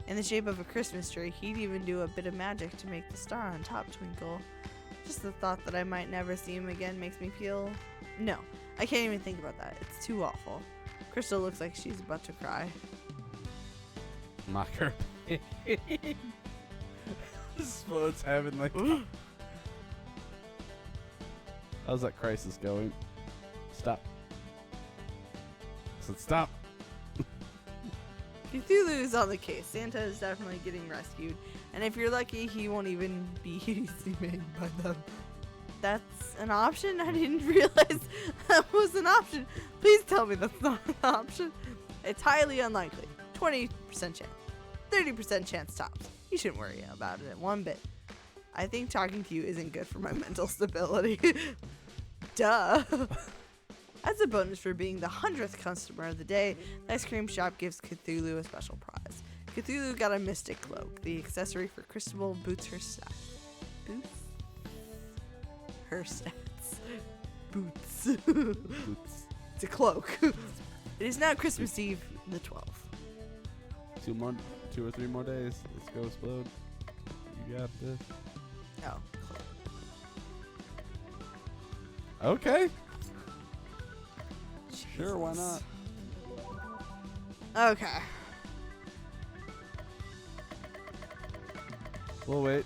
In the shape of a Christmas tree. He'd even do a bit of magic to make the star on top twinkle. Just the thought that I might never see him again makes me feel... No, I can't even think about that. It's too awful. Crystal looks like she's about to cry. Mocker. Splode's having like... How's that crisis going? Stop. I said stop. Cthulhu's on the case. Santa is definitely getting rescued. And if you're lucky, he won't even be easily made by them. That's an option? I didn't realize that was an option. Please tell me that's not an option. It's highly unlikely. 20% chance. 30% chance tops. You shouldn't worry about it one bit. I think talking to you isn't good for my mental stability. Duh. As a bonus for being the 100th customer of the day, the ice cream shop gives Cthulhu a special prize. Cthulhu got a mystic cloak. The accessory for Crystal boots her stats. Boots? Her stats. Boots. Oops. It's a cloak. It is now Christmas Eve, the 12th. 2 or 3 more days. Let's go, Splode. You got this. Oh, Okay. Jesus. Sure, why not? Okay. Well, wait.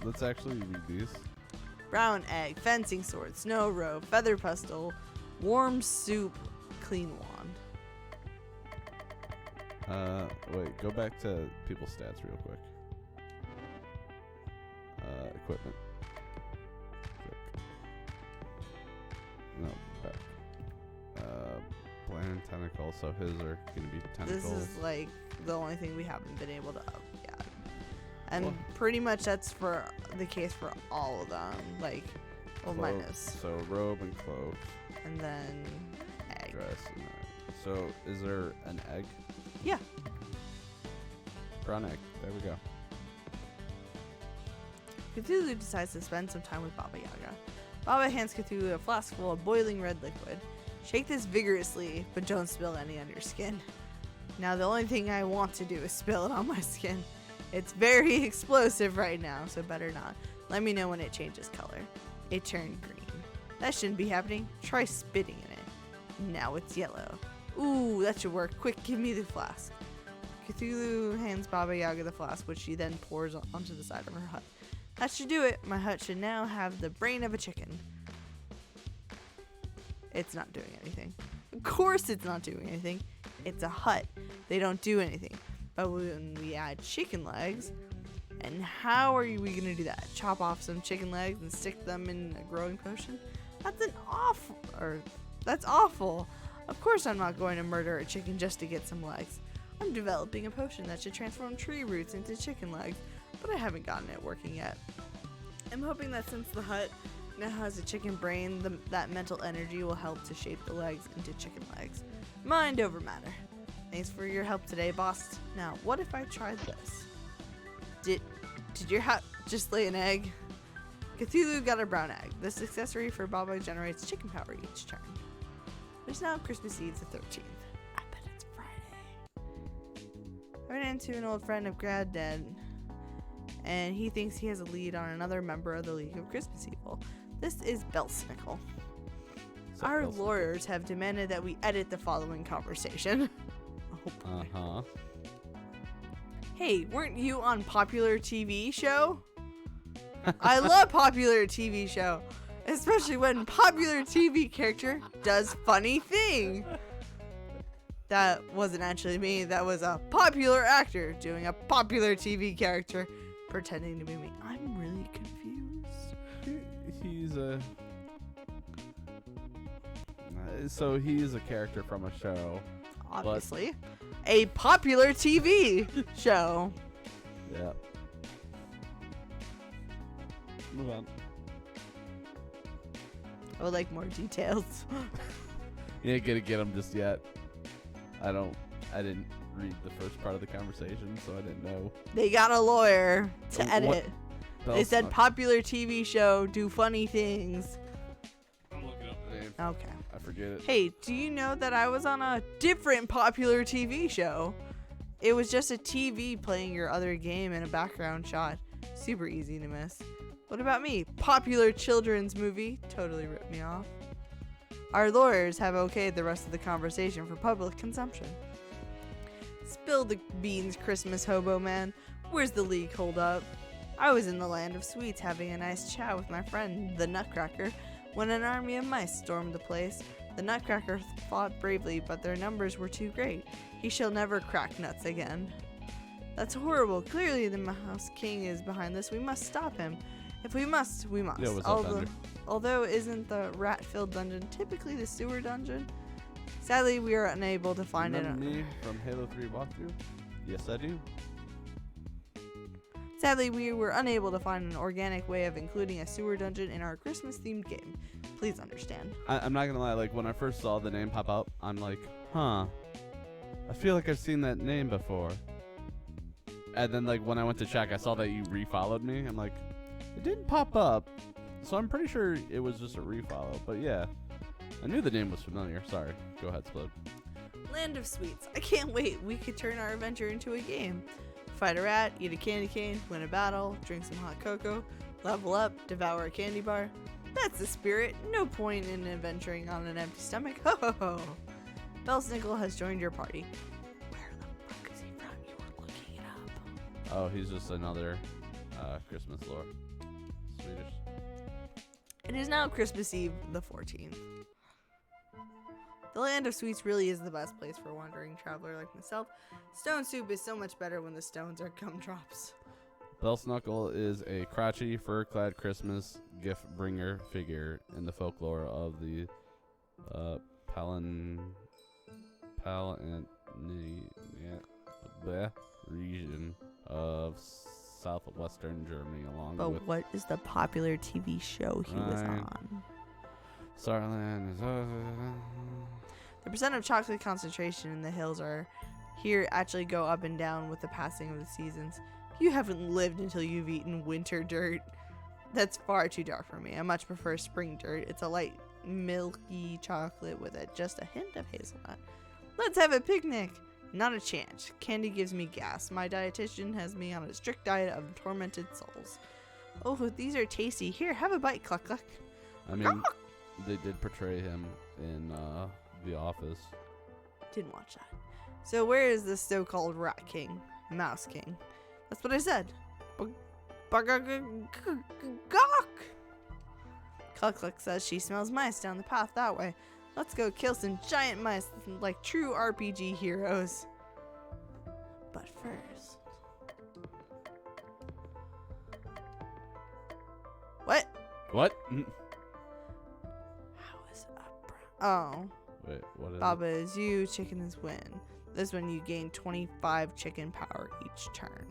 Let's actually read these. Brown egg, fencing sword, snow robe, feather pestle, warm soup, clean wand. Wait. Go back to people's stats real quick. Equipment. Click. No, back. Bland tentacle. So his are gonna be tentacles. This is like the only thing we haven't been able to up yet. And Well- pretty much that's for the case for all of them. Like, well, Cloak, minus. So robe and cloak, And then egg. dress, and egg. So is there an egg? Yeah. Brown egg. There we go. Cthulhu decides to spend some time with Baba Yaga. Baba hands Cthulhu a flask full of boiling red liquid. Shake this vigorously, but don't spill any on your skin. Now the only thing I want to do is spill it on my skin. It's very explosive right now, so better not. Let me know when it changes color. It turned green. That shouldn't be happening. Try spitting in it. Now it's yellow. Ooh, that should work. Quick, give me the flask. Cthulhu hands Baba Yaga the flask, which she then pours onto the side of her hut. That should do it. My hut should now have the brain of a chicken. It's not doing anything. Of course it's not doing anything. It's a hut. They don't do anything. But when we add chicken legs, and how are we going to do that? Chop off some chicken legs and stick them in a growing potion? That's awful. Of course I'm not going to murder a chicken just to get some legs. I'm developing a potion that should transform tree roots into chicken legs, but I haven't gotten it working yet. I'm hoping that since the hut now has a chicken brain, that mental energy will help to shape the legs into chicken legs. Mind over matter. Thanks for your help today, boss. Now, what if I tried this? Did your hut just lay an egg? Cthulhu got a brown egg. This accessory for Baba generates chicken power each turn. It's now Christmas Eve the 13th. I bet it's Friday. I ran into an old friend of Granddad, and he thinks he has a lead on another member of the League of Christmas Evil. This is Belsnickel. Our lawyers have demanded that we edit the following conversation. Uh-huh. Hey, weren't you on Popular TV Show? I love Popular TV Show, especially when Popular TV character does funny thing. That wasn't actually me. That was a popular actor doing a popular TV character, pretending to be me. I'm really confused. He's a... So he's a character from a show. Obviously. A popular TV show. Yeah. Move on. I would like more details. You ain't gonna get them just yet. I didn't read the first part of the conversation, so I didn't know. They got a lawyer to What? edit. They said popular TV show, do funny things. I'm looking up the name. Okay. I forget it. Hey, do you know that I was on a different popular TV show? It was just a TV playing your other game in a background shot. Super easy to miss. What about me? Popular children's movie. Totally ripped me off. Our lawyers have okayed the rest of the conversation for public consumption. Spill the beans, Christmas hobo man. Where's the league hold up? I was in the land of sweets having a nice chat with my friend, the Nutcracker, when an army of mice stormed the place. The Nutcracker fought bravely, but their numbers were too great. He shall never crack nuts again. That's horrible. Clearly the Mouse King is behind this. We must stop him. If we must, we must. Yeah, what's up, Thunder? Although isn't the rat-filled dungeon typically the sewer dungeon? Sadly, we are unable to find Remember it. me from Halo 3 walkthrough? Yes, I do. Sadly, we were unable to find an organic way of including a sewer dungeon in our Christmas-themed game. Please understand. I'm not gonna lie, like when I first saw the name pop up, I'm like, huh. I feel like I've seen that name before. And then like when I went to check, I saw that you refollowed me. I'm like, it didn't pop up. So I'm pretty sure it was just a refollow. But yeah, I knew the name was familiar. Sorry. Go ahead, Splode. Land of Sweets. I can't wait. We could turn our adventure into a game. Fight a rat, eat a candy cane, win a battle, drink some hot cocoa, level up, devour a candy bar. That's the spirit. No point in adventuring on an empty stomach. Ho ho ho. Belsnickel has joined your party. Where the fuck is he from? You were looking it up. Oh, he's just another Christmas lore. Swedish. It is now Christmas Eve, the 14th. The Land of Sweets really is the best place for a wandering traveler like myself. Stone soup is so much better when the stones are gumdrops. Belsnickel is a crotchy, fur-clad Christmas gift-bringer figure in the folklore of the region of southwestern Germany, along But with what is the popular TV show he was Right. on? Saarland. The percent of chocolate concentration in the hills are here actually go up and down with the passing of the seasons. You haven't lived until you've eaten winter dirt. That's far too dark for me. I much prefer spring dirt. It's a light, milky chocolate with just a hint of hazelnut. Let's have a picnic. Not a chance. Candy gives me gas. My dietitian has me on a strict diet of tormented souls. Oh, these are tasty. Here, have a bite, cluck cluck. I mean, they did portray him in The Office. Didn't watch that. So where is this so-called Rat King? Mouse King. That's what I said. Gawk! Cluck Cluck says she smells mice down the path that way. Let's go kill some giant mice like true RPG heroes. But first... What? What? How is up? Oh. Wait, what is Baba is you, chicken is win. This one you gain 25 chicken power each turn.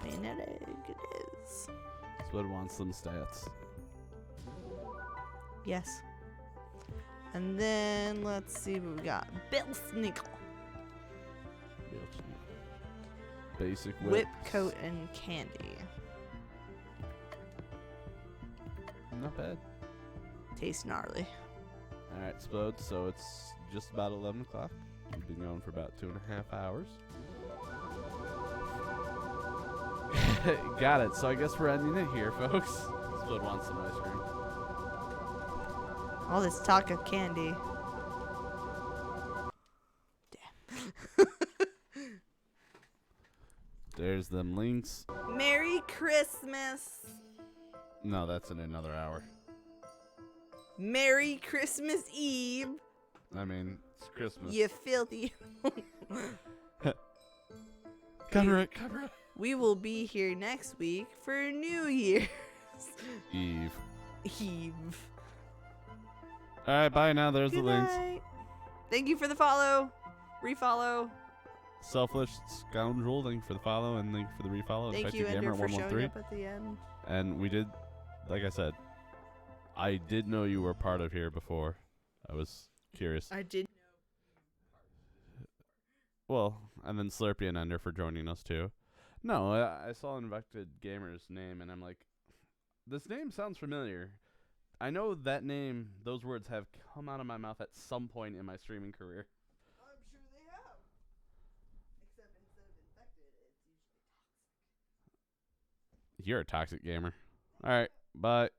Bayonet egg it is. Spud wants some stats. Yes. And then let's see what we got. Belsnickel. Basic Whip, coat, and candy. Not bad. Tastes gnarly. Alright, Spud, so it's just about 11 o'clock. We've been going for about 2.5 hours. Got it. So I guess we're ending it here, folks. Spud wants some ice cream. All this talk of candy. There's them links. Merry Christmas. No, that's in another hour. Merry Christmas Eve. I mean, it's Christmas. You filthy. Cover it, cover it. We will be here next week for New Year's Eve. Eve. All right, bye now. There's Good the links. night. Thank you for the follow. Refollow. Selfish Scoundrel, thank you for the follow and thank you for the refollow. Thank you, Ender, for showing up at the end. And we did, like I said, I did know you were part of here before. I was curious. I did. Well, and then Slurpee and Ender for joining us too. No, I saw Infected Gamer's name and I'm like, this name sounds familiar. I know that name, those words have come out of my mouth at some point in my streaming career. I'm sure they have. Except instead of infected, it's usually toxic. You're a toxic gamer. All right, bye.